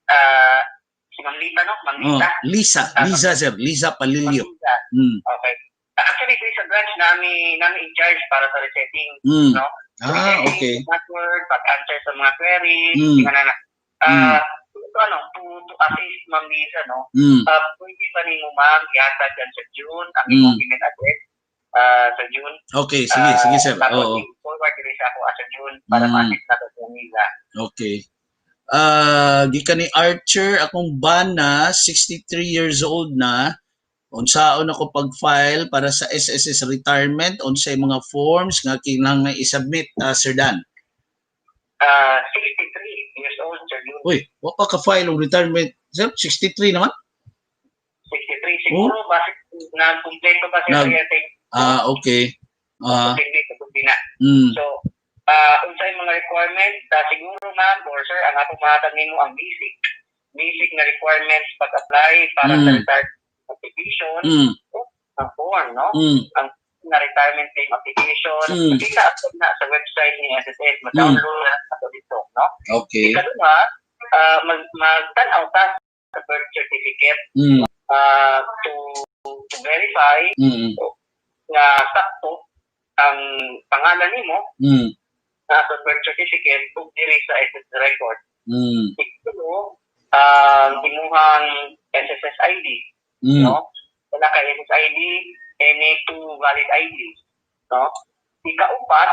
Si Ma'am Lisa, no? Ma'am Lisa. Lisa, sir. Lisa Palilio. Okay. Actually, sa branch namin in charge para sa resetting, no? Okay. Password, pag-answer sa mga queries, to assist Ma'am Lisa, no? Pwede ba ninyo, ma'am, i-hashtag yan sa June, ang imong email address sa June. Okay, sige, sir. Tapos, forward din sa ako sa June para ma-assist na sa Lisa. Okay. Gikan ni Archer akong bana 63 years old na unsaon ako pag-file para sa SSS retirement unsay mga forms nga kinahanglan i-submit Sir Dan. 63 years old Sir. Uy, wa pa ka file og retirement sir 63 naman? 63 siguro basic na kompleto pa siya okay. So unsay mga requirements siguro ma'am or sir ang atong mahatag nimo ang basic basic na requirements pag-apply para sa retirement application, ang form, no? Ang na retirement claim application, makita ako na sa website ni SSS, ma-download na ako dito, no? Okay. Ikalawa, mag-tanaw ta sa birth certificate to verify na sakto ang pangalan nimo sa birth certificate kung diri sa SSS record. Ito, imuhang SSS ID, no? Wala ka SSS ID, any two valid IDs, no? Ikaupat,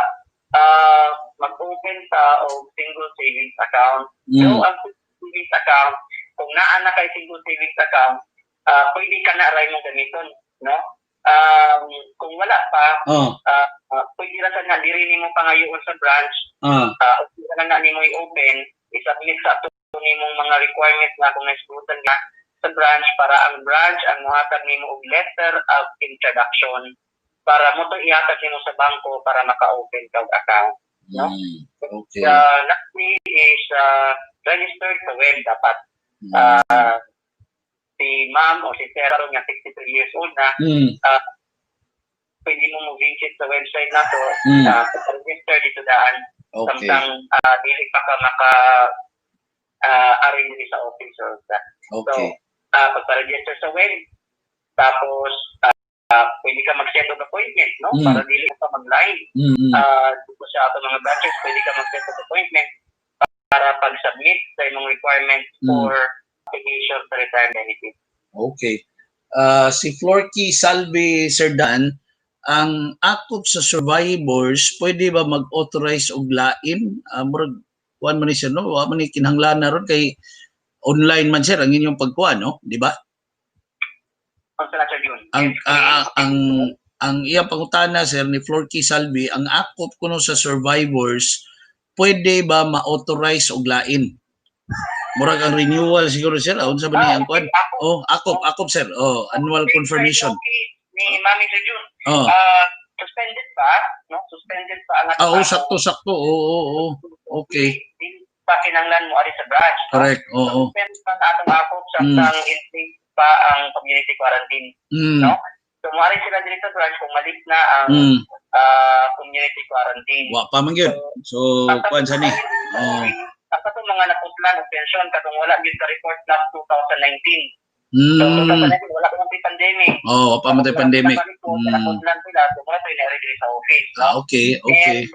mag-open sa single savings account. So, ang savings account, kung naan na kay single savings account, pwede ka na aray mong gamiton, no? Kung wala pa, pwede na sa diri mo pangayoon sa branch, pwede na nimo i-open, isubmit sa ato nimong mga requirements na kung naisgutan ka sa branch para ang branch ang muhatag nimo og letter of introduction para mo to ihatag nimo sa bangko para maka-open kag account, no? Okay. Next is registered sa web dapat. Si ma'am o si sir nga 63 years old na, pwede mo visit sa website na to, register dito daan. Okay. Samtang dili pa ka arrange sa office or that. Okay. So, pagpa-register sa web, tapos pwede ka mag-set of appointment, no? Para dili ka mag-line. Dito sa ato mga branches, pwede ka mag-set of appointment para pag-submit sa imong requirements for application sa retirement benefit. Okay. Si Florky Salve Sir Dan, ang akop sa survivors, pwede ba mag-authorize og lain? Murag, kuhan man ni sir, no? Wa man ni kinahanglan na ron kay online man sir ang inyong pagkuha, no? Di ba? Ang iyang pangutana sir ni Florky Salve, ang akop kuno sa survivors, pwede ba ma-authorize og lain? Murag ang renewal siguro sir, unsa ba ni ang kuan? Akop sir. Annual confirmation. Ni Mami Sir Jun. Suspended pa, no? Suspended pa ang sakto. Oo. Okay. Hindi pa kinanglan mo ari sa branch. Correct. Oo. Suspended pa atong akop samtang in-place pa ang community quarantine, no? So moari sila diri sa branch kung malit na ang community quarantine. Wa pa man gyud. So kuan sa ni. Ang katong mga naputlan og pensyon katong wala gyud ka report last 2019. So 2019 wala pa man pandemic. Wa pa man pandemic. Naputlan sila so wala pa diri sa office. Okay. And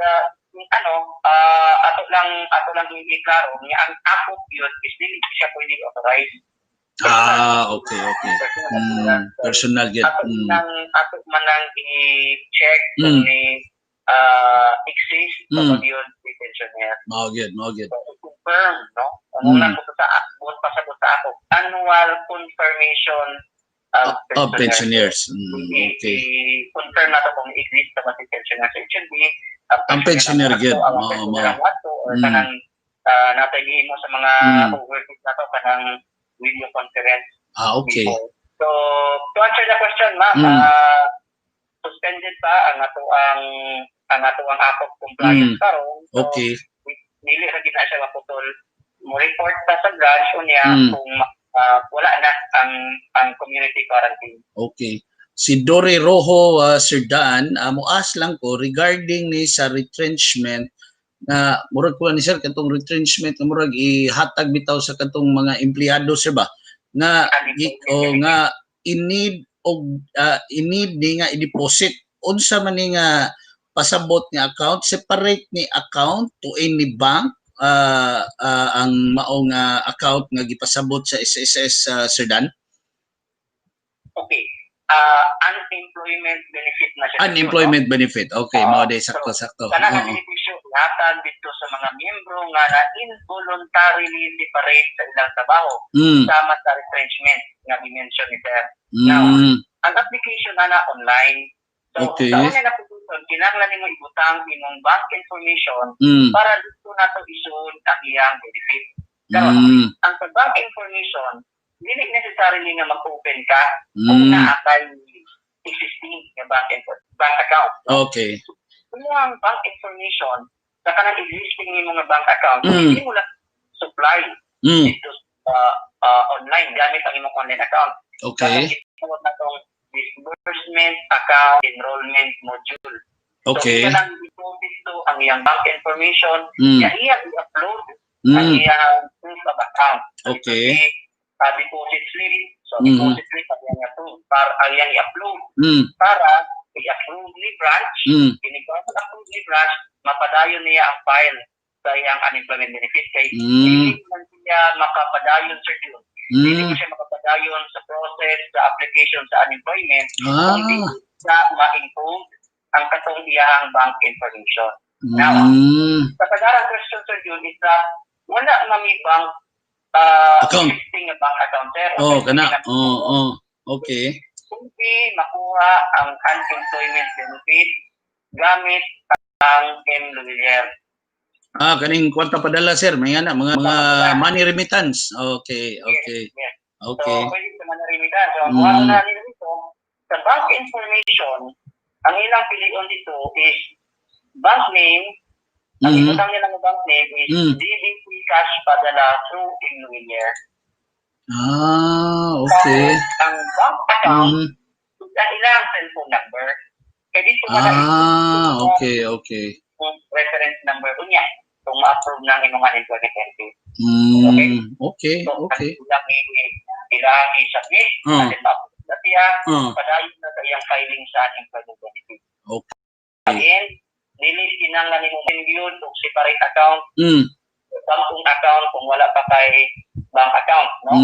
ato lang i-klaro nga ang akop yun is dili siya pwede authorize. Okay. Personal yun. Ato man lang i-check kung may exist o yun si pensioner. Mao gyud. So, confirm, no? Muna ko sa ako. Annual confirmation of pensioners. Okay. I-confirm na ito kung exist na ba si pensioner. So, it should be ang pensioner gyud. Or kanang natagi mo sa mga overseas na to kanang video conference. Okay. Before. So, to answer the question, ma'am, suspended pa ang ato ang akop compliance karon. So, okay. Dili ra gid na siya maputol. Mo report ta sa branch unya kung wala na ang community quarantine. Okay. Si Dore Rojo, Sir Dan, muas lang ko regarding ni sa retrenchment na murag ko ni sir katong retrenchment na murag ihatag bitaw sa katong mga empleyado sir ba nga nga inid ni nga i-deposit unsa man ni nga pasabot nga account separate ni account to any bank ang mao nga account nga gipasabot sa SSS Sir Dan? Okay. Unemployment benefit na siya. Unemployment benefit. Okay, mao day sakto. Kanang benepisyo ihatag dito sa mga miyembro nga na involuntarily separate sa ilang trabaho sama sa retrenchment nga i-mention ni Sir. Now, ang application na online. So, sa una na position, kinahanglan nimo ibutang imong bank information para dito na to isud ang iyang benefit. Karon, ang bank information dili necessarily nga mag-open ka kung naatay existing nga bank account. Okay. Kung ang bank information sa kanang existing nga bank account, hindi mo lang supply dito online gamit ang imong online account. Okay. Ito na itong disbursement account enrollment module. Okay. So, iya lang i-deposit to ang iyang bank information, iya i-upload ang iyang proof of account. Okay. Deposit slip. So, deposit slip ang iyang i-upload para ang iyang i-upload para i-approve ni branch. Approve ni branch, mapadayon niya ang file sa iyang unemployment benefit. Kaya hindi man siya makapadayon, Sir June. Hindi mo siya makapadayon sa process, sa application sa unemployment kung hindi siya ma-include ang katong iyang bank information. Now, sa kagarang question, Sir June, is that wala mami bank account. existing na bank account, sir. Okay. Hindi makuha ang unemployment benefit gamit ang M-Lumiere. Kaning kwarta padala, sir. May mga money remittance. Okay. Yes. So, pwede sa money remittance. So, kuha na nila dito, sa bank information, ang ilang pilion dito is bank name. Ang ibutang nila ng bank name is DBC cash padala through M-Lumiere. Okay. So, ang bank account, ang ilang cellphone number. Kaya dito okay. Reference number ko niya kung ma-approve ng imong unemployment benefit. Okay. Ilang i-submit, natin ma-approve na siya, padayon na sa iyang filing sa unemployment benefit. Okay. Again, nilis kinanglan nimo yun kung separate account, sampung account kung wala pa kay bank account, no?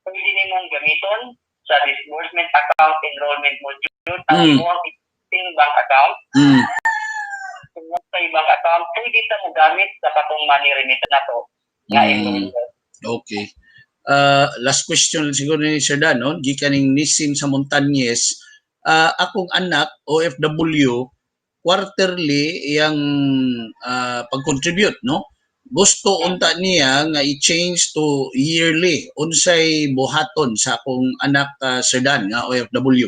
Pwede nimong gamiton sa disbursement account enrollment module ang imong existing bank account. Kung sa ibang account, pwede ta mo gamit sa katong money remittance na to. Okay. Last question siguro ni Sir Dan, no? Gikaning nisim sa Montañez, akong anak, OFW, quarterly yang pag-contribute, no? Gusto unta niya nga i-change to yearly. Unsay buhaton sa akong anak, Sir Dan, nga OFW?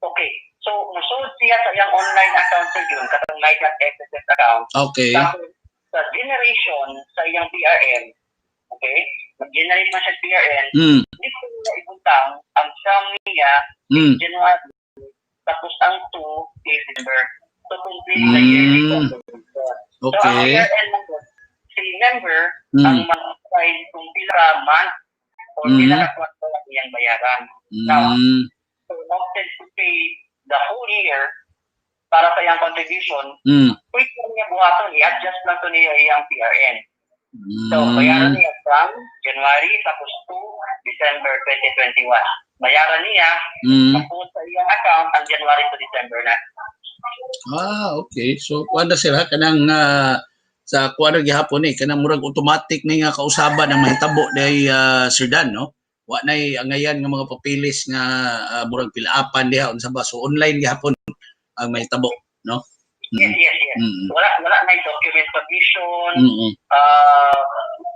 Okay. So, masood siya sa iyang online account sa yun, katong my.sss account. Okay. Tapos, sa generation sa iyang PRN, okay, mag-generate man siya PRN, hindi ko niya ibutang ang sum niya in January, tapos ang 2 December. So, complete the yearly contribution. Okay. So, ang PRN mo, si member, ang mag-decide kung pila month or pila na kwarto ang iyang bayaran. Now, so, opted to pay the whole year para sa iyang contribution, pwede niya buhaton, i-adjust lang to niya iyang PRN. So, bayaran niya from January tapos to December 2021. Bayaran niya, tapos sa iyang account ang January to December na. Okay. So, kuwanda sila, kanang sa kuwanda gihapon kanang murag automatic na nga kausaban ang mahitabo day Sir Dan, no? Wa nay angayan nga mga papilis nga murag pilaapan diha unsa ba, so online gihapon ang mahitabo, no? Yes. Wala na document submission,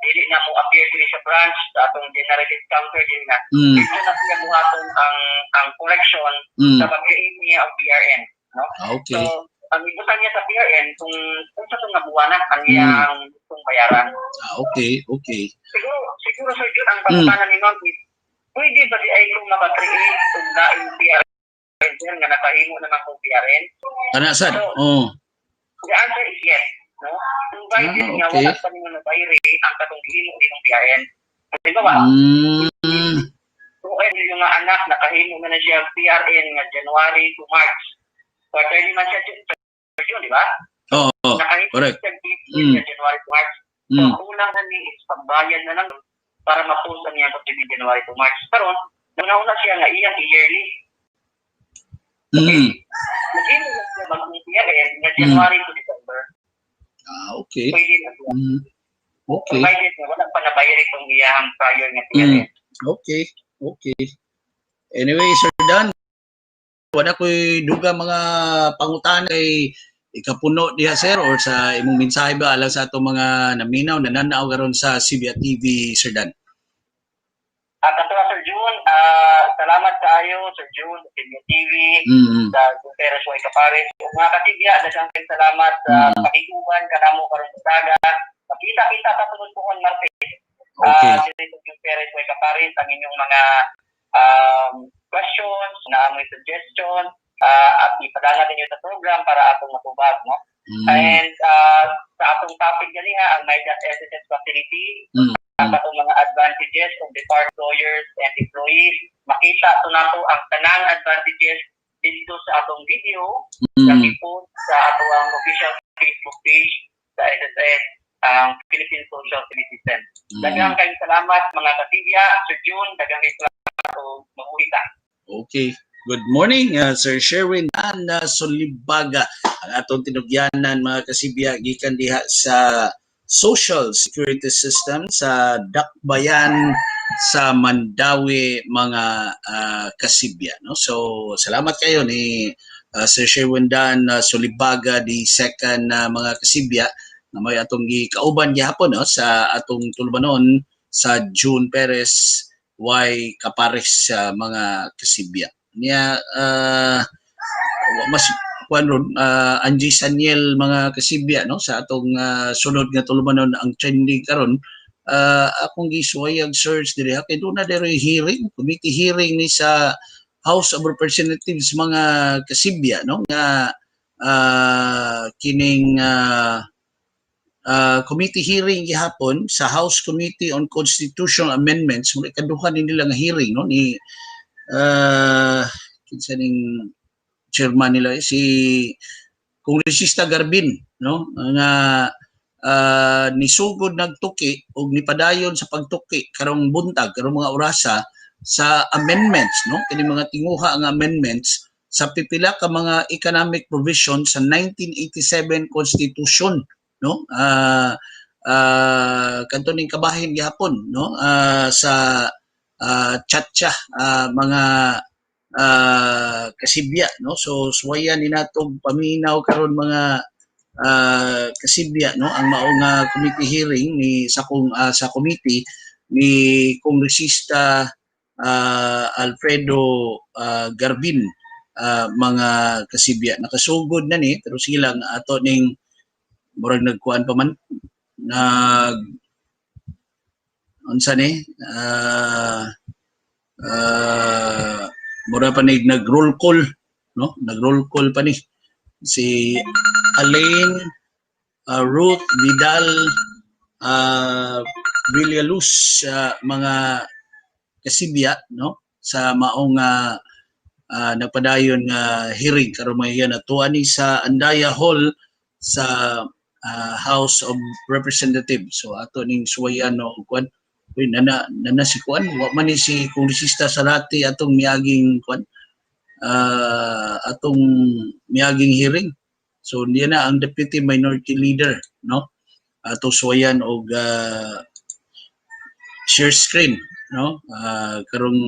dili na mo appear dili sa branch sa atong generated counter din na. Ito na siya buhaton ang collection sa pag-create niya ang PRN, no? Okay. So, ang ibutan niya sa PRN kung sa itong nabuwanan ang iyang bayaran. Okay. Siguro Sir Jun, ang pagkakanan ni Ma'am is, pwede ba di ay kung maka-create kung naing PRN nga nakahimo naman kung PRN? Sad? The answer is yes. No? Provided nga wala pa nyo nabayri ang katong himo ng PRN. Di ba ba? Kung yung mga anak, nakahimo na siya PRN nga January to March. Quarterly man siya June, di ba? Correct. Siya January to March. So, kulang na ni is pagbayad na lang para ma-post na niya kung January to March. Karon, una siya nga iyang yearly. Okay? Mag-ino na siya mag-PRN nga January to December. Okay. Pwede na siya. Okay. Provided na wala pa nabayari itong iyang prior nga PRN. Okay. Anyway, Sir Dan, wala ko'y duga mga pangutan kay ikapuno diha, sir, or sa imong mensahe ba alang sa atong mga naminaw na nananaw karon sa SibyaTV, Sir Dan? Kanto Sir June, salamat kayo Sir June sa SibyaTV, sa Guterres Way Kapares. Mga kasibya, daghang salamat sa pakiguban kanamo karon sa taga. Makita-kita sa sunod po on Martes Okay. Dito yung parents way kaparis ang inyong mga questions, na amoy suggestion, at ipadala ninyo sa program para atong matubag, no? And sa atong topic gali ang Midas SSS facility, ang atong mga advantages of the part employers and employees, makita to nato ang tanang advantages dito sa atong video, nag-post sa atong official Facebook page sa SSS, ang Philippine Social Security System. Daghang kayong salamat mga kasibya. Sir June, daghang kayong salamat o mabuhita. Okay. Good morning, Sir Sherwin and Solibaga. Ang atong tinugyanan mga kasibya gikan diha sa Social Security System sa Dakbayan sa Mandawi mga kasibya, no? So salamat kayo ni Sir Sherwin Dan Solibaga di second mga kasibya na may atong gikauban gihapon, no, sa atong tulumanon sa June Perez Y Capares sa mga kasibya niya. Mas ron Angie Saniel mga kasibya, no, sa atong sunod nga tulumanon ang trending karon. Akong gisuwayag search diri kay doon na diri hearing, committee hearing ni sa House of Representatives mga kasibya, no, nga kining committee hearing gihapon sa House Committee on Constitutional Amendments. Muli kaduha ni nila nga hearing, no, ni kinsa ning chairman nila si Kongresista Garbin, no, nga nisugod nagtuki og nipadayon sa pagtuki karong buntag karong mga orasa sa amendments, no, kini mga tinguha nga amendments sa pipila ka mga economic provisions sa 1987 Constitution, no, kanto ning kabahin gihapon, no, sa chatcha mga kasibya, no. So suwayan ni natong paminaw karon mga kasibya, no, ang mao nga committee hearing ni sa committee ni Kongresista Alfredo Garbin mga kasibya. Nakasugod na ni pero silang ato ning murag nagkuan pa man nag unsa ni mura pa ni nag-roll call, no, nag-roll call pa ni si Alain Ruth Vidal Villaluz mga kasibya, no, sa maong nagpadayon nga hearing karon mga natuan ni sa Andaya Hall sa House of Representatives. So ato ning suwayan, no, kwan nana si kwan wa man ni si kongresista Salati atong miaging kwan atong miaging hearing. So niya na ang deputy minority leader, no, ato suwayan og share screen, no, karong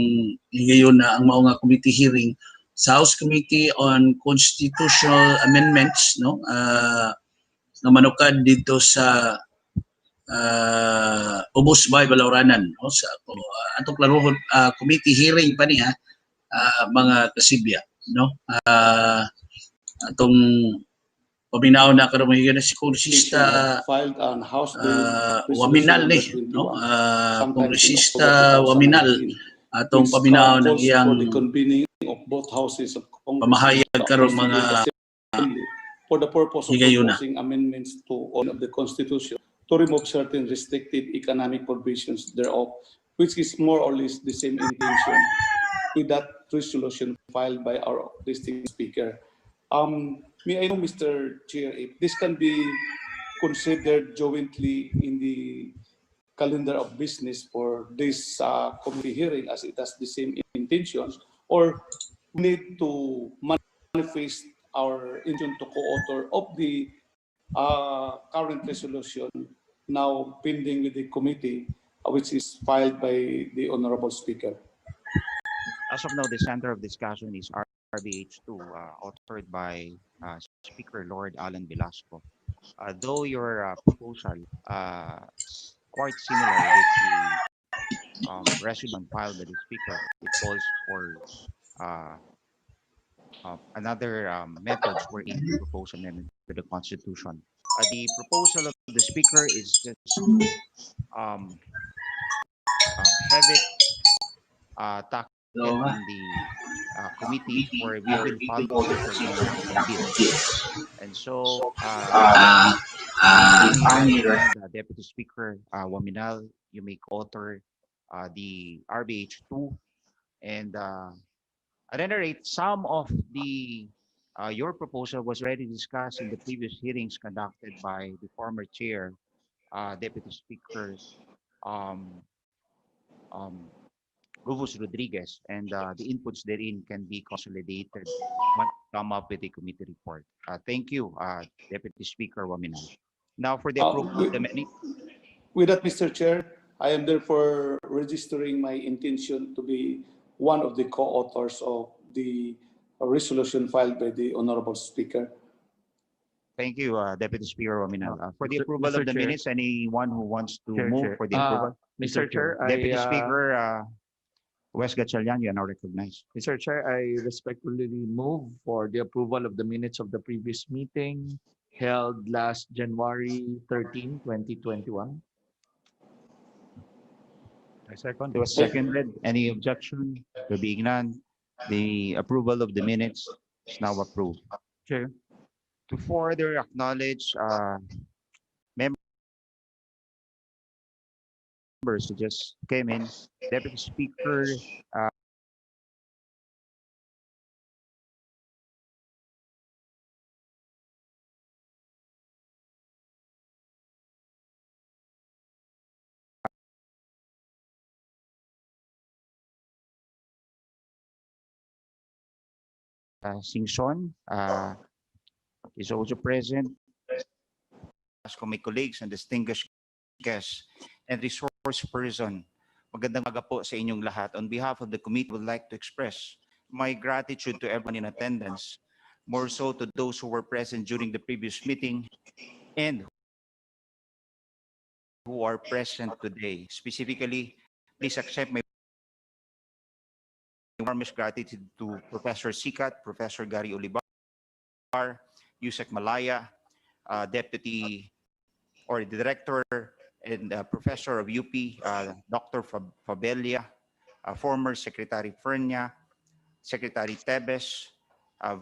higayon na ang mao nga committee hearing sa House Committee on Constitutional Amendments, no, nga manukad dito sa Ubos Bay Balauranan, no, sa atong klarohon committee hearing pa niya mga kasibya, no. Atong paminaw na karon mga na si Kongresista Waminal ni, no, Kongresista Waminal atong paminaw ng iyang pamahayag karon mga for the purpose of proposing amendments to all of the Constitution to remove certain restricted economic provisions thereof, which is more or less the same intention with that resolution filed by our distinguished speaker. May I know, Mr. Chair, if this can be considered jointly in the calendar of business for this committee hearing as it has the same intentions, or we need to manifest our intention to co-author of the current resolution now pending with the committee, which is filed by the Honorable Speaker. As of now, the center of discussion is RBH2, authored by Speaker Lord Alan Velasco. Though your proposal quite similar with the resolution filed by the Speaker, it calls for another methods wherein to propose amendment to the Constitution. The proposal of the Speaker is just have it tackled in the committee where we will follow the procedure we did. And so, finally, recommend Deputy Speaker Waminal, you may co-author the RBH2, and at any rate, some of the your proposal was already discussed in the previous hearings conducted by the former chair, Deputy Speaker um, um, Rufus Rodriguez, and the inputs therein can be consolidated once we come up with a committee report. Thank you, Deputy Speaker Waminal. Now for the approval of the minutes. With that, Mr. Chair, I am therefore registering my intention to be one of the co-authors of the resolution filed by the Honorable Speaker. Thank you, Deputy Speaker Waminal. For the approval of the minutes, anyone who wants to move for the approval? Mr. Chair, Deputy Speaker Wes Gatchalian, you are now recognized. Mr. Chair, I respectfully move for the approval of the minutes of the previous meeting held last January 13, 2021. I second. It was seconded. Any objection? There being none, the approval of the minutes is now approved. Chair. To further acknowledge members who just came in, Deputy Speaker Singson is also present. As ko my colleagues and distinguished guests and resource person, magandang umaga po sa inyong lahat. On behalf of the committee, I would like to express my gratitude to everyone in attendance, more so to those who were present during the previous meeting and who are present today. Specifically, please accept my warmest gratitude to Professor Sikat, Professor Gary Olivar, Yusek Malaya, Deputy or the Director and Professor of UP, Dr. Fabelia, former Secretary Fernia, Secretary Tebes,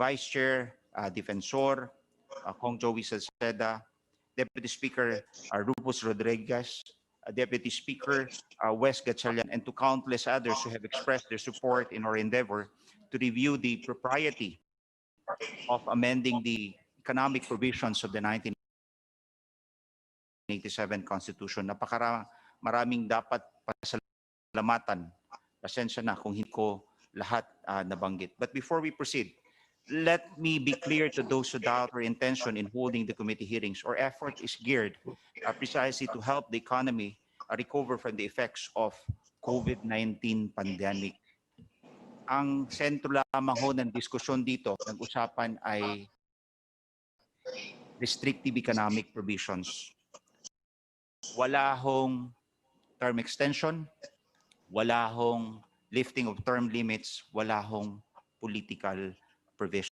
Vice Chair, Defensor, Kong Joey Salceda, Deputy Speaker Rufus Rodriguez, Deputy Speaker Wes Gatchalian, and to countless others who have expressed their support in our endeavor to review the propriety of amending the economic provisions of the 1987 Constitution. Maraming dapat pasalamatan. Pasensya na kung hindi ko lahat nabanggit. But before we proceed, let me be clear to those who doubt our intention in holding the committee hearings. Our effort is geared precisely to help the economy recover from the effects of COVID-19 pandemic. Ang sentro lamang ho ng diskusyon dito, nag-usapan ay restrictive economic provisions. Wala hong term extension, wala hong lifting of term limits, wala hong political provisions.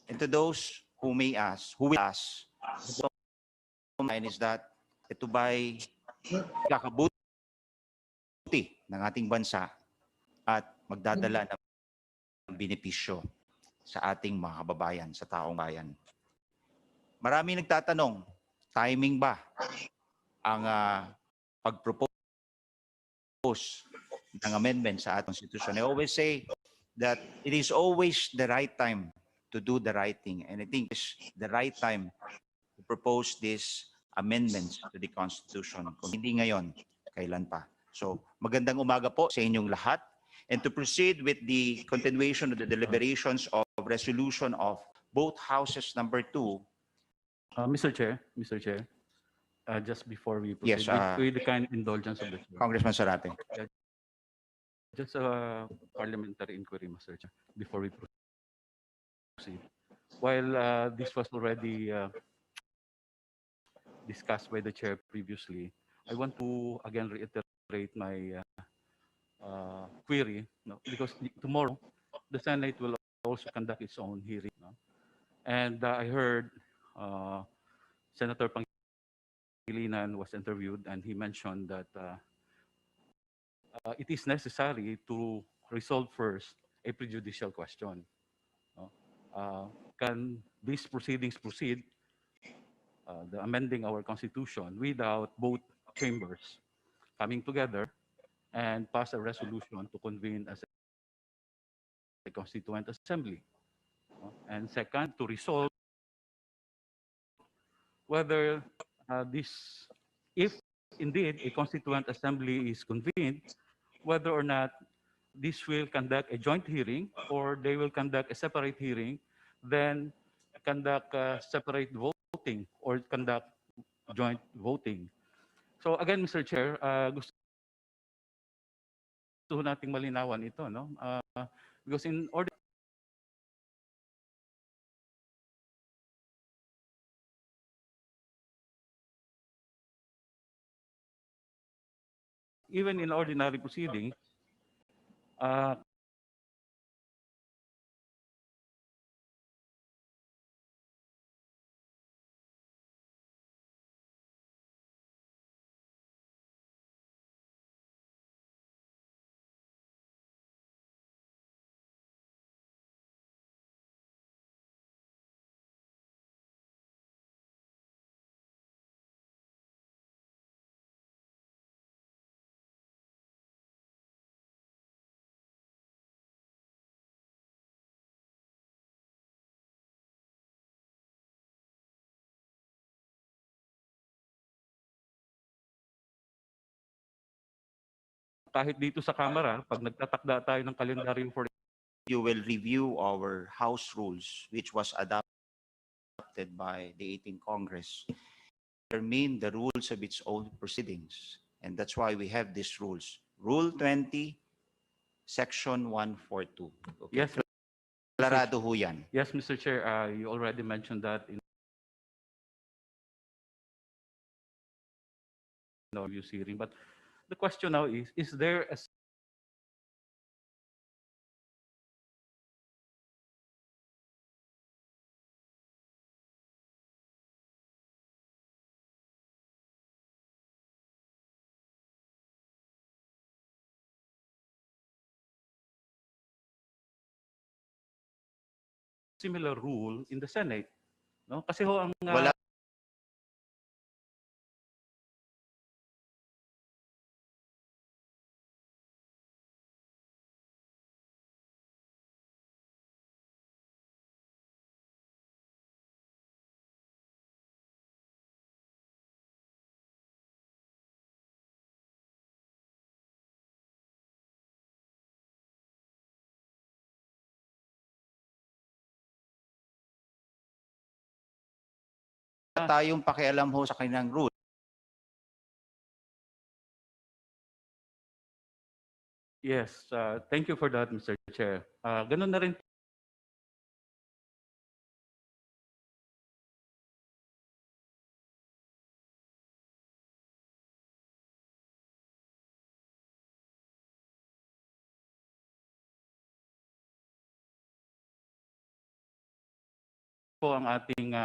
And to those who may ask, who will ask, the bottom line is that ito ba'y kakabuti ng ating bansa at magdadala ng benepisyo sa ating mga kababayan, sa taong bayan. Marami nagtatanong, timing ba ang pag-propose ng amendment sa ating Constitution? I always say that it is always the right time to do the right thing. And I think it's the right time to propose these amendments to the Constitution. Kung hindi ngayon, kailan pa? So, magandang umaga po sa inyong lahat. And to proceed with the continuation of the deliberations of resolution of both houses number 2. Mr. Chair, just before we proceed, Yes, with the kind indulgence of the Chair. Congressman Sarate. Just a parliamentary inquiry, Mr. Chair, before we proceed. While this was already discussed by the Chair previously, I want to again reiterate my query, because tomorrow the Senate will also conduct its own hearing. And I heard Senator Pangilinan was interviewed, and he mentioned that it is necessary to resolve first a prejudicial question. No? Can these proceedings proceed, the amending our constitution, without both chambers coming together and pass a resolution to convene as a constituent assembly? No? And second, to resolve whether if indeed a constituent assembly is convened, whether or not this will conduct a joint hearing or they will conduct a separate hearing, then conduct separate voting or conduct joint voting. So again, Mr. Chair, gusto nating malinawan ito, no? Because in order, even in ordinary proceedings, kahit dito sa Kamara, pag nagtatakda tayo ng kalendaryo for You will review our House rules, which was adopted by the 18th Congress, determine the rules of its own proceedings. And that's why we have these rules. Rule 20, Section 142. Okay. Yes, Klarado ho yan. yes, Mr. Chair, you already mentioned that in our review hearing. But the question now is there a similar rule in the Senate? No? Kasi ho ang Wala tayong pakialam ho sa kanilang rule. yes, thank you for that, Mr. Chair. Ganun na rin po ang ating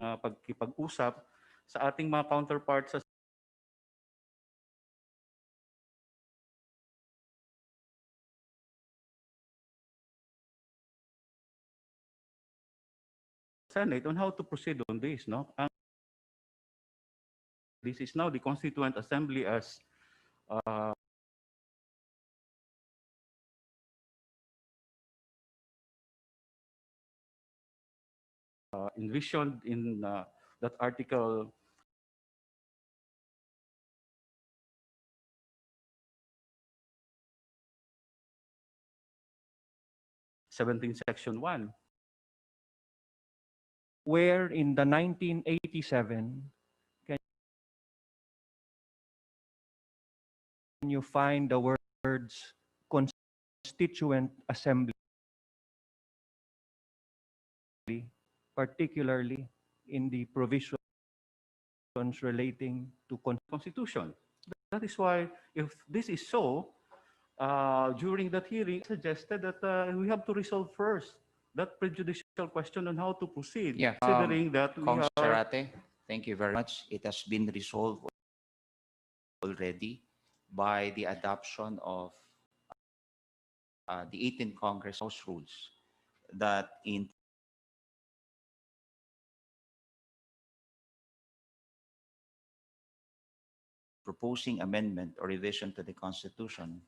pagkipag-usap sa ating mga counterparts sa Senate on how to proceed on this, no? This is now the Constituent Assembly as envisioned in that Article 17, Section 1. Where in the 1987 can you find the words Constituent Assembly, particularly in the provisions relating to Constitution. That is why, if this is so, during that hearing, suggested that we have to resolve first that prejudicial question on how to proceed, Yeah, considering that we are... Sarate, thank you very much. It has been resolved already by the adoption of the 18th Congress House rules that in proposing amendment or revision to the Constitution,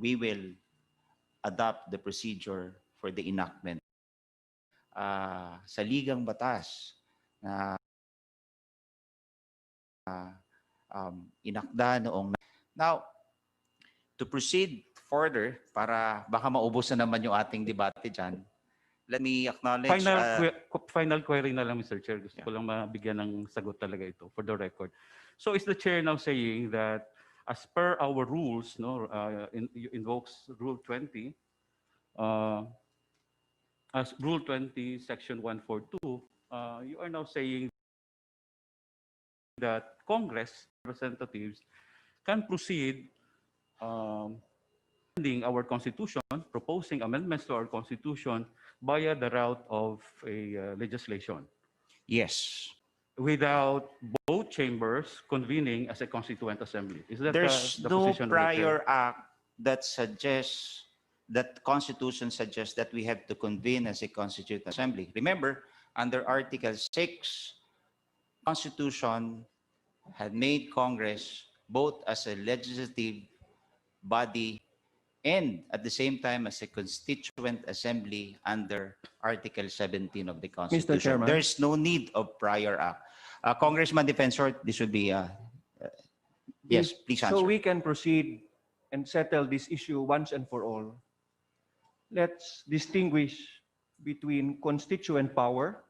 we will adopt the procedure for the enactment. Sa ligang batas na inakda noong... Now, to proceed further, para baka maubos na naman yung ating debate dyan, let me acknowledge... Final query na lang, Mr. Chair. Gusto ko lang mabigyan ng sagot talaga ito for the record. So is the Chair now saying that as per our rules, no, invokes Rule 20, as Rule 20, Section 142, you are now saying that Congress representatives can proceed amending our Constitution, proposing amendments to our Constitution via the route of a legislation. Yes. Without both chambers convening as a constituent assembly. Is that There's the no position of the Chair? prior act that suggests, that Constitution suggests that we have to convene as a constituent assembly. Remember, under Article 6, Constitution had made Congress both as a legislative body and at the same time as a constituent assembly under Article 17 of the Constitution. Mr. Chairman. There's no need of prior act. Congressman Defensor, this would be... yes, please answer. So we can proceed and settle this issue once and for all. Let's distinguish between constituent power,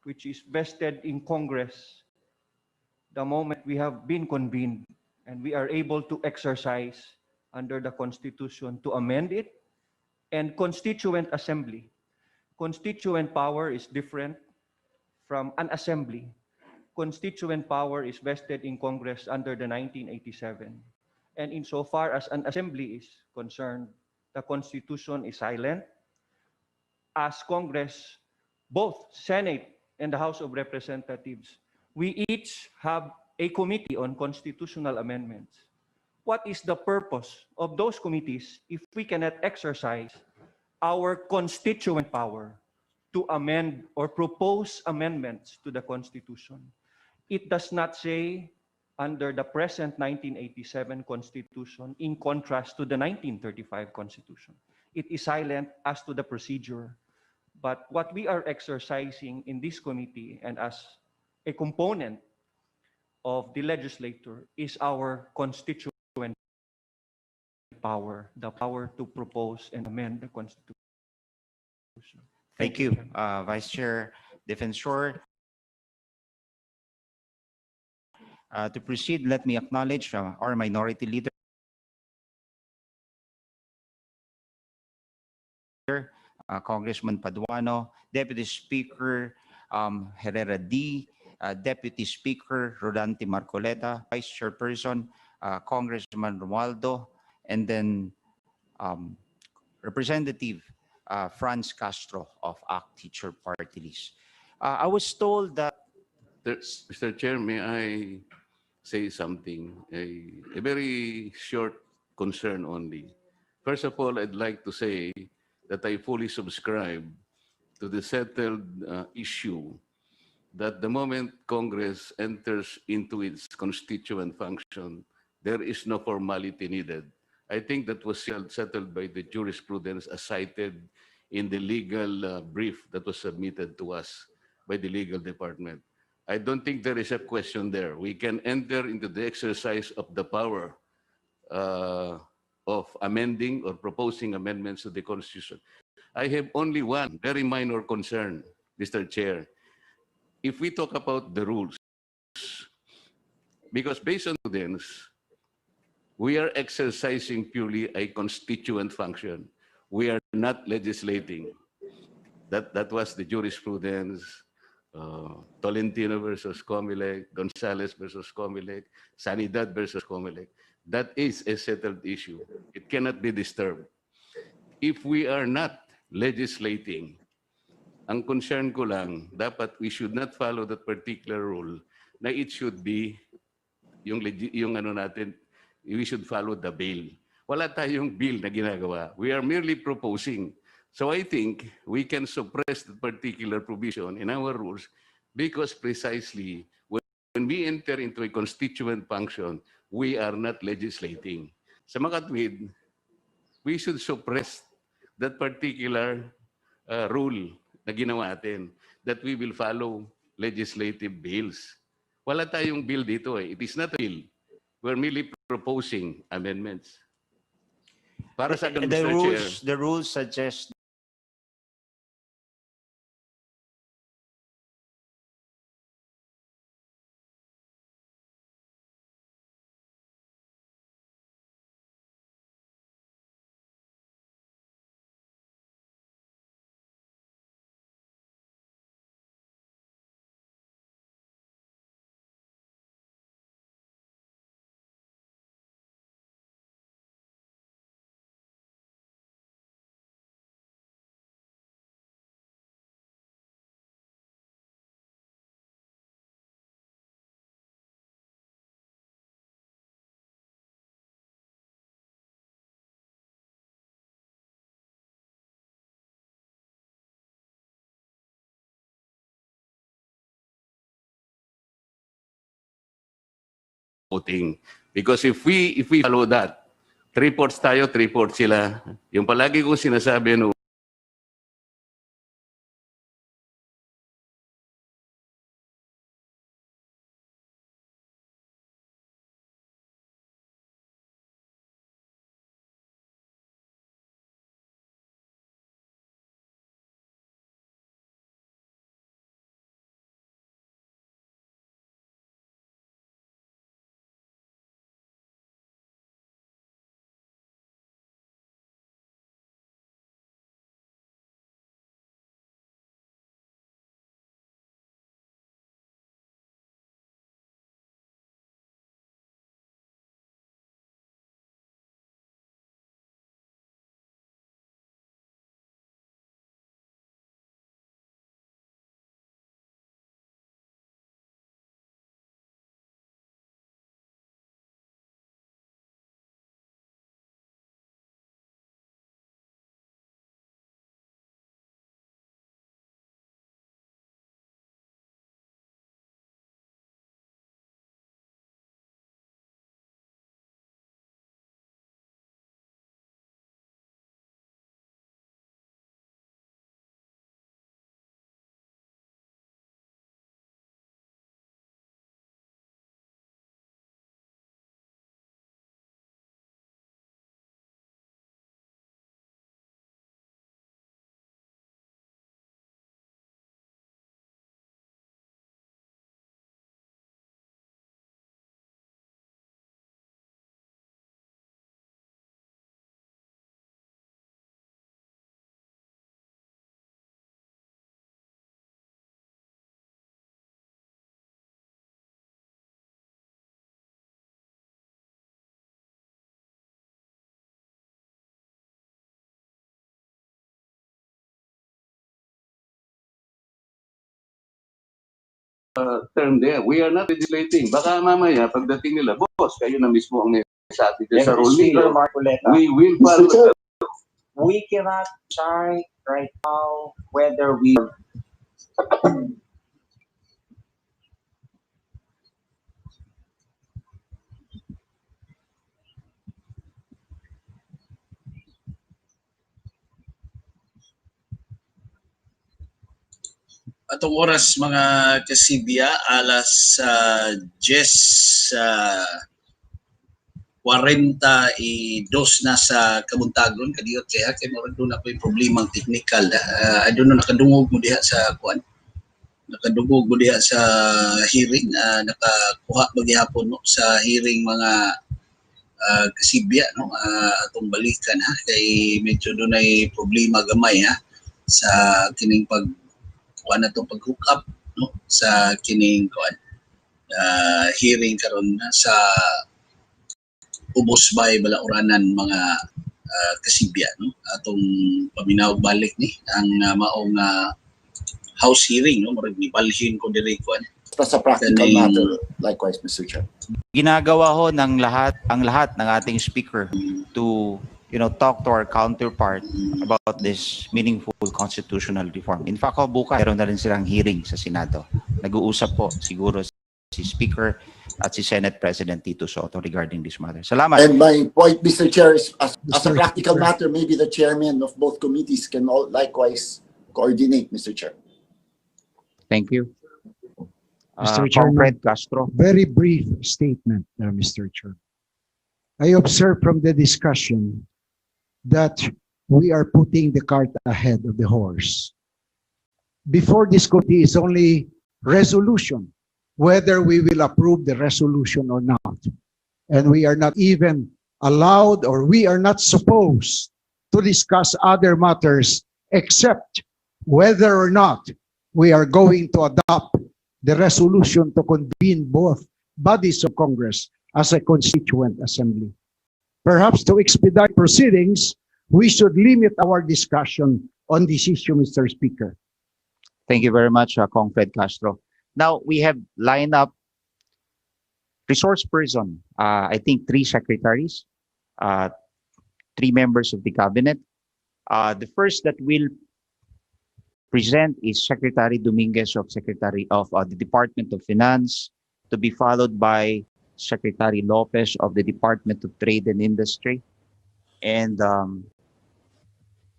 which is vested in Congress the moment we have been convened and we are able to exercise under the Constitution to amend it, and constituent assembly. Constituent power is different from an assembly. Constituent power is vested in Congress under the 1987. And insofar as an assembly is concerned, the Constitution is silent. As Congress, both Senate and the House of Representatives, we each have a committee on constitutional amendments. What is the purpose of those committees if we cannot exercise our constituent power to amend or propose amendments to the Constitution? It does not say under the present 1987 Constitution in contrast to the 1935 Constitution. It is silent as to the procedure. But what we are exercising in this committee and as a component of the legislature is our constituent power, the power to propose and amend the Constitution. Thank you, Vice Chair Defensor. To proceed, let me acknowledge our minority leader, Congressman Paduano, Deputy Speaker Herrera D, Deputy Speaker Rodante Marcoleta, Vice Chairperson Congressman Romualdo, and then Representative Franz Castro of ACT Teacher Party List. I was told that... Mr. Chair, may I say something? A very short concern only. First of all, I'd like to say that I fully subscribe to the settled issue that the moment Congress enters into its constituent function, there is no formality needed. I think that was settled by the jurisprudence as cited in the legal brief that was submitted to us by the legal department. I don't think there is a question there. We can enter into the exercise of the power of of amending or proposing amendments to the Constitution. I have only one very minor concern, Mr. Chair. If we talk about the rules, because based on prudence, we are exercising purely a constituent function. We are not legislating. That was the jurisprudence, Tolentino versus Comelec, Gonzalez versus Comelec, Sanidad versus Comelec. That is a settled issue. It cannot be disturbed. If we are not legislating, ang concern ko lang, dapat we should not follow that particular rule na it should be yung ano natin, we should follow the bill. Wala tayong bill na ginagawa. We are merely proposing. So I think we can suppress that particular provision in our rules because precisely when we enter into a constituent function, we are not legislating. Sa makatwid, we should suppress that particular rule na ginawa natin, that we will follow legislative bills. Wala tayong bill dito eh. It is not a bill. We're merely proposing amendments. Para sa akin, Mr. Chair, the rules suggest voting. Because if we follow that, 3/4 tayo, 3/4 sila. Yung palagi kong sinasabi no, term there. We are not legislating. Baka mamaya, pagdating nila, boss, kayo na mismo ang may sabi sa rule ninyo. We will follow. we cannot decide right now whether we Atong oras mga kasibya, alas 10 42 na sa kabuntagon kadiyot kaya kay mo doon ako yung problemang technical. I don't know nakadungog mo diha sa kuan. Nakadungog mo diha sa hearing, nakakuha ba gihapon no sa hearing mga kasibya no atong balikan ha kay medyo doon ay problema gamay ha sa kining kuan na to pag-hook up no sa kining kuan hearing karon sa ubos bay balauranan mga kasibya no atong paminaw balik ni ang maong house hearing no murag gibalhin ko diri kuan sa practical matter likewise Mr. Chair. Ginagawa ho ng ang lahat ng ating speaker to talk to our counterpart about this meaningful constitutional reform. In fact, bukas meron na rin silang hearing sa Senado. Nag-uusap po siguro si Speaker at si Senate President Tito Soto regarding this matter. Salamat. And my point, Mr. Chair, is as a practical matter, maybe the chairman of both committees can likewise coordinate, Mr. Chair. Thank you. Mr. Chairman, Comrade Castro. very brief statement, Mr. Chair. I observe from the discussion that we are putting the cart ahead of the horse. Before this committee is only resolution, whether we will approve the resolution or not. And we are not even allowed, or we are not supposed to discuss other matters except whether or not we are going to adopt the resolution to convene both bodies of Congress as a constituent assembly. Perhaps to expedite proceedings, we should limit our discussion on this issue, Mr. Speaker. Thank you very much, Comrade Castro. Now, we have lined up resource person, I think 3 secretaries, 3 members of the cabinet. The first that will present is Secretary Dominguez of the Department of Finance, to be followed by Secretary Lopez of the Department of Trade and Industry, and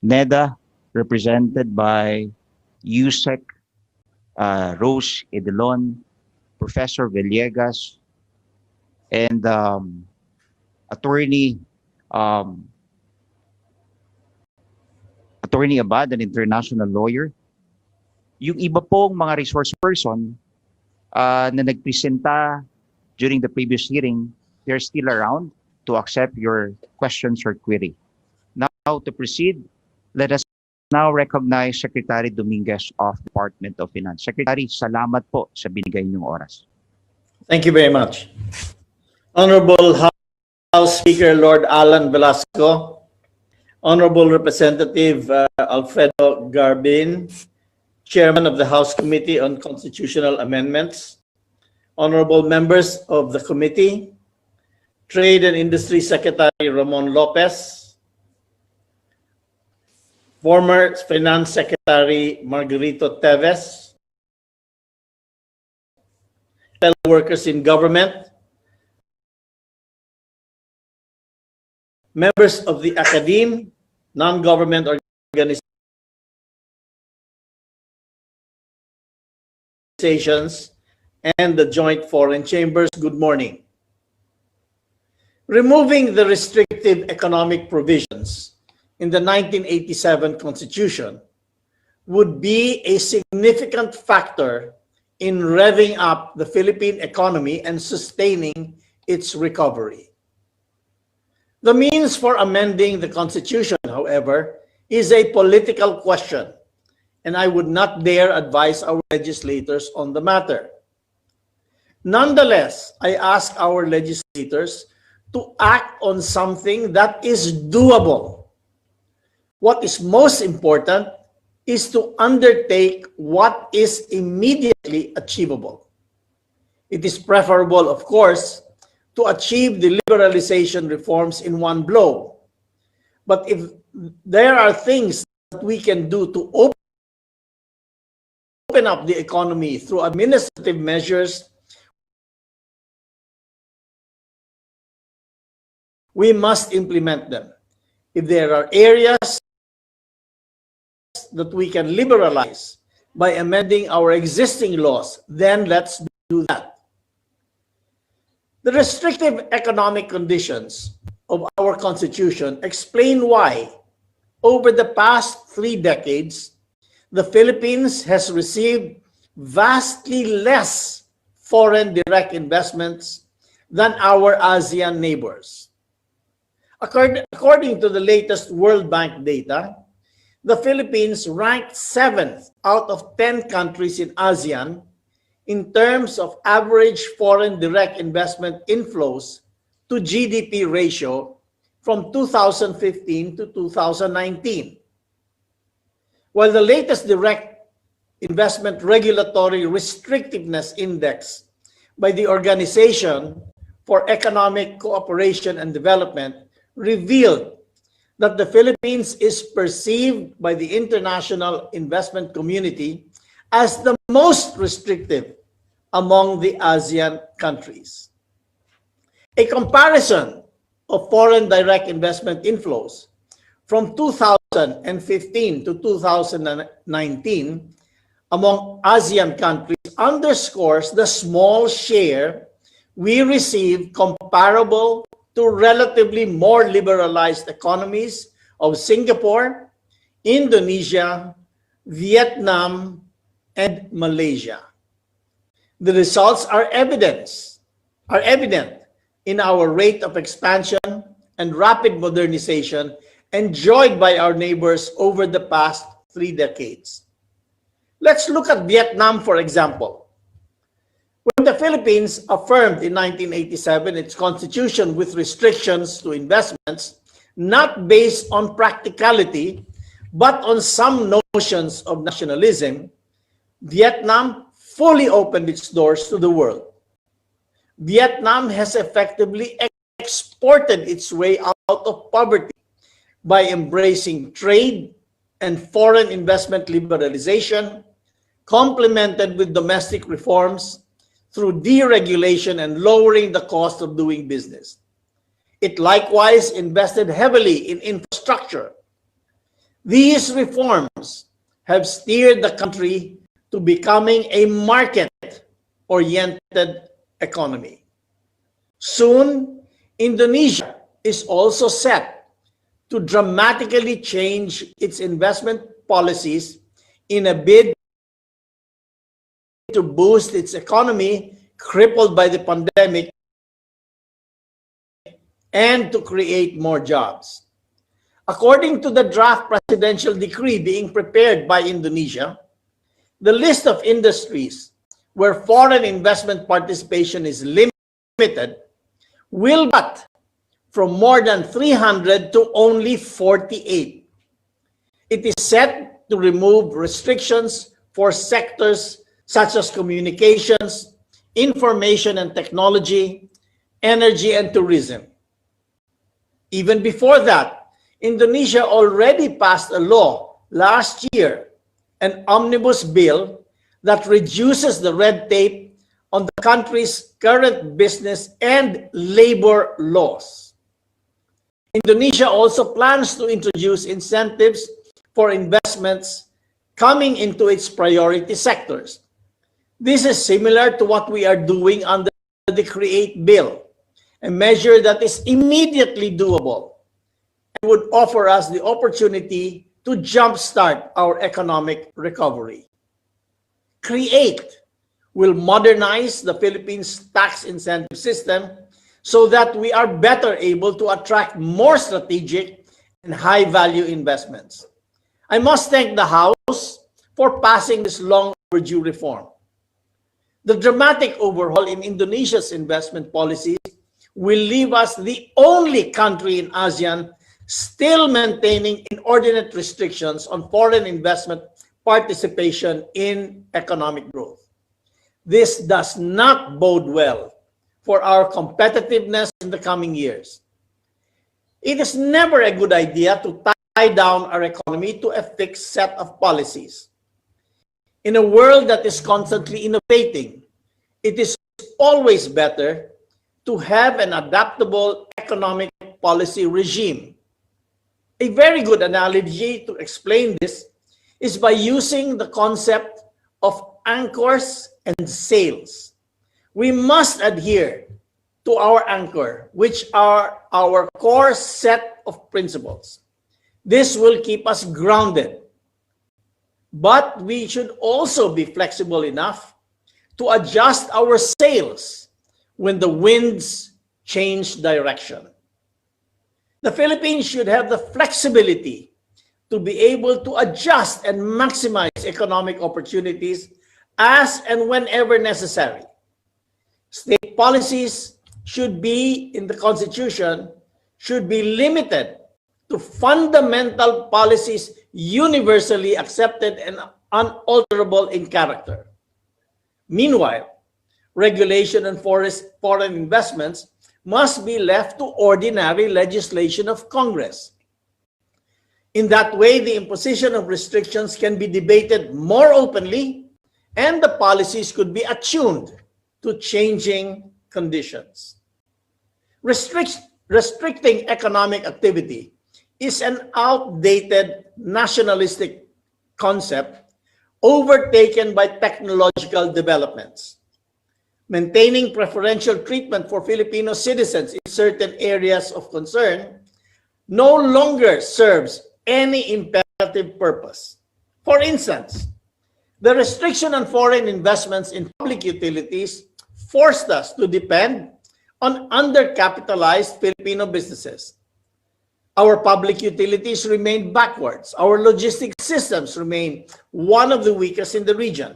NEDA, represented by USEC, Rose Edelon, Professor Villegas, and Attorney Abad, an international lawyer. Yung iba pong mga resource person na nagpresenta during the previous hearing, they're still around to accept your questions or query. Now, to proceed, let us now recognize Secretary Dominguez of Department of Finance. Secretary, salamat po sa binigay niyong oras. Thank you very much. Honorable House Speaker Lord Alan Velasco, Honorable Representative Alfredo Garbin, Chairman of the House Committee on Constitutional Amendments, Honorable members of the committee, Trade and Industry Secretary Ramon Lopez, former Finance Secretary Margarito Teves, fellow workers in government, members of the academe, non-government organizations, and the joint foreign chambers, good morning. Removing the restrictive economic provisions in the 1987 Constitution would be a significant factor in revving up the Philippine economy and sustaining its recovery. The means for amending the Constitution, however, is a political question, and I would not dare advise our legislators on the matter. Nonetheless, I ask our legislators to act on something that is doable. What is most important is to undertake what is immediately achievable. It is preferable, of course, to achieve the liberalization reforms in one blow. But if there are things that we can do to open up the economy through administrative measures, we must implement them. If there are areas that we can liberalize by amending our existing laws, then let's do that. The restrictive economic conditions of our Constitution explain why, over the past 3 decades, the Philippines has received vastly less foreign direct investments than our ASEAN neighbors. According to the latest World Bank data, the Philippines ranked 7th out of 10 countries in ASEAN in terms of average foreign direct investment inflows to GDP ratio from 2015 to 2019. While the latest direct investment regulatory restrictiveness index by the Organization for Economic Cooperation and Development revealed that the Philippines is perceived by the international investment community as the most restrictive among the ASEAN countries. A comparison of foreign direct investment inflows from 2015 to 2019 among ASEAN countries underscores the small share we receive comparable to relatively more liberalized economies of Singapore, Indonesia, Vietnam, and Malaysia. The results are evident in our rate of expansion and rapid modernization enjoyed by our neighbors over the past 3 decades. Let's look at Vietnam, for example. When the Philippines affirmed in 1987 its constitution with restrictions to investments, not based on practicality, but on some notions of nationalism, Vietnam fully opened its doors to the world. Vietnam has effectively exported its way out of poverty by embracing trade and foreign investment liberalization, complemented with domestic reforms through deregulation and lowering the cost of doing business. It likewise invested heavily in infrastructure. These reforms have steered the country to becoming a market-oriented economy. Soon, Indonesia is also set to dramatically change its investment policies in a bid to boost its economy crippled by the pandemic and to create more jobs. According to the draft presidential decree being prepared by Indonesia, the list of industries where foreign investment participation is limited will cut from more than 300 to only 48. It is set to remove restrictions for sectors such as communications, information and technology, energy and tourism. Even before that, Indonesia already passed a law last year, an omnibus bill that reduces the red tape on the country's current business and labor laws. Indonesia also plans to introduce incentives for investments coming into its priority sectors. This is similar to what we are doing under the CREATE bill, a measure that is immediately doable and would offer us the opportunity to jumpstart our economic recovery. CREATE will modernize the Philippines' tax incentive system so that we are better able to attract more strategic and high-value investments. I must thank the House for passing this long overdue reform. The dramatic overhaul in Indonesia's investment policies will leave us the only country in ASEAN still maintaining inordinate restrictions on foreign investment participation in economic growth. This does not bode well for our competitiveness in the coming years. It is never a good idea to tie down our economy to a fixed set of policies. In a world that is constantly innovating, it is always better to have an adaptable economic policy regime. A very good analogy to explain this is by using the concept of anchors and sails. We must adhere to our anchor, which are our core set of principles. This will keep us grounded. But we should also be flexible enough to adjust our sails when the winds change direction. The Philippines should have the flexibility to be able to adjust and maximize economic opportunities as and whenever necessary. State policies should be, in the Constitution, should be limited to fundamental policies universally accepted and unalterable in character. Meanwhile, regulation on foreign investments must be left to ordinary legislation of Congress. In that way, the imposition of restrictions can be debated more openly, and the policies could be attuned to changing conditions. Restricting economic activity is an outdated nationalistic concept overtaken by technological developments. Maintaining preferential treatment for Filipino citizens in certain areas of concern no longer serves any imperative purpose. For instance, the restriction on foreign investments in public utilities forced us to depend on undercapitalized Filipino businesses. Our public utilities remain backwards. Our logistics systems remain one of the weakest in the region.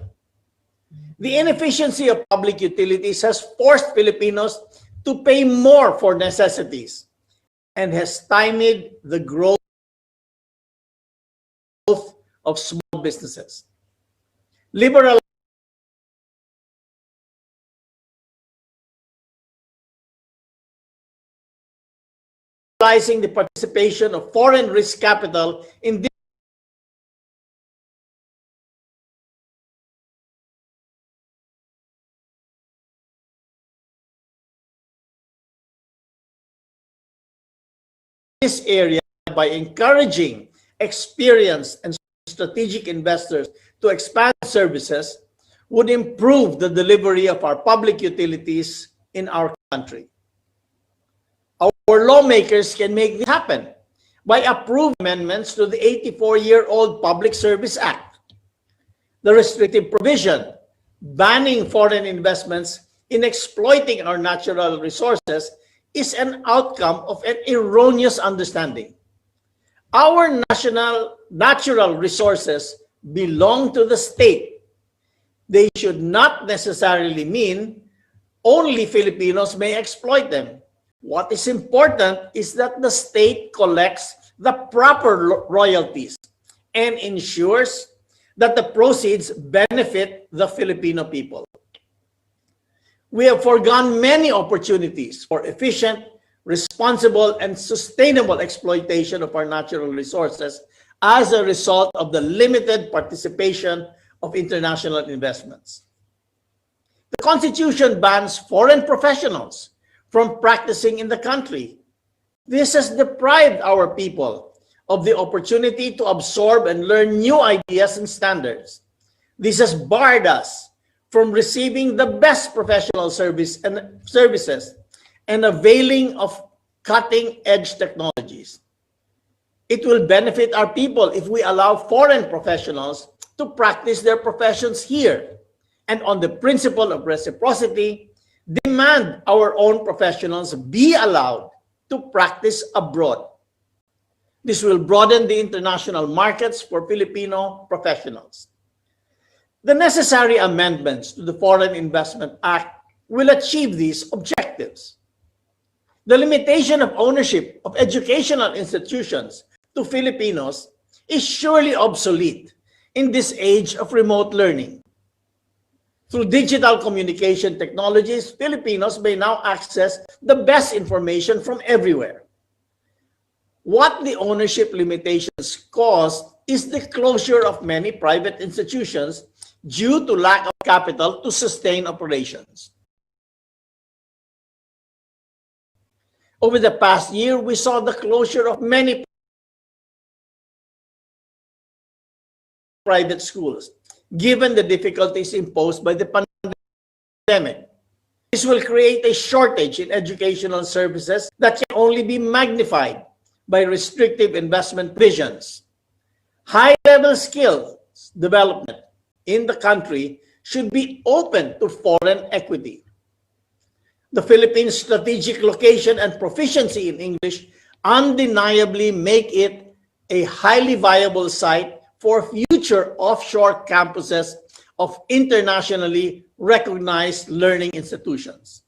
The inefficiency of public utilities has forced Filipinos to pay more for necessities and has stymied the growth of small businesses. Liberalizing the participation of foreign risk capital in this area by encouraging experienced and strategic investors to expand services would improve the delivery of our public utilities in our country. Our lawmakers can make this happen by approving amendments to the 84-year-old Public Service Act. The restrictive provision banning foreign investments in exploiting our natural resources is an outcome of an erroneous understanding. Our natural resources belong to the state. They should not necessarily mean only Filipinos may exploit them. What is important is that the state collects the proper royalties and ensures that the proceeds benefit the Filipino people. We have forgone many opportunities for efficient, responsible, and sustainable exploitation of our natural resources as a result of the limited participation of international investments. The Constitution bans foreign professionals from practicing in the country. This has deprived our people of the opportunity to absorb and learn new ideas and standards. This has barred us from receiving the best professional services and availing of cutting-edge technologies. It will benefit our people if we allow foreign professionals to practice their professions here, and on the principle of reciprocity, demand our own professionals be allowed to practice abroad. This will broaden the international markets for Filipino professionals. The necessary amendments to the Foreign Investment Act will achieve these objectives. The limitation of ownership of educational institutions to Filipinos is surely obsolete in this age of remote learning. Through digital communication technologies, Filipinos may now access the best information from everywhere. What the ownership limitations caused is the closure of many private institutions due to lack of capital to sustain operations. Over the past year, we saw the closure of many private schools, given the difficulties imposed by the pandemic. This will create a shortage in educational services that can only be magnified by restrictive investment provisions. High-level skills development in the country should be open to foreign equity. The Philippines' strategic location and proficiency in English undeniably make it a highly viable site for future offshore campuses of internationally recognized learning institutions.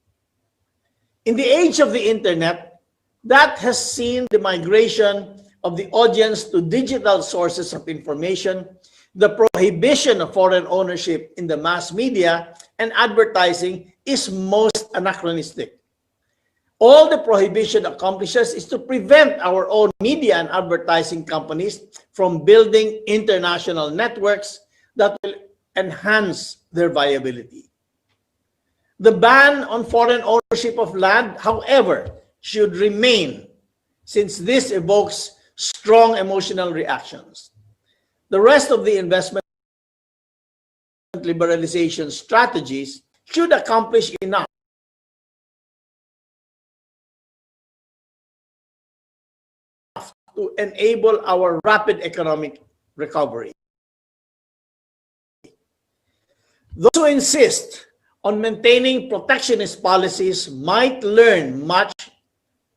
In the age of the internet, that has seen the migration of the audience to digital sources of information, the prohibition of foreign ownership in the mass media and advertising is most anachronistic. All the prohibition accomplishes is to prevent our own media and advertising companies from building international networks that will enhance their viability. The ban on foreign ownership of land, however, should remain, since this evokes strong emotional reactions. The rest of the investment liberalization strategies should accomplish enough to enable our rapid economic recovery. Those who insist on maintaining protectionist policies might learn much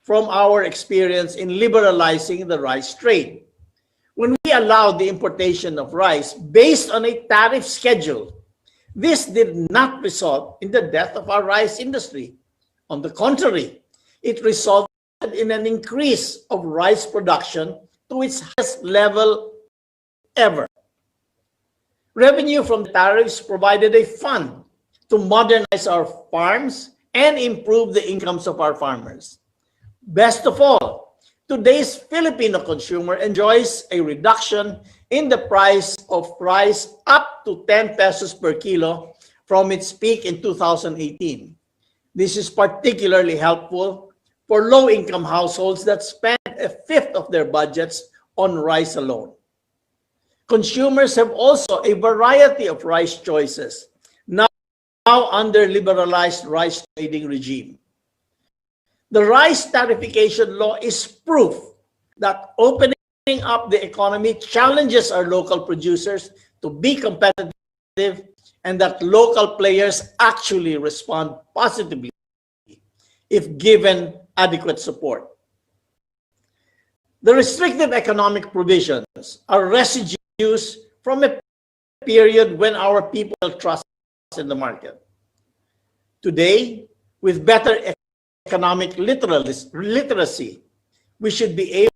from our experience in liberalizing the rice trade. When we allowed the importation of rice based on a tariff schedule, this did not result in the death of our rice industry. On the contrary, it resulted in an increase of rice production to its highest level ever. Revenue from the tariffs provided a fund to modernize our farms and improve the incomes of our farmers. Best of all, today's Filipino consumer enjoys a reduction in the price of rice up to 10 pesos per kilo from its peak in 2018. This is particularly helpful for low-income households that spend a fifth of their budgets on rice alone. Consumers have also a variety of rice choices now under liberalized rice trading regime. The rice tariffication law is proof that opening up the economy challenges our local producers to be competitive and that local players actually respond positively if given adequate support. The restrictive economic provisions are residues from a period when our people trust in the market. Today, with better economic literacy, we should be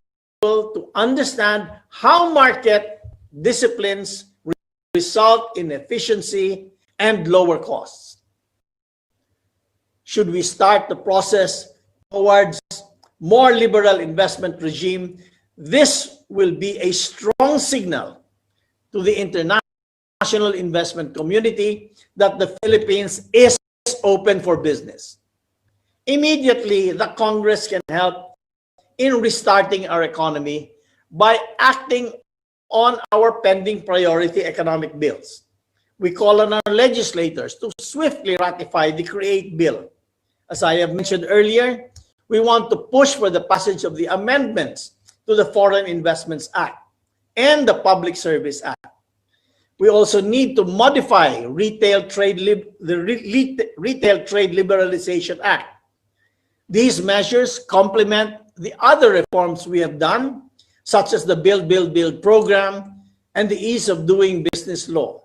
able to understand how market disciplines result in efficiency and lower costs. Should we start the process towards more liberal investment regime, this will be a strong signal to the international investment community that the Philippines is open for business. Immediately, the Congress can help in restarting our economy by acting on our pending priority economic bills. We call on our legislators to swiftly ratify the CREATE bill. As I have mentioned earlier, we want to push for the passage of the amendments to the Foreign Investments Act and the Public Service Act. We also need to modify the Retail Trade Liberalization Act. These measures complement the other reforms we have done, such as the Build program and the Ease of Doing Business law.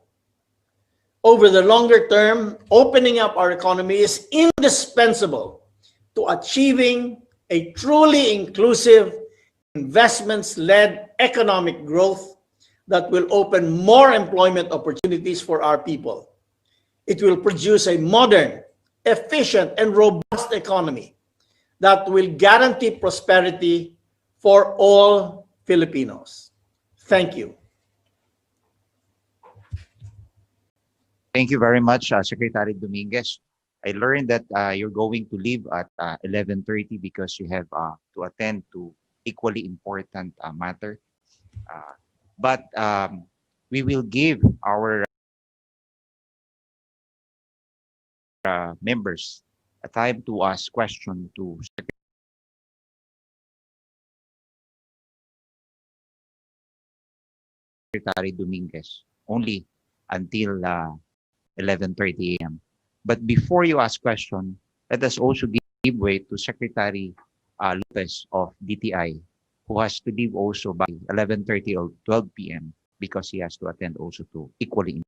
Over the longer term, opening up our economy is indispensable to achieving a truly inclusive, investments-led economic growth that will open more employment opportunities for our people. It will produce a modern, efficient, and robust economy that will guarantee prosperity for all Filipinos. Thank you. Thank you very much, Secretary Dominguez. I learned that you're going to leave at 11:30 because you have to attend to equally important matter. But we will give our members a time to ask question to Secretary Dominguez only until 11:30 a.m. But before you ask question, let us also give way to Secretary Lopez of DTI, who has to leave also by 11:30 or 12 p.m. because he has to attend also to equally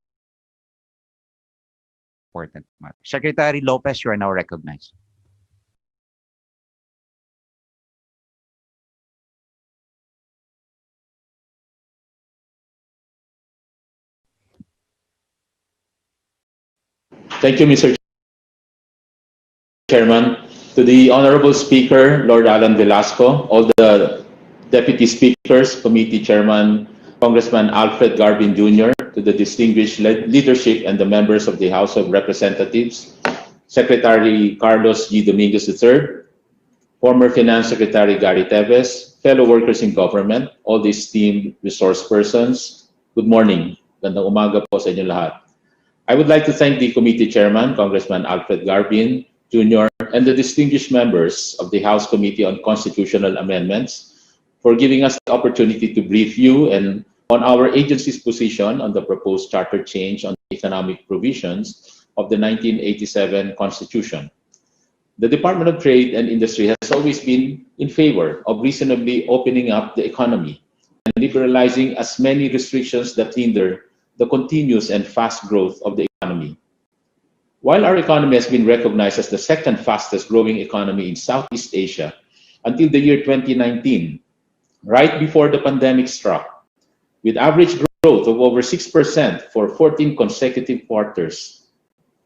important matter. Secretary Lopez, you are now recognized. Thank you, Mr. Chairman. To the Honorable Speaker, Lord Alan Velasco, all the Deputy Speakers, Committee Chairman, Congressman Alfred Garbin Jr., to the distinguished leadership and the members of the House of Representatives, Secretary Carlos G. Dominguez III, former Finance Secretary Gary Teves, fellow workers in government, all the esteemed resource persons, good morning. Gandang umaga po sa inyo lahat. I would like to thank the committee chairman, Congressman Alfred Garbin Jr., and the distinguished members of the House Committee on Constitutional Amendments for giving us the opportunity to brief you and on our agency's position on the proposed charter change on economic provisions of the 1987 Constitution. The Department of Trade and Industry has always been in favor of reasonably opening up the economy and liberalizing as many restrictions that hinder the continuous and fast growth of the economy. While our economy has been recognized as the second fastest growing economy in Southeast Asia until the year 2019, right before the pandemic struck, with average growth of over 6% for 14 consecutive quarters,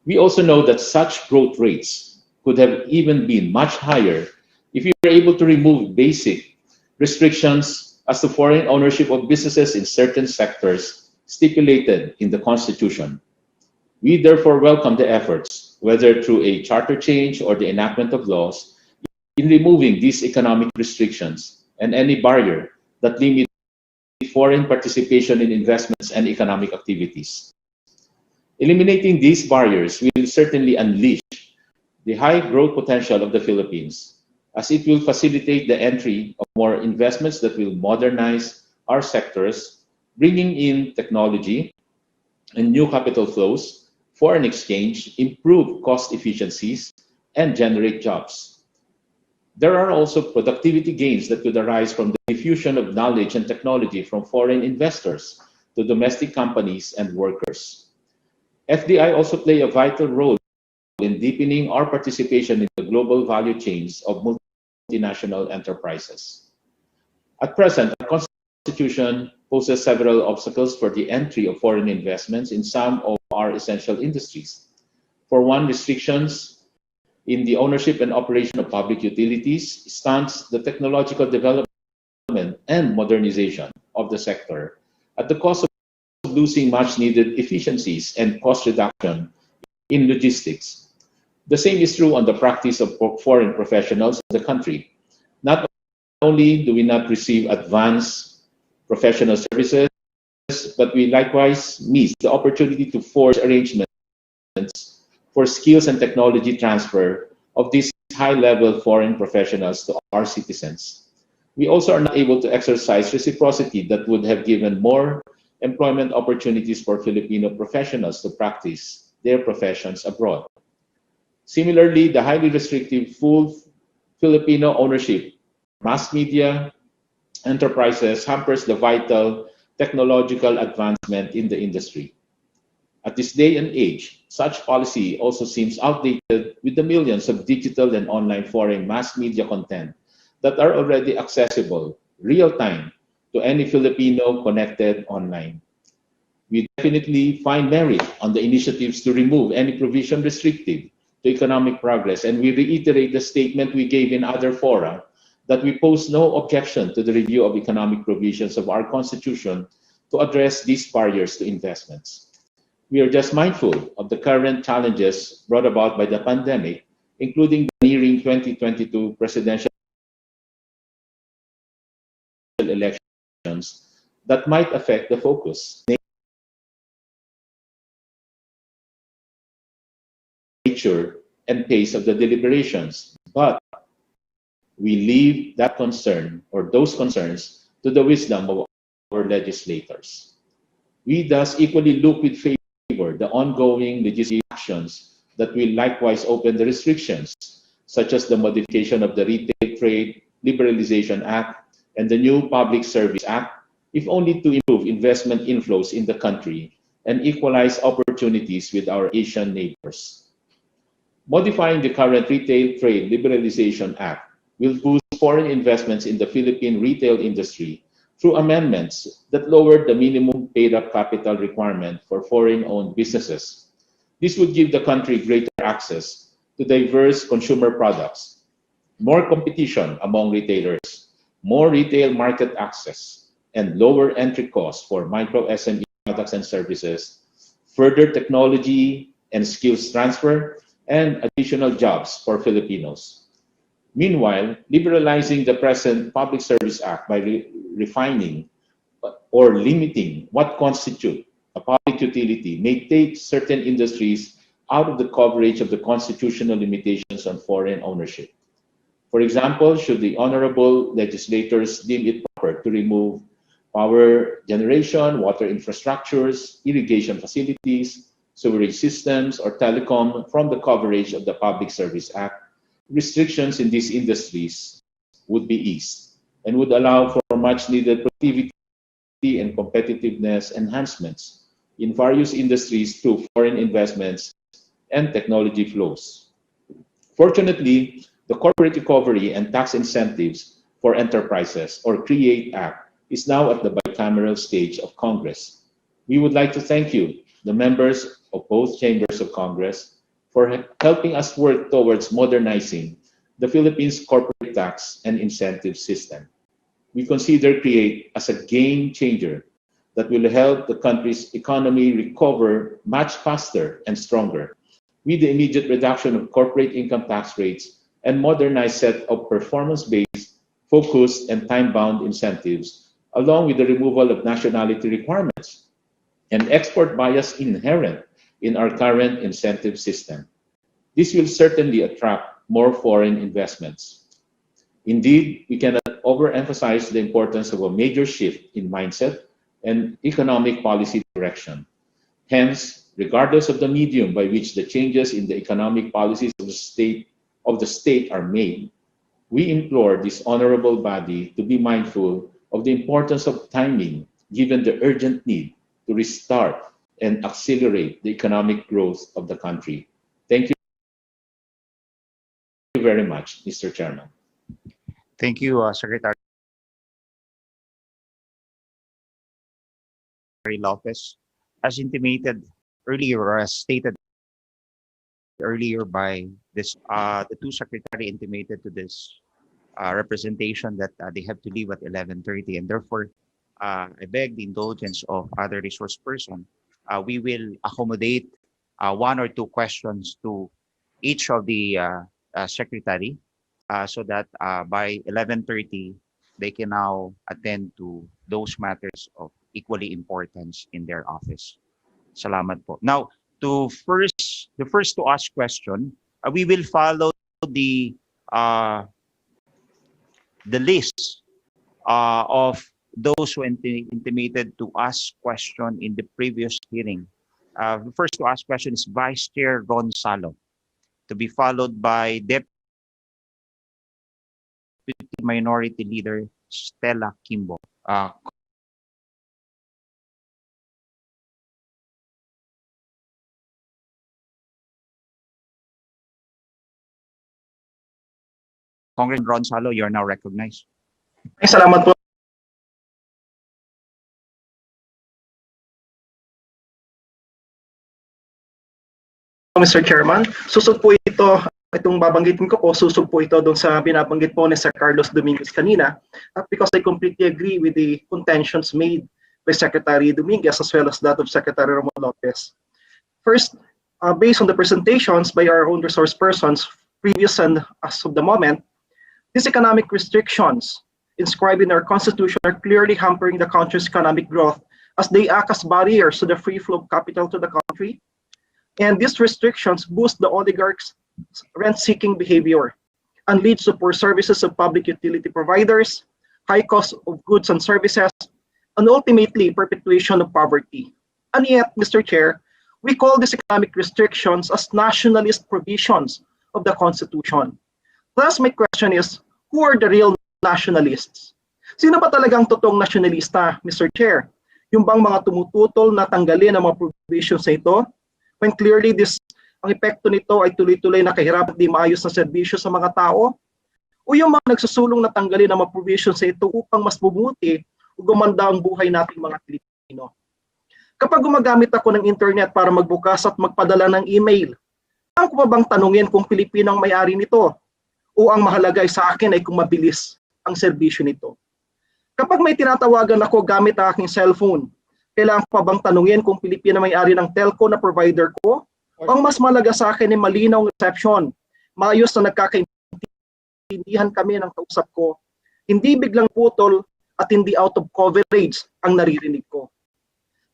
we also know that such growth rates could have even been much higher if we were able to remove basic restrictions as to foreign ownership of businesses in certain sectors stipulated in the Constitution. We therefore welcome the efforts, whether through a charter change or the enactment of laws, in removing these economic restrictions and any barrier that limit foreign participation in investments and economic activities. Eliminating these barriers will certainly unleash the high growth potential of the Philippines, as it will facilitate the entry of more investments that will modernize our sectors, bringing in technology and new capital flows, foreign exchange, improve cost efficiencies, and generate jobs. There are also productivity gains that could arise from the diffusion of knowledge and technology from foreign investors to domestic companies and workers. FDI also play a vital role in deepening our participation in the global value chains of multinational enterprises. At present, our Constitution poses several obstacles for the entry of foreign investments in some of our essential industries. For one, restrictions in the ownership and operation of public utilities stunts the technological development and modernization of the sector at the cost of losing much needed efficiencies and cost reduction in logistics. The same is true on the practice of foreign professionals in the country. Not only do we not receive advanced professional services, but we likewise miss the opportunity to forge arrangements for skills and technology transfer of these high-level foreign professionals to our citizens. We also are not able to exercise reciprocity that would have given more employment opportunities for Filipino professionals to practice their professions abroad. Similarly, the highly restrictive full Filipino ownership mass media enterprises hampers the vital technological advancement in the industry. At this day and age, such policy also seems outdated with the millions of digital and online foreign mass media content that are already accessible real-time to any Filipino connected online. We definitely find merit on the initiatives to remove any provision restrictive to economic progress, and we reiterate the statement we gave in other fora that we pose no objection to the review of economic provisions of our Constitution to address these barriers to investments. We are just mindful of the current challenges brought about by the pandemic, including the nearing 2022 presidential elections that might affect the focus, nature, and pace of the deliberations, but we leave that concern or those concerns to the wisdom of our legislators. We thus equally look with favor the ongoing legislative actions that will likewise open the restrictions, such as the modification of the Retail Trade Liberalization Act and the new Public Service Act, if only to improve investment inflows in the country and equalize opportunities with our Asian neighbors. Modifying the current Retail Trade Liberalization Act will boost foreign investments in the Philippine retail industry through amendments that lowered the minimum paid-up capital requirement for foreign-owned businesses. This would give the country greater access to diverse consumer products, more competition among retailers, more retail market access, and lower entry costs for micro SME products and services, further technology and skills transfer, and additional jobs for Filipinos. Meanwhile, liberalizing the present Public Service Act by refining or limiting what constitutes a public utility may take certain industries out of the coverage of the constitutional limitations on foreign ownership. For example, should the honorable legislators deem it proper to remove power generation, water infrastructures, irrigation facilities, sewerage systems, or telecom from the coverage of the Public Service Act, restrictions in these industries would be eased and would allow for much needed productivity and competitiveness enhancements in various industries through foreign investments and technology flows. Fortunately, the Corporate Recovery and Tax Incentives for Enterprises, or CREATE Act, is now at the bicameral stage of Congress. We would like to thank you, the members of both chambers of Congress, for helping us work towards modernizing the Philippines' corporate tax and incentive system. We consider CREATE as a game changer that will help the country's economy recover much faster and stronger, with the immediate reduction of corporate income tax rates and modernized set of performance-based, focused, and time-bound incentives, along with the removal of nationality requirements and export bias inherent in our current incentive system. This will certainly attract more foreign investments. Indeed, we cannot overemphasize the importance of a major shift in mindset and economic policy direction. Hence, regardless of the medium by which the changes in the economic policies of the state are made, we implore this honorable body to be mindful of the importance of timing, given the urgent need to restart and accelerate the economic growth of the country. Thank you very much, Mr. Chairman. Thank you, Secretary Lopez. As intimated earlier, or as stated earlier by this, the two secretary intimated to this representation that they have to leave at 11:30, and therefore I beg the indulgence of other resource person. We will accommodate one or two questions to each of the secretary so that by 11:30 they can now attend to those matters of equally importance in their office. Salamat po. Now, the first to ask question, we will follow the list of those who intimated to ask question in the previous hearing. The first to ask question is Vice Chair Ron Salo, to be followed by Deputy Minority Leader Stella Kimbo. Congressman Ron Salo, you are now recognized. Salamat po. Mr. Chairman, susog po itong babanggitin ko po, susog po ito doon sa binabanggit po ni Sir Carlos Dominguez kanina, because I completely agree with the contentions made by Secretary Dominguez as well as that of Secretary Ramon Lopez. First, based on the presentations by our own resource persons, previous and as of the moment, these economic restrictions inscribed in our Constitution are clearly hampering the country's economic growth as they act as barriers to the free flow of capital to the country. And these restrictions boost the oligarchs' rent-seeking behavior, and leads to poor services of public utility providers, high cost of goods and services, and ultimately perpetuation of poverty. And yet, Mr. Chair, we call these economic restrictions as nationalist provisions of the Constitution. Thus, my question is, who are the real nationalists? Sino ba talagang totoong nationalista, Mr. Chair? Yung bang mga tumututol na tanggalin ang mga provisions na ito? When clearly ang epekto nito ay tuloy-tuloy na kahirap at di maayos na serbisyo sa mga tao? O yung mga nagsusulong na tanggalin ang mga provisions na ito upang mas bumuti o gumanda ang buhay nating mga Pilipino? Kapag gumagamit ako ng internet para magbukas at magpadala ng email, saan ko pa bang tanungin kung Pilipino ang may-ari nito? O ang mahalaga sa akin ay kung mabilis ang serbisyo nito? Kapag may tinatawagan ako gamit ang aking cellphone, kailangan ko pa bang tanungin kung Pilipino may-ari ng telco na provider ko? O ang mas mahalaga sa akin ay malinaw ang reception, maayos na nagkakaintindihan kami ng kausap ko, hindi biglang putol at hindi out of coverage ang naririnig ko.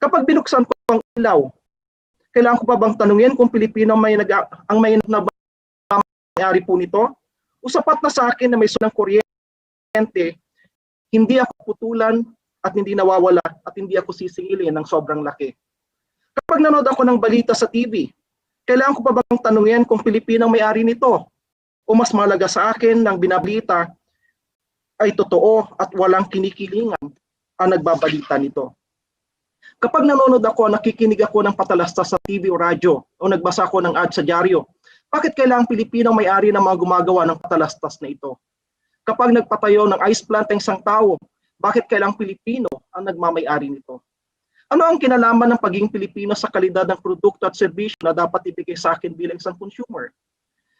Kapag binuksan ko ang ilaw, kailangan ko pa bang tanungin kung Pilipino ang may-ari po nito? O sapat na sa akin na may sunang kuryente, hindi ako putulan at hindi nawawala at hindi ako sisingilin ng sobrang laki. Kapag nanood ako ng balita sa TV, kailangan ko pa bang tanungin kung Pilipino ang may-ari nito? O mas mahalaga sa akin ng binabalita ay totoo at walang kinikilingan ang nagbabalita nito. Kapag nanonood ako, nakikinig ako ng patalastas sa TV o radyo o nagbasa ako ng ad sa dyaryo, bakit kailangang Pilipino ang may-ari ng mga gumagawa ng patalastas na ito? Kapag nagpatayo ng ice plant ang isang tao, bakit kailangang Pilipino ang nagmamay-ari nito? Ano ang kinalaman ng pagiging Pilipino sa kalidad ng produkto at serbisyo na dapat ibigay sa akin bilang isang consumer?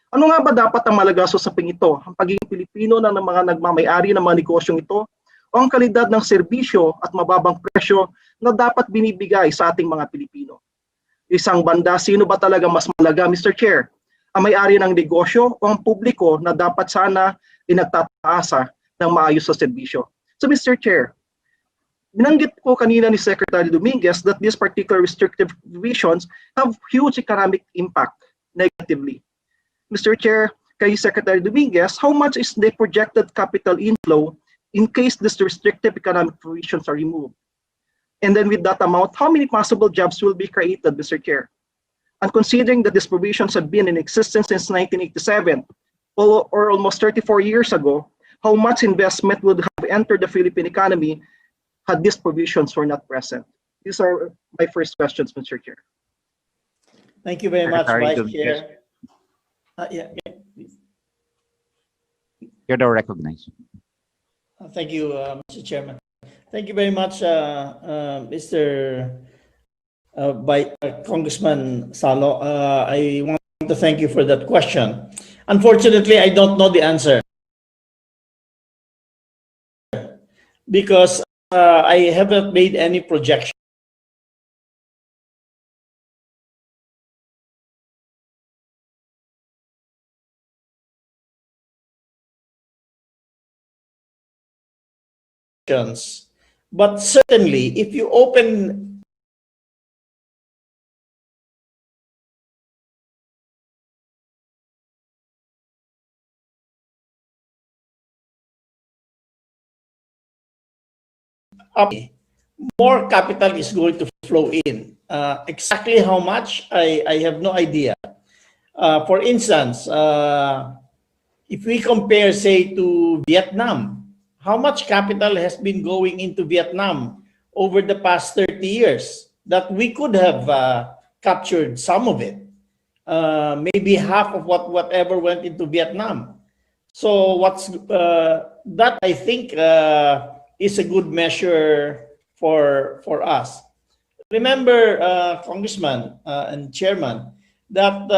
Ano nga ba dapat ang malagaso sa ito? Ang pagiging Pilipino ng mga nagmamay-ari ng mga negosyong ito o ang kalidad ng serbisyo at mababang presyo na dapat binibigay sa ating mga Pilipino? Isang banda, sino ba talaga mas malaga, Mr. Chair? Ang may-ari ng negosyo o ang publiko na dapat sana inagtataasa ng maayos sa serbisyo? So Mr. Chair, binanggit ko kanina ni Secretary Dominguez that these particular restrictive provisions have huge economic impact negatively. Mr. Chair, kay Secretary Dominguez, how much is the projected capital inflow in case these restrictive economic provisions are removed? And then with that amount, how many possible jobs will be created, Mr. Chair? And considering that these provisions have been in existence since 1987, or almost 34 years ago, how much investment would have entered the Philippine economy had these provisions were not present? These are my first questions, Mr. Chair. Thank you very much, Secretary Vice Dominguez. Chair. Please. You're now recognized. Thank you, Mr. Chairman. Thank you very much, Congressman Salo. I want to thank you for that question. Unfortunately, I don't know the answer because I haven't made any projection. But certainly, if you open up, more capital is going to flow in. Exactly how much, I have no idea. For instance, if we compare, say, to Vietnam, how much capital has been going into Vietnam over the past 30 years that we could have captured some of it, maybe half of whatever went into Vietnam. So that I think is a good measure for us. Remember, Congressman and Chairman, that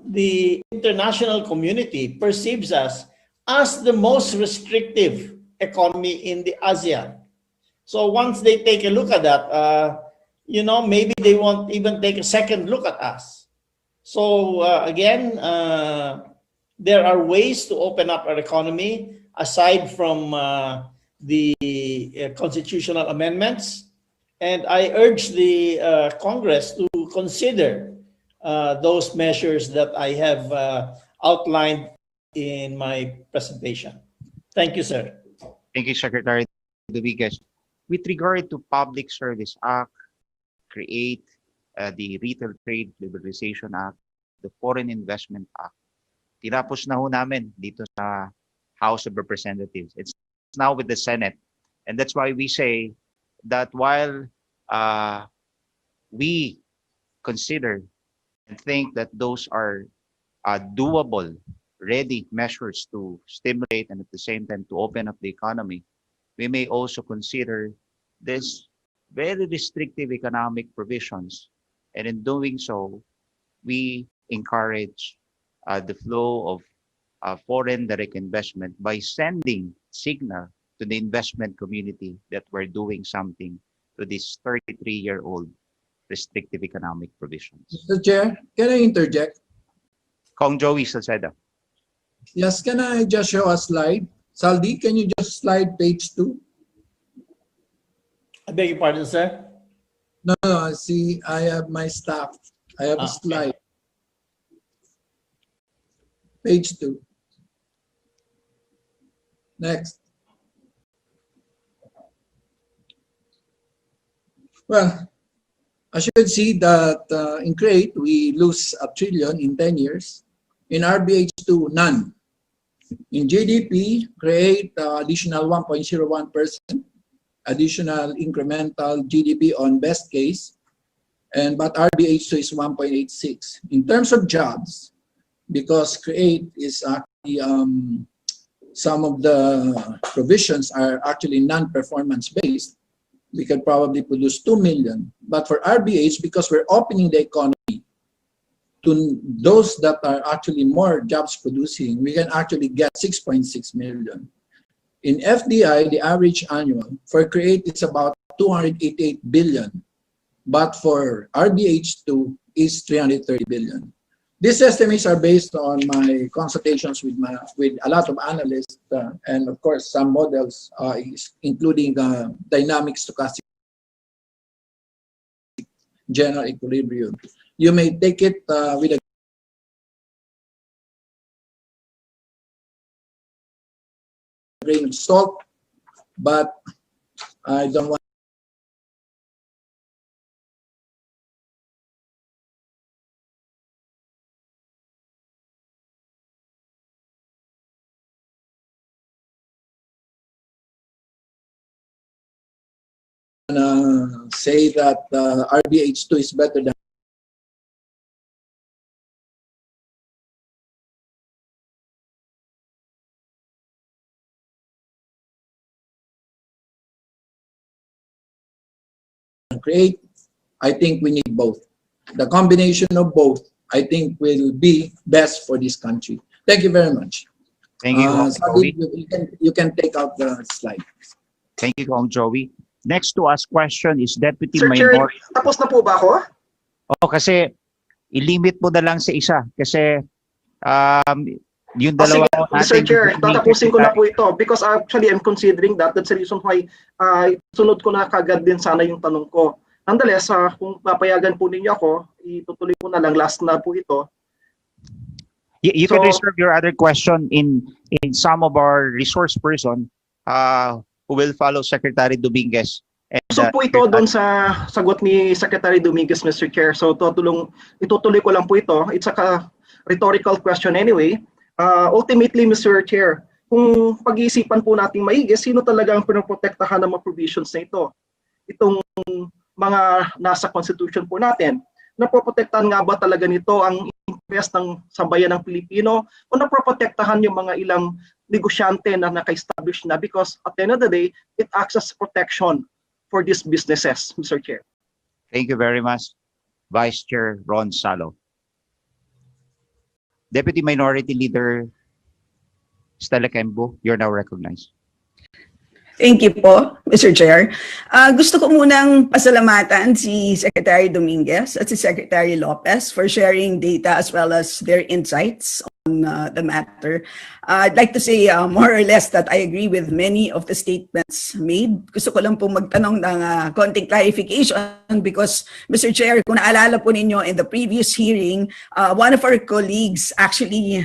the international community perceives us as the most restrictive economy in the ASEAN. So once they take a look at that, maybe they won't even take a second look at us. So again, there are ways to open up our economy aside from the constitutional amendments. And I urge the Congress to consider those measures that I have outlined in my presentation. Thank you, sir. Thank you, Secretary Dominguez. With regard to Public Service Act, create the Retail Trade Liberalization Act, the Foreign Investment Act, tinapos na ho namin dito sa House of Representatives. It's now with the Senate. And that's why we say that while we consider and think that those are doable, ready measures to stimulate and at the same time to open up the economy, we may also consider this very restrictive economic provisions. And in doing so, we encourage the flow of foreign direct investment by sending signal to the investment community that we're doing something to this 33-year-old restrictive economic provisions. Mr. Chair, can I interject? Kong Joey Salceda. Yes, can I just show a slide? Saldi, can you just slide page 2? I beg your pardon, sir? No, see, I have my staff. I have a slide. Page 2. Next. Well, as you can see that in CREATE, we lose $1 trillion in 10 years. In RBH2, none. In GDP, CREATE additional 1.01%, additional incremental GDP on best case, but RBH2 is 1.86. In terms of jobs, because CREATE is actually, some of the provisions are actually non-performance based, we could probably produce 2 million. But for RBH, because we're opening the economy to those that are actually more jobs producing, we can actually get 6.6 million. In FDI, the average annual for CREATE is about 288 billion, but for RBH2 is 330 billion. These estimates are based on my consultations with a lot of analysts and of course some models, including dynamic stochastic general equilibrium. You may take it with a grain of salt, but I don't want to say that RBH2 is better than CREATE. I think we need both. The combination of both, I think, will be best for this country. Thank you very much. Thank you, Joey. You can take out the slide. Thank you, Kong Joey. Next to ask question is Deputy Sir Chair, Minority. tapos na po ba ako? Kasi i-limit mo na lang sa isa kasi yung dalawa Mr. Chair, tatapusin ko na po ito because actually I'm considering that. That's the reason why sunod ko na kagad din sana yung tanong ko. Nonetheless, kung papayagan po ninyo ako, itutuloy ko na lang. Last na po ito. You can reserve your other question in some of our resource person who will follow Secretary Dominguez. And, so po ito doon sa sagot ni Secretary Dominguez, Mr. Chair. So itutuloy ko lang po ito. It's a rhetorical question anyway. Ultimately, Mr. Chair, kung pag-iisipan po nating maigi, sino talaga ang pinoprotektahan ng mga provisions na ito? Itong mga nasa Constitution po natin. Napoprotektahan nga ba talaga nito ang interest ng sambayan ng Pilipino o napoprotektahan yung mga ilang negosyante na naka-establish na because at the end of the day, it acts as protection for these businesses, Mr. Chair. Thank you very much, Vice Chair Ron Salo. Deputy Minority Leader Stella Kembo, you're now recognized. Thank you po, Mr. Chair. Gusto ko munang pasalamatan si Secretary Dominguez at si Secretary Lopez for sharing data as well as their insights the matter. I'd like to say more or less that I agree with many of the statements made. Gusto ko lang po magtanong ng konting clarification because, Mr. Chair, kung naalala po ninyo in the previous hearing, one of our colleagues actually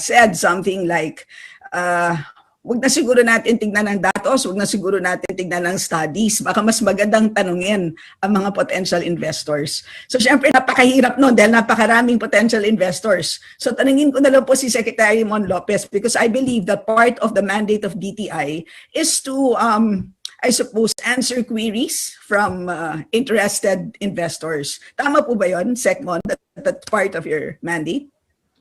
said something like, wag na siguro natin tignan ng datos, wag na siguro natin tignan ng studies. Baka mas magandang tanungin ang mga potential investors. So syempre napakahirap nun dahil napakaraming potential investors. So tanungin ko na lang po si Secretary Mon Lopez because I believe that part of the mandate of DTI is to I suppose, answer queries from interested investors. Tama po ba yun, Secmon, that's part of your mandate?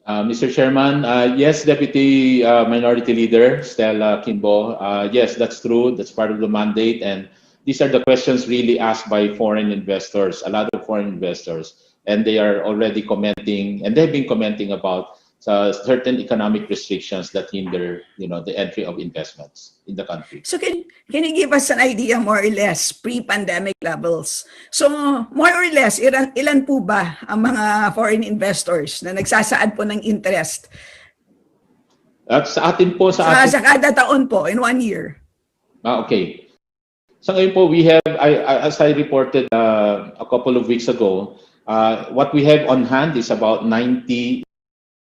Mr. Chairman, yes, Deputy Minority Leader Stella Kimbo, yes, that's true. That's part of the mandate. And these are the questions really asked by foreign investors, a lot of foreign investors. And they are already commenting, and they've been commenting about certain economic restrictions that hinder, the entry of investments in the country. So can you give us an idea more or less pre-pandemic levels? So more or less, ilan po ba ang mga foreign investors na nagsasaad po ng interest? At sa atin po, sa kada taon po, in 1 year? Okay. So ngayon po, we have, as I reported a couple of weeks ago, what we have on hand is about 90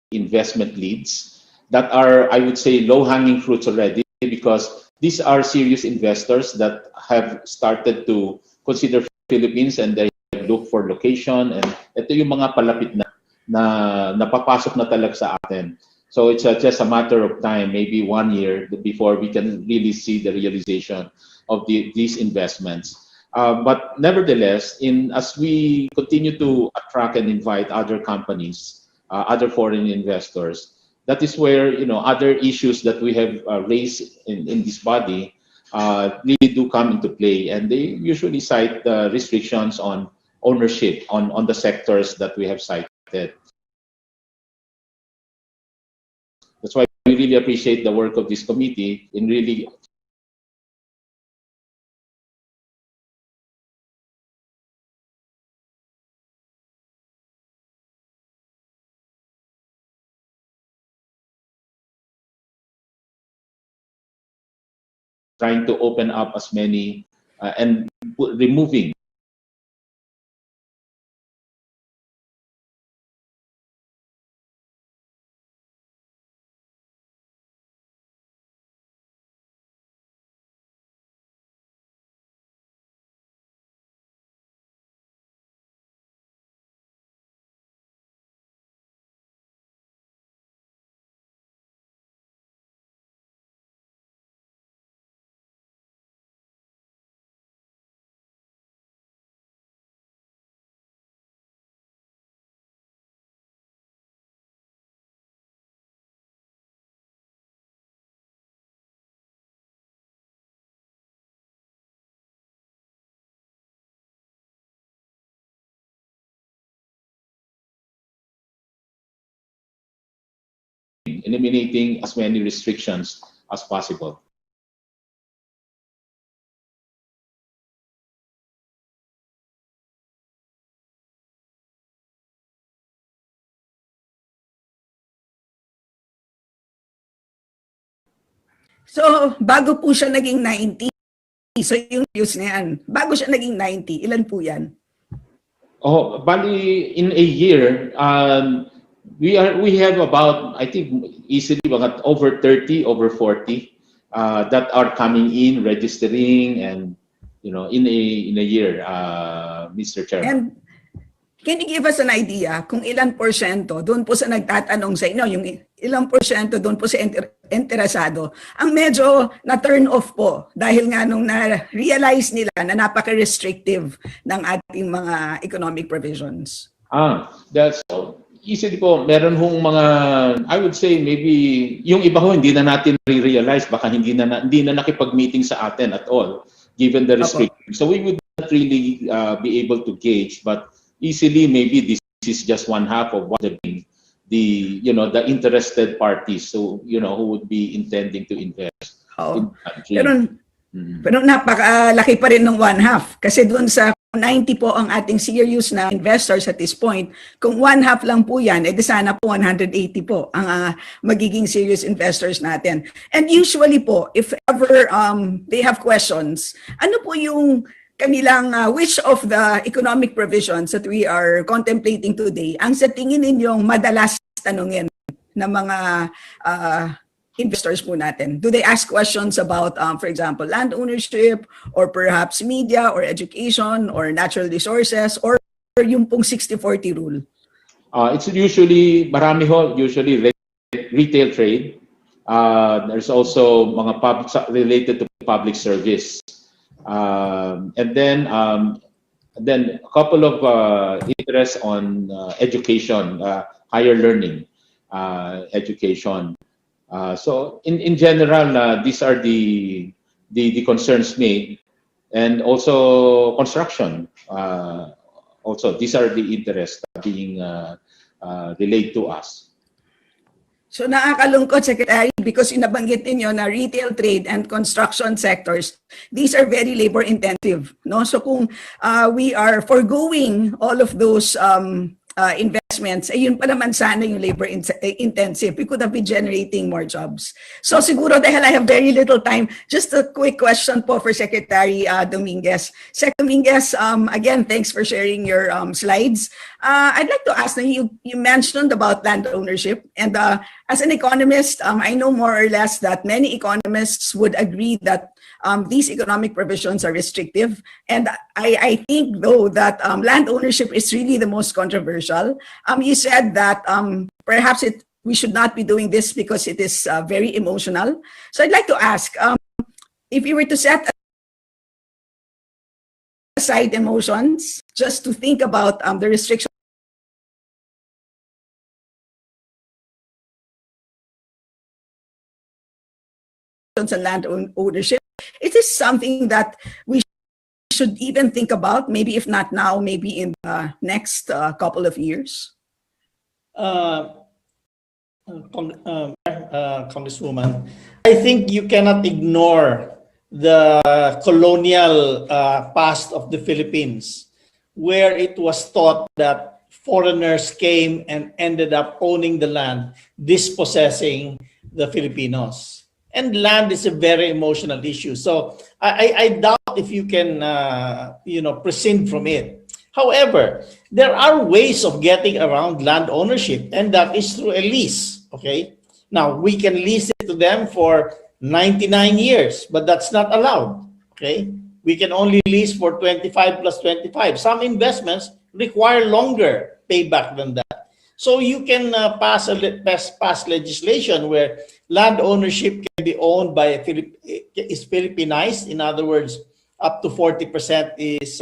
investment leads that are, I would say, low-hanging fruits already because these are serious investors that have started to consider Philippines and they look for location, and ito yung mga palapit na napapasok na talaga sa atin. So it's just a matter of time, maybe 1 year before we can really see the realization of these investments. But nevertheless, as we continue to attract and invite other companies, other foreign investors, that is where other issues that we have raised in this body really do come into play, and they usually cite restrictions on ownership on the sectors that we have cited. That's why we really appreciate the work of this committee in really trying to open up as many and removing eliminating as many restrictions as possible. So bago po siya naging 90, so yung views na yan, bago siya naging 90, ilan po yan? Oh, bali in a year, we have about, I think, easily about over 30, over 40 that are coming in, registering, and in a year, Mr. Chairman. And can you give us an idea kung ilan porsyento doon po sa nagtatanong sa inyo, yung ilang porsyento doon po sa interesado, ang medyo na-turn off po dahil nga nung na-realize nila na napaka-restrictive ng ating mga economic provisions? That's easily po. Meron hong mga, I would say maybe, yung iba ho, hindi na natin re-realize, baka hindi na nakipag-meeting sa atin at all, given the restrictions. So we would not really be able to gauge, but easily maybe this is just one half of what the interested parties, so who would be intending to invest in the country. Pero napakalaki pa rin ng one half kasi doon sa 90 po ang ating serious na investors at this point. Kung one half lang po yan, edi sana po 180 po ang magiging serious investors natin. And usually po, if ever they have questions, ano po yung kanilang which of the economic provisions that we are contemplating today ang sa tingin ninyong madalas tanungin ng mga investors po natin? Do they ask questions about, for example, land ownership, or perhaps media, or education, or natural resources, or yung pong 60-40 rule? It's usually, marami ho, usually retail trade. There's also mga related to public service. And then a couple of interests on education, higher learning, education. So in general, these are the concerns made, and also construction. Also, these are the interests being relayed to us. So nakakalungkot, Secretary, because inabanggit ninyo na retail trade and construction sectors, these are very labor intensive, no? So kung we are foregoing all of those investments, yun pa naman sana yung labor intensive. We could have been generating more jobs. So siguro dahil I have very little time, just a quick question po for Secretary Dominguez. Sec Dominguez, again, thanks for sharing your slides. I'd like to ask, you mentioned about land ownership, and as an economist, I know more or less that many economists would agree that these economic provisions are restrictive. And I think, though, that land ownership is really the most controversial. You said that perhaps we should not be doing this because it is very emotional. So I'd like to ask, if you were to set aside emotions, just to think about the restrictions on land ownership, is this something that we should even think about, maybe if not now, maybe in the next couple of years? Congresswoman, I think you cannot ignore the colonial past of the Philippines, where it was thought that foreigners came and ended up owning the land, dispossessing the Filipinos. And land is a very emotional issue. So I doubt if you can, prescind from it. However, there are ways of getting around land ownership, and that is through a lease, okay? Now, we can lease it to them for 99 years, but that's not allowed, okay? We can only lease for 25 plus 25. Some investments require longer payback than that. So you can pass legislation where land ownership can be owned by is Filipinized. In other words, up to 40% is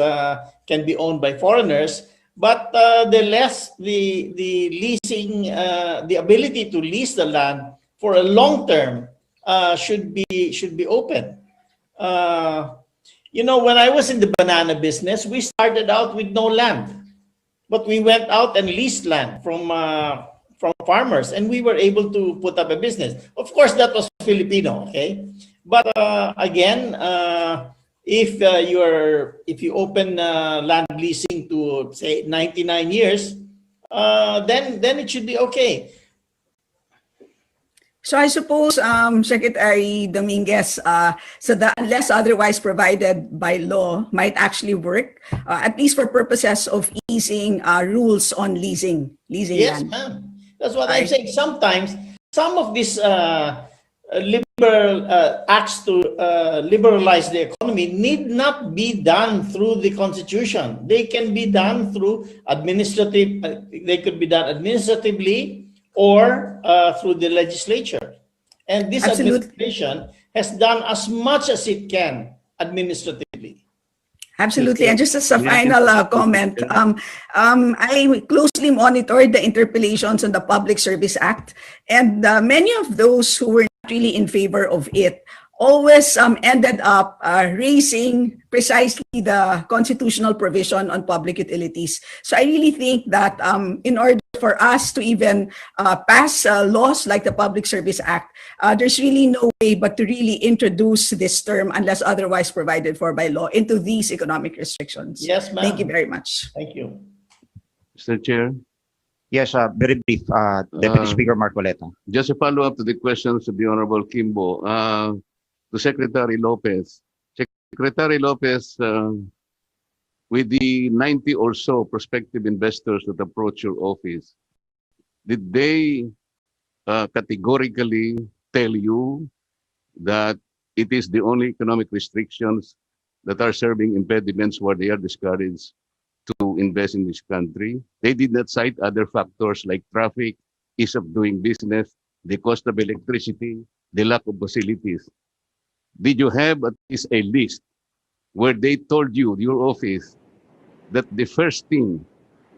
can be owned by foreigners. But the leasing, the ability to lease the land for a long term should be open. When I was in the banana business, we started out with no land. But we went out and leased land from farmers, and we were able to put up a business. Of course, that was Filipino, okay? But again, if you open land leasing to say 99 years, then it should be okay. So I suppose, Secretary Dominguez, so that unless otherwise provided by law might actually work, at least for purposes of easing rules on leasing Yes, land. ma'am. That's what I'm saying. Sometimes some of these liberal acts to liberalize the economy need not be done through the Constitution. They can be done through administrative. They could be done administratively or through the legislature. And this administration has done as much as it can administratively. Absolutely. And just as a final comment, I closely monitored the interpellations on the Public Service Act, and many of those who were not really in favor of it always ended up raising precisely the constitutional provision on public utilities. So I really think that in order for us to even pass laws like the Public Service Act, there's really no way but to really introduce this term unless otherwise provided for by law into these economic restrictions. Yes, ma'am. Thank you very much. Thank you. Mr. Chair. Yes, very brief, Deputy Speaker Marcoleta. Just a follow-up to the questions of the Honorable Kimbo. To Secretary Lopez. Secretary Lopez, with the 90 or so prospective investors that approach your office, did they categorically tell you that it is the only economic restrictions that are serving impediments where they are discouraged to invest in this country? They did not cite other factors like traffic, ease of doing business, the cost of electricity, the lack of facilities. Did you have at least a list where they told you, your office, that the first thing,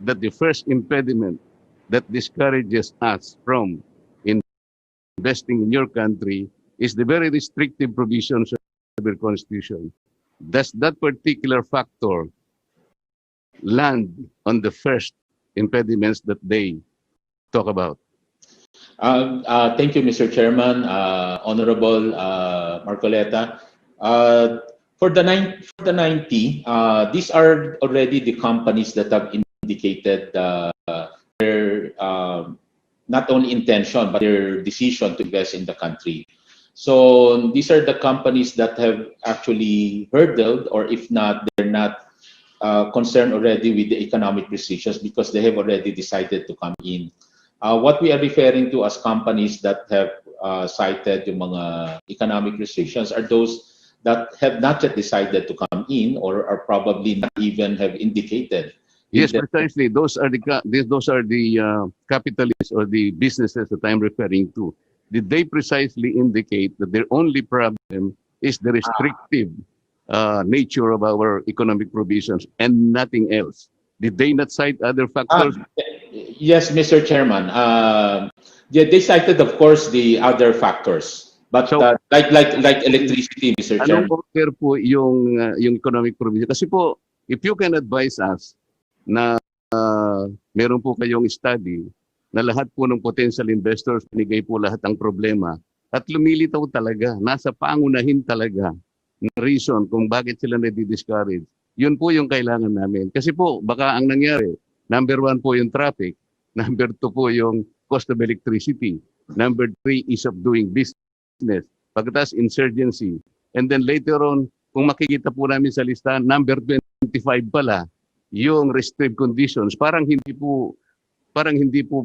that the first impediment that discourages us from investing in your country is the very restrictive provisions of your constitution? Does that particular factor land on the first impediments that they talk about? Thank you, Mr. Chairman, Honorable Marcoleta. For the 90, these are already the companies that have indicated their not only intention but their decision to invest in the country. So these are the companies that have actually hurdled, or if not, they're not concerned already with the economic restrictions because they have already decided to come in. What we are referring to as companies that have cited yung mga economic restrictions are those that have not yet decided to come in or are probably not even have indicated. Yes, precisely. Those are the capitalists or the businesses that I'm referring to. Did they precisely indicate that their only problem is the restrictive nature of our economic provisions and nothing else? Did they not cite other factors? Yes, Mr. Chairman. Yeah, they cited, of course, the other factors, but So, like electricity, Mr. Chairman. Anong order po yung economic provision? Kasi po, if you can advise us na meron po kayong study na lahat po ng potential investors binigay po lahat ang problema at lumilitaw talaga, nasa pangunahin talaga na reason kung bakit sila nadi-discourage. Yun po yung kailangan namin. Kasi po, baka ang nangyari, number 1 po yung traffic, number 2 po yung cost of electricity, number 3 ease of doing business, pagkatapos insurgency, and then later on, kung makikita po namin sa listahan, number 25 pala, yung restrictive conditions, parang hindi po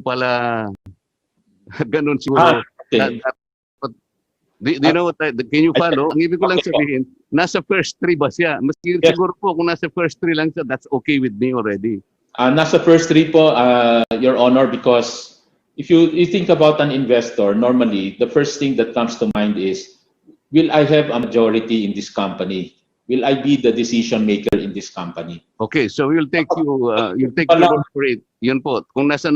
pala ganun siguro. Okay. Do you know what can you follow? Ang ibig ko lang sabihin, nasa first 3 ba siya? Maski siguro po kung nasa first 3 lang siya, that's okay with me already. Nasa first 3 po, Your Honor, because if you think about an investor, normally the first thing that comes to mind is, will I have a majority in this company? Will I be the decision maker in this company? Okay, so we'll take you for it. Yun po. Kung nasa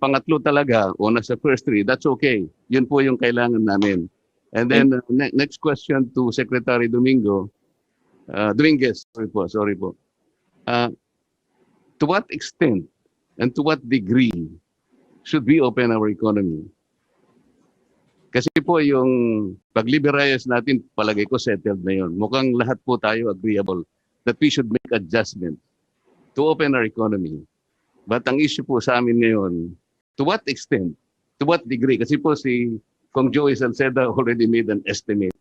pangatlo talaga o nasa first 3, that's okay. Yun po yung kailangan namin. And then next question to Secretary Dominguez. Sorry po. To what extent and to what degree should we open our economy? Kasi po yung pag-liberalize natin, palagay ko settled na yun. Mukhang lahat po tayo agreeable that we should make adjustment to open our economy. But ang issue po sa amin ngayon, to what extent, to what degree? Kasi po si Kong Joey Salceda already made an estimate.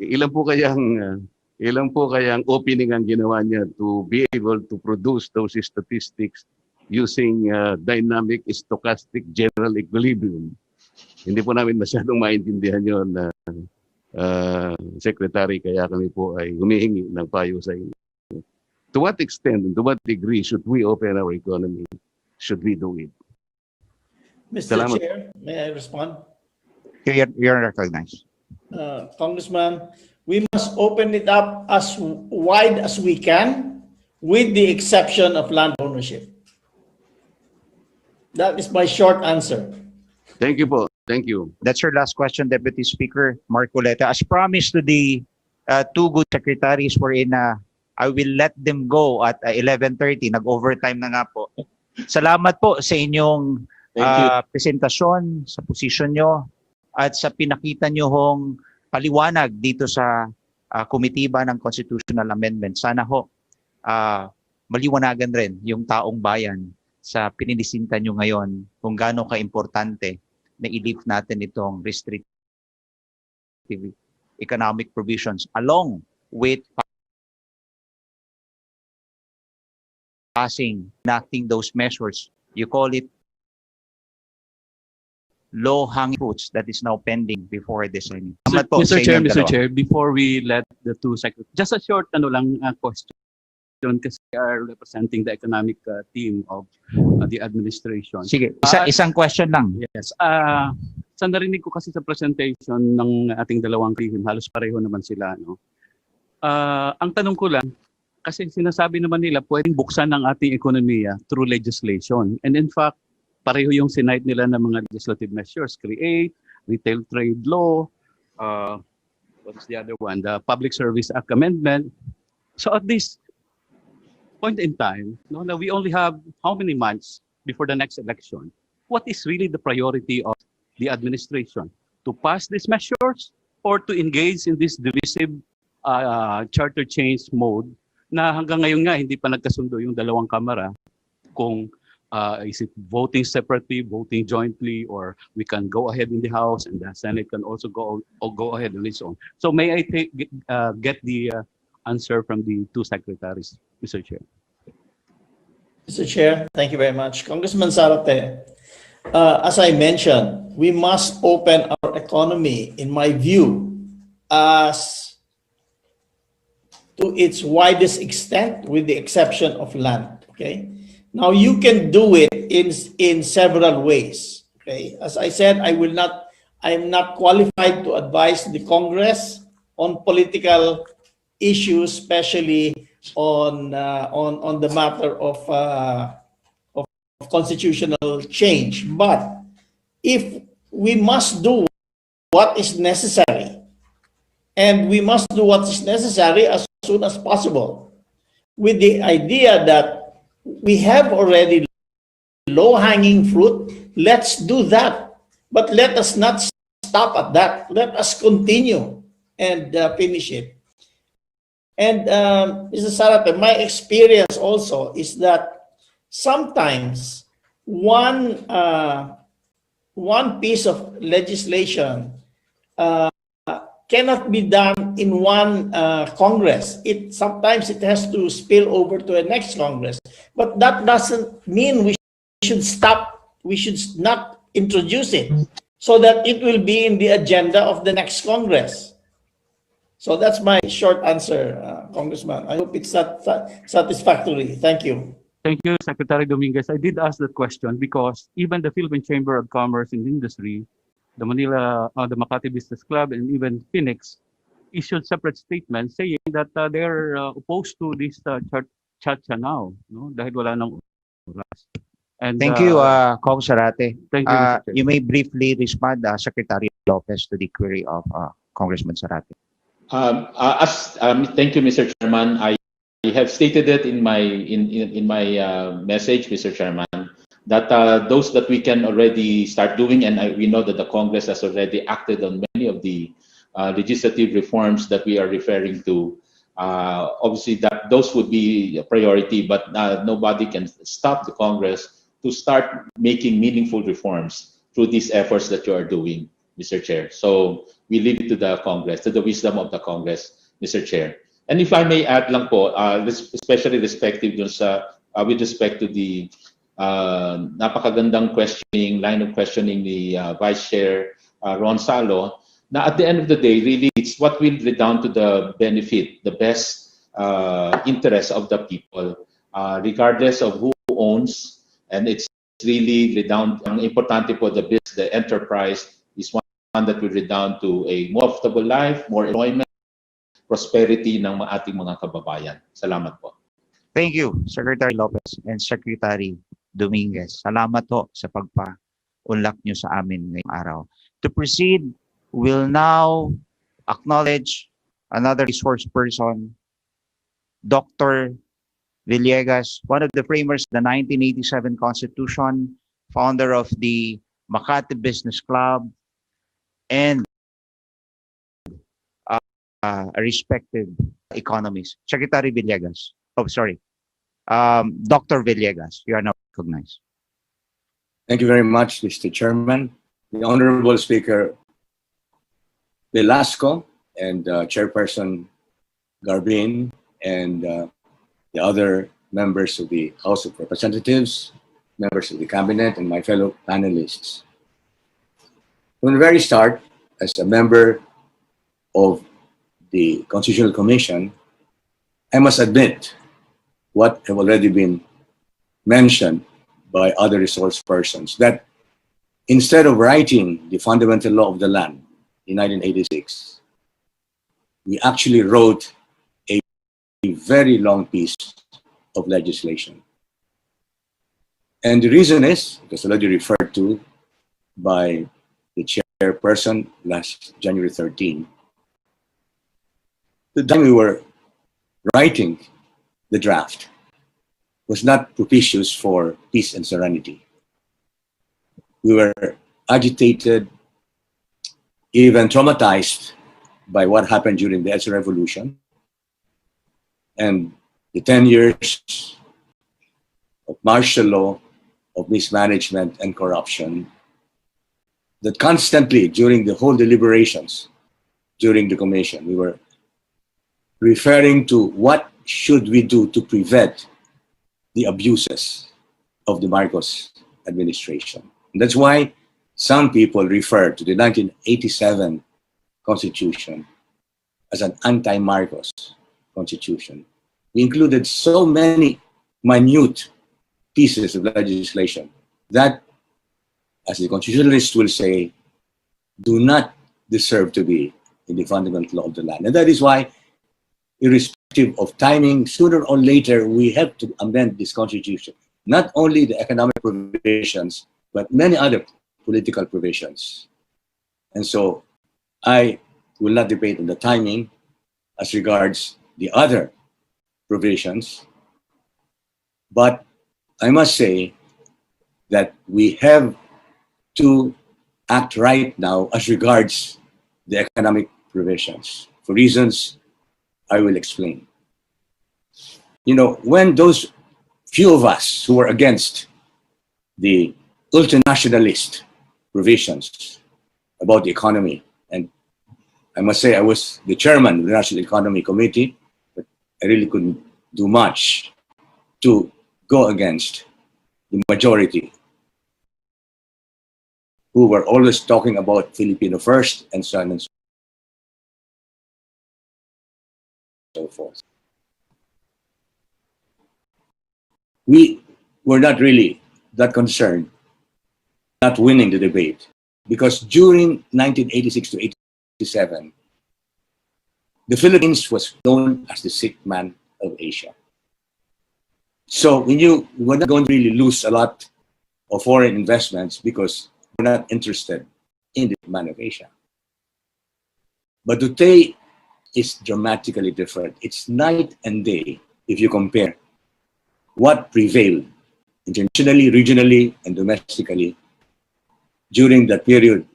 Ilan po kayang opening ang ginawa niya to be able to produce those statistics using dynamic stochastic general equilibrium? Hindi po namin masyadong maintindihan yun, Secretary, kaya kami po ay humihingi ng payo sa inyo. To what extent and to what degree should we open our economy? Should we do it? Mr. Salamat. Chair, may I respond? You're recognized. Congressman, we must open it up as wide as we can with the exception of land ownership. That is my short answer. Thank you po. Thank you. That's your last question, Deputy Speaker Marcoleta. As promised to the two good secretaries wherein I will let them go at 11:30. Nag-overtime na nga po. Salamat po sa inyong presentasyon, sa posisyon nyo, at sa pinakita nyo hong paliwanag dito sa komitiba ng Constitutional Amendment. Sana ho, maliwanagan rin yung taong bayan sa pininisinta nyo ngayon kung gaano ka-importante na i-lift natin itong restrictive economic provisions along with enacting those measures. You call it low-hanging fruits that is now pending before this. Mr. Chair, before we let the two secretaries, just a short question, kasi we are representing the economic team of the administration. Sige, isang question lang. Yes. Sa narinig ko kasi sa presentation ng ating dalawang team, halos pareho naman sila. No? Ang tanong ko lang, kasi sinasabi naman nila pwedeng buksan ng ating ekonomiya through legislation. And in fact, pareho yung sinight nila ng mga legislative measures, create, retail trade law, what's the other one? The Public Service Act Amendment. So at this point in time, no, now we only have how many months before the next election? What is really the priority of the administration? To pass these measures or to engage in this divisive charter change mode na hanggang ngayon nga hindi pa nagkasundo yung dalawang kamara kung is it voting separately, voting jointly, or we can go ahead in the House and the Senate can also go ahead on its own. So may I get the answer from the two secretaries, Mr. Chair. Mr. Chair, thank you very much. Congressman Zarate, as I mentioned, we must open our economy, in my view, as to its widest extent, with the exception of land. Okay. Now you can do it in several ways. Okay. As I said, I am not qualified to advise the Congress on political issues, especially on the matter of constitutional change. But if we must do what is necessary, and we must do what is necessary as soon as possible, with the idea that we have already low-hanging fruit, let's do that. But let us not stop at that. Let us continue and finish it. And Mr. Zarate, my experience also is that sometimes one piece of legislation cannot be done in one Congress. Sometimes it has to spill over to a next Congress. But that doesn't mean we should stop. We should not introduce it so that it will be in the agenda of the next Congress. So that's my short answer, Congressman. I hope it's satisfactory. Thank you. Thank you, Secretary Dominguez. I did ask that question because even the Philippine Chamber of Commerce and Industry, the the Makati Business Club, and even Phoenix issued separate statements saying that they're opposed to this chacha now, no? Dahil wala nang oras. And thank you, Kong Zarate. Thank you, Mr. Chair. You may briefly respond, Secretary Lopez, to the query of Congressman Zarate. Thank you, Mr. Chairman. I have stated it in my message, Mr. Chairman, that those that we can already start doing, and we know that the Congress has already acted on many of the legislative reforms that we are referring to. Obviously, that those would be a priority, but nobody can stop the Congress to start making meaningful reforms through these efforts that you are doing, Mr. Chair. So we leave it to the Congress, to the wisdom of the Congress, Mr. Chair. And if I may add lang po, especially respective dun sa, with respect to the napakagandang line of questioning the Vice Chair Ron Salo, na at the end of the day, really, it's what will redound to the benefit, the best interest of the people, regardless of who owns, and it's really redound. Ang importante po, the business, the enterprise is one that will redound to a more comfortable life, more employment, prosperity ng ating mga kababayan. Salamat po. Thank you, Secretary Lopez and Secretary Dominguez. Salamat po sa unlak nyo sa amin ngayong araw. To proceed, we'll now acknowledge another resource person, Dr. Villegas, one of the framers of the 1987 Constitution, founder of the Makati Business Club, and a respected economist, Secretary Villegas. Oh, sorry. Dr. Villegas, you are now recognized. Thank you very much, Mr. Chairman. The Honorable Speaker Velasco and Chairperson Garbin and the other members of the House of Representatives, members of the Cabinet, and my fellow panelists. From the very start, as a member of the Constitutional Commission, I must admit what have already been mentioned by other resource persons, that instead of writing the fundamental law of the land in 1986, we actually wrote a very long piece of legislation. And the reason is, it was already referred to by the chairperson last January 13, the time we were writing the draft was not propitious for peace and serenity. We were agitated, even traumatized by what happened during the EDSA Revolution and the 10 years of martial law, of mismanagement and corruption that constantly during the whole deliberations during the commission, we were referring to what should we do to prevent the abuses of the Marcos administration. And that's why some people refer to the 1987 Constitution as an anti-Marcos Constitution. We included so many minute pieces of legislation that, as the constitutionalists will say, do not deserve to be in the fundamental law of the land. And that is why, irrespective of timing, sooner or later, we have to amend this constitution. Not only the economic provisions, but many other political provisions. And so I will not debate on the timing as regards the other provisions, but I must say that we have to act right now as regards the economic provisions for reasons I will explain. You know, when those few of us who were against the ultranationalist provisions about the economy, and I must say I was the chairman of the National Economy Committee, but I really couldn't do much to go against the majority who were always talking about Filipino first and so on and so forth. We were not really that concerned not winning the debate because during 1986 to 87, the Philippines was known as the sick man of Asia. So we knew we were not going to really lose a lot of foreign investments because we're not interested in the man of Asia. But today is dramatically different. It's night and day if you compare what prevailed internationally, regionally, and domestically during that period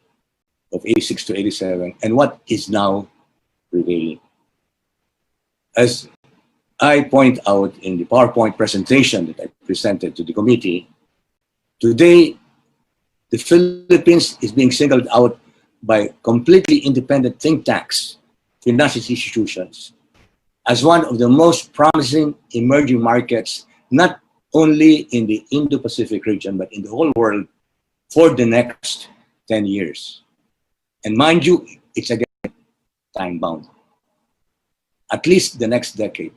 of 86 to 87 and what is now prevailing. As I point out in the PowerPoint presentation that I presented to the committee, today the Philippines is being singled out by completely independent think tanks, financial institutions, as one of the most promising emerging markets, not only in the Indo-Pacific region, but in the whole world for the next 10 years. And mind you, it's again time-bound. At least the next decade.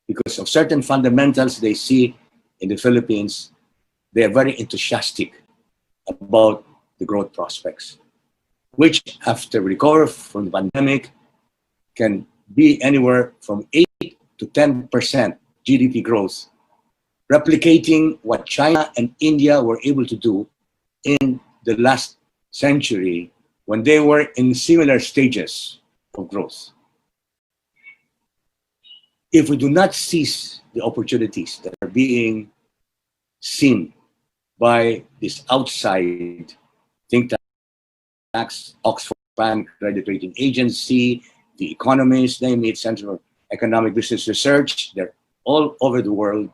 Because of certain fundamentals they see in the Philippines, they are very enthusiastic about the growth prospects, which after recover from the pandemic can be anywhere from 8 to 10% GDP growth, replicating what China and India were able to do in the last century when they were in similar stages of growth. If we do not seize the opportunities that are being seen by this outside think tanks, Oxford Credit Rating Agency, The Economist, name it, Center for Economic Business Research, they're all over the world.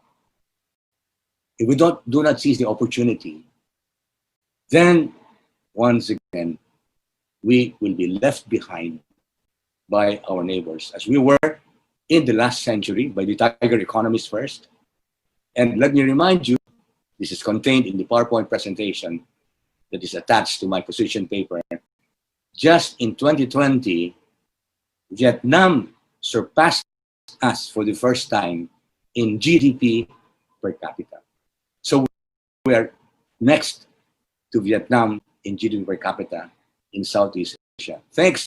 If we do not seize the opportunity, then once again, we will be left behind by our neighbors, as we were in the last century by the tiger economies first. And let me remind you, this is contained in the PowerPoint presentation that is attached to my position paper. Just in 2020, Vietnam surpassed us for the first time in GDP per capita. So we are next to Vietnam in GDP per capita in Southeast Asia, thanks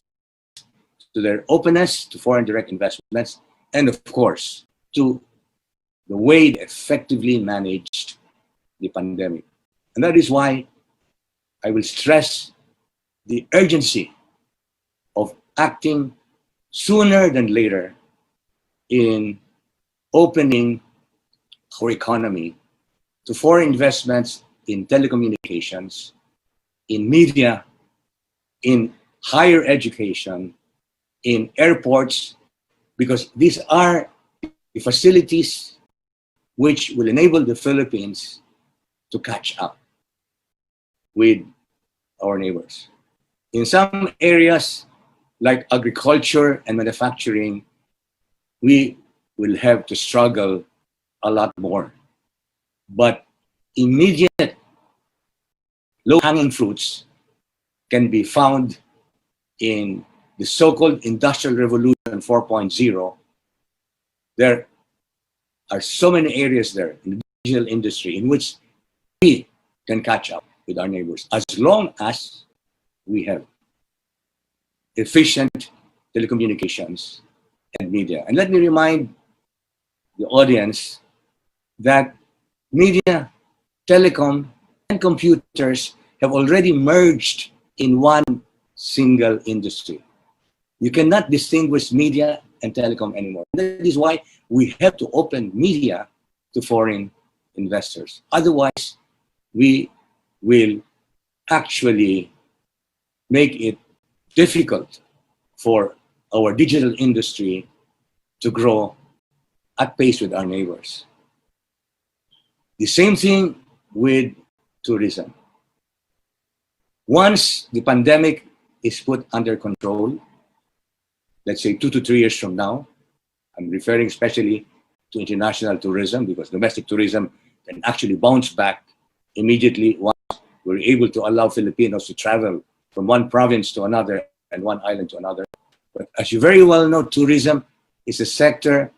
to their openness to foreign direct investments, and of course, to the way they effectively managed the pandemic. And that is why I will stress the urgency of acting sooner than later in opening our economy to foreign investments in telecommunications, in media, in higher education, in airports, because these are the facilities which will enable the Philippines to catch up with our neighbors. In some areas, like agriculture and manufacturing, we will have to struggle a lot more. But immediate low-hanging fruits can be found in the so-called Industrial Revolution 4.0. There are so many areas there in the digital industry in which we can catch up with our neighbors as long as we have efficient telecommunications and media. And let me remind the audience that media, telecom, and computers have already merged in one single industry. You cannot distinguish media and telecom anymore. That is why we have to open media to foreign investors. Otherwise, we will actually make it difficult for our digital industry to grow at pace with our neighbors. The same thing with tourism. Once the pandemic is put under control, let's say 2 to 3 years from now, I'm referring especially to international tourism, because domestic tourism can actually bounce back immediately once we're able to allow Filipinos to travel from one province to another and one island to another. But as you very well know, tourism is a sector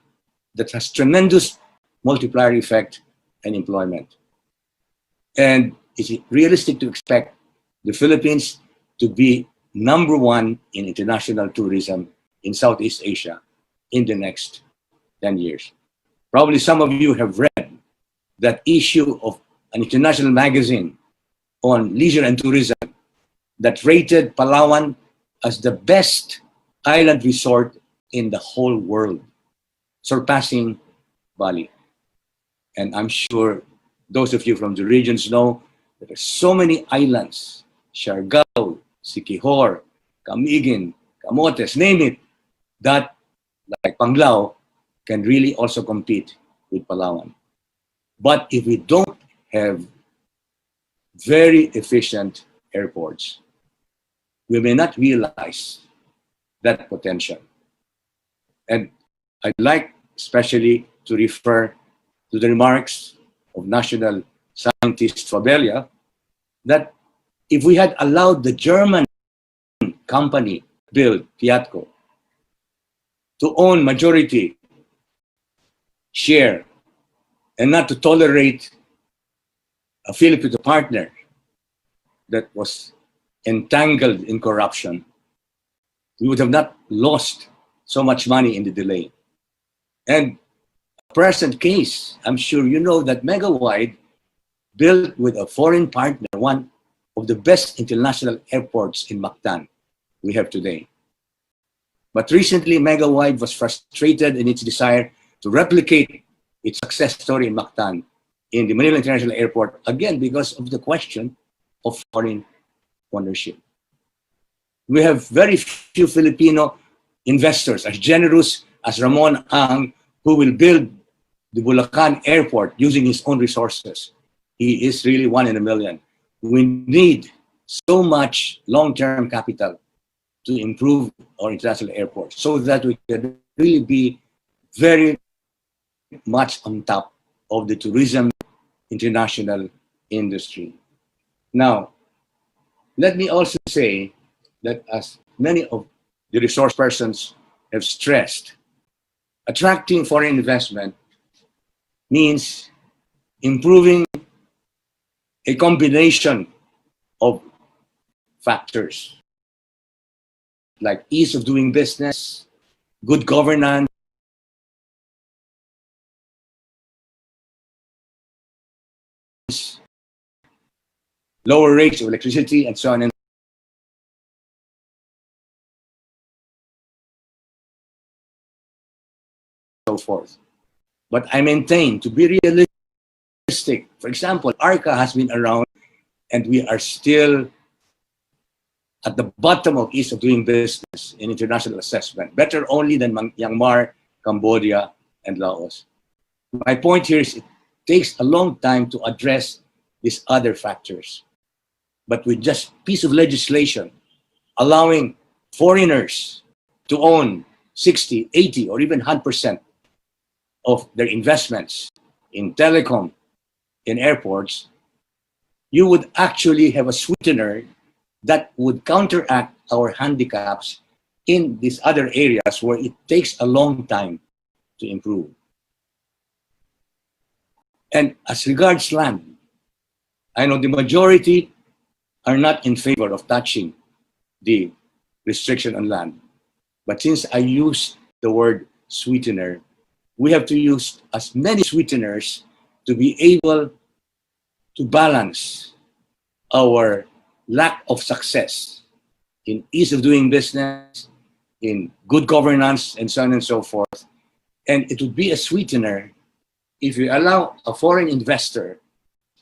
that has tremendous multiplier effect and employment. And is it realistic to expect the Philippines to be #1 in international tourism in Southeast Asia in the next 10 years? Probably some of you have read that issue of an international magazine on leisure and tourism that rated Palawan as the best island resort in the whole world, surpassing Bali. And I'm sure those of you from the regions know that there are so many islands, Siargao, Siquijor, Camiguin, Camotes, name it, that, like Panglao, can really also compete with Palawan. But if we don't have very efficient airports, we may not realize that potential. And I'd like especially to refer to the remarks of national scientist Fabelia, that if we had allowed the German company build Fiatco to own majority share and not to tolerate a Filipino partner that was entangled in corruption, we would have not lost so much money in the delay. And present case, I'm sure you know that Megawide built with a foreign partner, one of the best international airports in Mactan we have today. But recently, Megawide was frustrated in its desire to replicate its success story in Mactan in the Manila International Airport, again, because of the question of foreign ownership. We have very few Filipino investors as generous as Ramon Ang, who will build the Bulacan Airport using his own resources. He is really one in a million. We need so much long-term capital to improve our international airports so that we can really be very much on top of the tourism international industry. Now, let me also say that as many of the resource persons have stressed, attracting foreign investment means improving a combination of factors like ease of doing business, good governance, lower rates of electricity, and so on and so forth. But I maintain, to be realistic, for example, ARCA has been around and we are still at the bottom of ease of doing business in international assessment, better only than Myanmar, Cambodia, and Laos. My point here is it takes a long time to address these other factors. But with just piece of legislation allowing foreigners to own 60, 80, or even 100% of their investments in telecom, in airports, you would actually have a sweetener that would counteract our handicaps in these other areas where it takes a long time to improve. And as regards land, I know the majority are not in favor of touching the restriction on land. But since I used the word sweetener, we have to use as many sweeteners to be able to balance our lack of success in ease of doing business, in good governance, and so on and so forth. And it would be a sweetener if we allow a foreign investor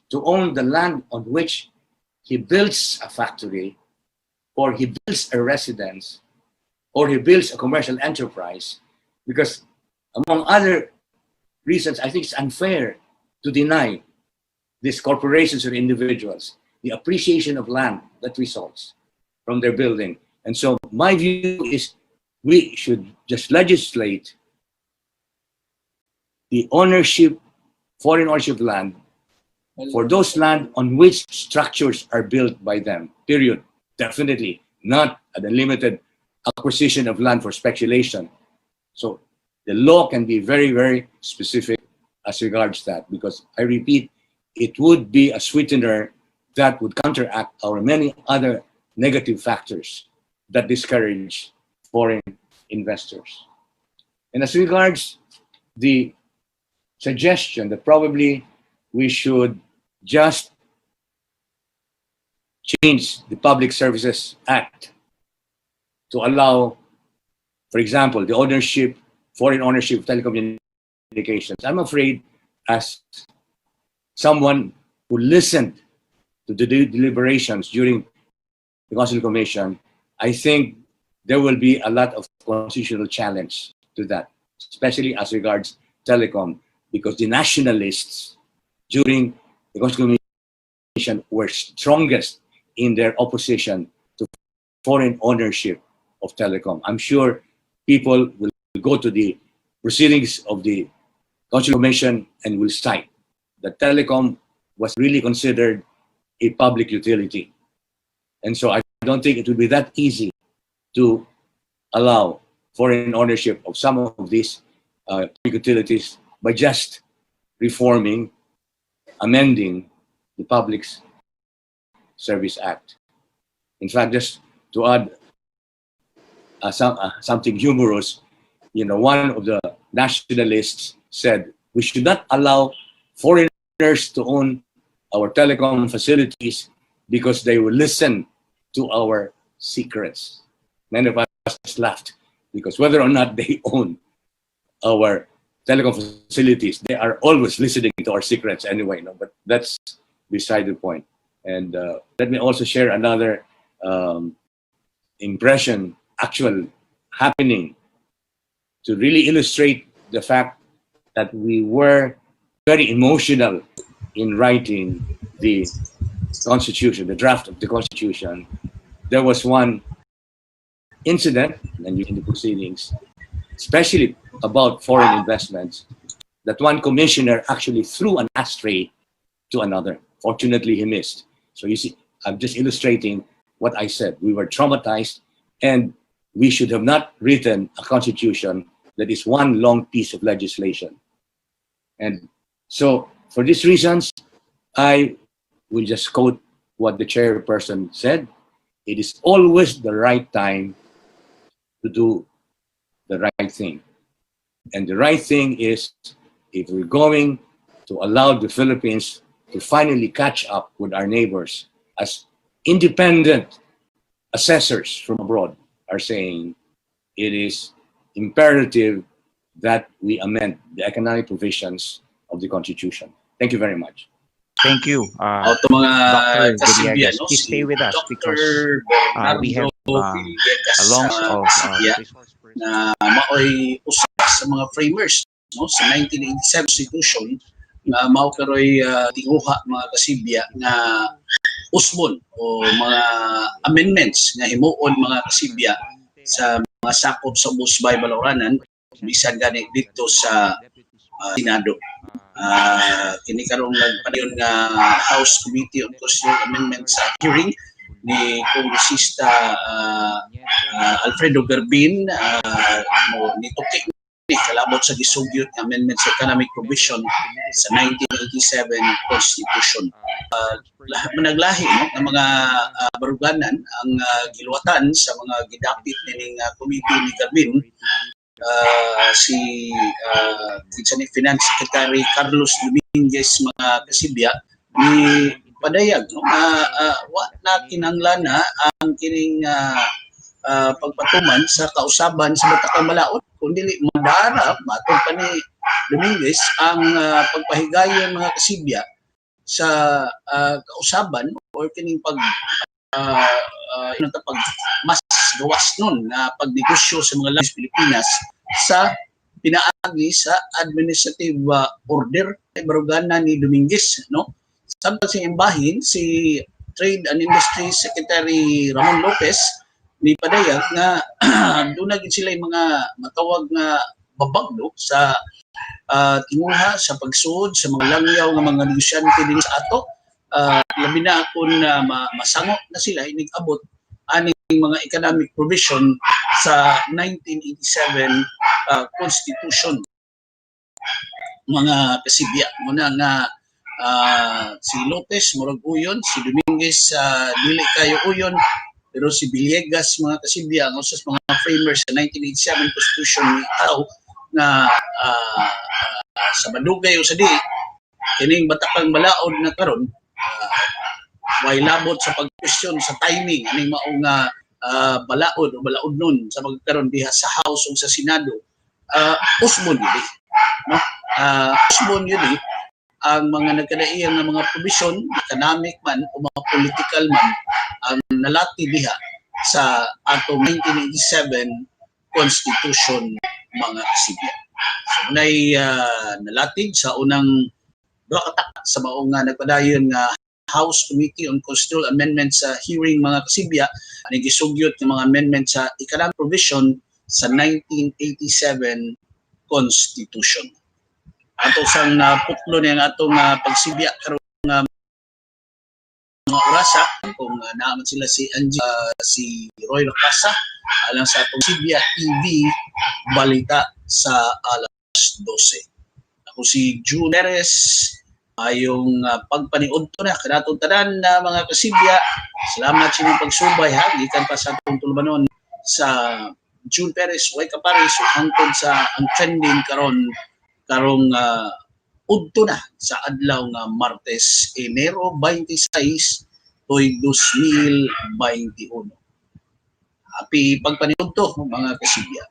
to own the land on which he builds a factory, or he builds a residence, or he builds a commercial enterprise, because among other reasons, I think it's unfair to deny these corporations or individuals the appreciation of land that results from their building. And so my view is we should just legislate the ownership, foreign ownership of land for those land on which structures are built by them, period. Definitely not an unlimited acquisition of land for speculation. So the law can be very, very specific as regards that, because I repeat, it would be a sweetener that would counteract our many other negative factors that discourage foreign investors. And as regards the suggestion that probably we should just change the Public Services Act to allow, for example, the ownership, foreign ownership of telecommunications. I'm afraid, as someone who listened to the deliberations during the Constitutional Commission, I think there will be a lot of constitutional challenge to that, especially as regards telecom, because the nationalists during the Constitutional Commission were strongest in their opposition to foreign ownership of telecom. I'm sure people will go to the proceedings of the Constitutional Commission and will cite that telecom was really considered a public utility. And so I don't think it will be that easy to allow foreign ownership of some of these public utilities by just reforming, amending the Public Service Act. In fact, just to add something humorous, you know, one of the nationalists said, we should not allow foreigners to own our telecom facilities because they will listen to our secrets. Many of us laughed because whether or not they own our telecom facilities, they are always listening to our secrets anyway. No? But that's beside the point. And let me also share another impression, actual happening, to really illustrate the fact that we were very emotional in writing the Constitution, the draft of the Constitution. There was one incident in the proceedings, especially about foreign investments, that one commissioner actually threw an ashtray to another. Fortunately, he missed. So you see, I'm just illustrating what I said. We were traumatized, and we should have not written a constitution that is one long piece of legislation. And so for these reasons, I will just quote what the chairperson said. It is always the right time to do the right thing. And the right thing is, if we're going to allow the Philippines to finally catch up with our neighbors, as independent assessors from abroad are saying, it is imperative that we amend the economic provisions of the Constitution. Thank you very much. Thank you, Auto mga Dr. kasibya, Villegas. no? Please stay with us because Dr. we have Villegas a long of kasibya resource person. na maoy usa sa mga framers, no, sa 1987 Constitution na mao karoy tinguha mga kasibya na usbon o mga amendments nga himuon mga kasibya sa mga sakop sa Musbay Balauranan bisan gani dito sa Senado. Kini karong nagpadayon nga House Committee on Constitutional Amendments sa hearing ni Kongresista Alfredo Garbin ni Tuki ni kalabot sa gisugyot nga amendment sa economic provision sa 1987 Constitution. Managlahi no, ng mga baruganan ang giluwatan sa mga gidapit nining committee ni Garbin. Si Finance Secretary Carlos Dominguez mga kasibya ni padayag no, wa na kinahanglan ang kining pagpatuman sa kausaban sa Batakang Malaod kundi madara matod pa ni Dominguez ang pagpahigayon mga kasibya sa kausaban o kining pag mas gawas nun na pagnegosyo sa mga langis Pilipinas sa pinaagi sa administrative order ay barugana ni Dominguez, no? Samtang sa imbahin si Trade and Industry Secretary Ramon Lopez ni padayag na doon na gid sila yung mga matawag nga babagdo sa tinguha sa pagsuod sa mga langyaw nga mga negosyante din sa ato. Labi na kung masango na sila inigabot aning mga economic provision sa 1987 Constitution. Mga kasibya muna nga si Lopez murag uyon, si Dominguez dili kayo uyon, pero si Villegas mga kasibya ang usas mga framers sa 1987 Constitution ni Tao na sa madugay o sa di kining Batakang Balaod na karon may labot sa pagkwestiyon sa timing aning maong balaod o balaod nun sa magkaroon diha sa House o sa Senado. Usbon yun no? Usbon yun ang mga nagkadaiyang ng mga provision, economic man o mga political man ang nalati diha sa atong 1987 Constitution mga kasibya. So unay nalatid sa unang katak sa maong nagpadayon nga House Committee on Constitutional Amendments sa hearing mga kasibya ani gisugyot ng mga amendments sa economic provision sa 1987 Constitution. Ato sang putlo niyang atong pagsibya karong mga orasa kung naaman sila si Roy Lacasa alang sa atong SibyaTV balita sa alas 12. Ako si Biyernes ayong pagpaniud to na kanatong tanan na mga kasibya. Salamat sa inyong pagsubay ha gikan pa sa atong tulumanon sa June Perez way kapares hangtod sa ang trending karong udto na sa adlaw nga Martes, Enero 26, tuig 2021. Happy pagpaniudto mga kasibya.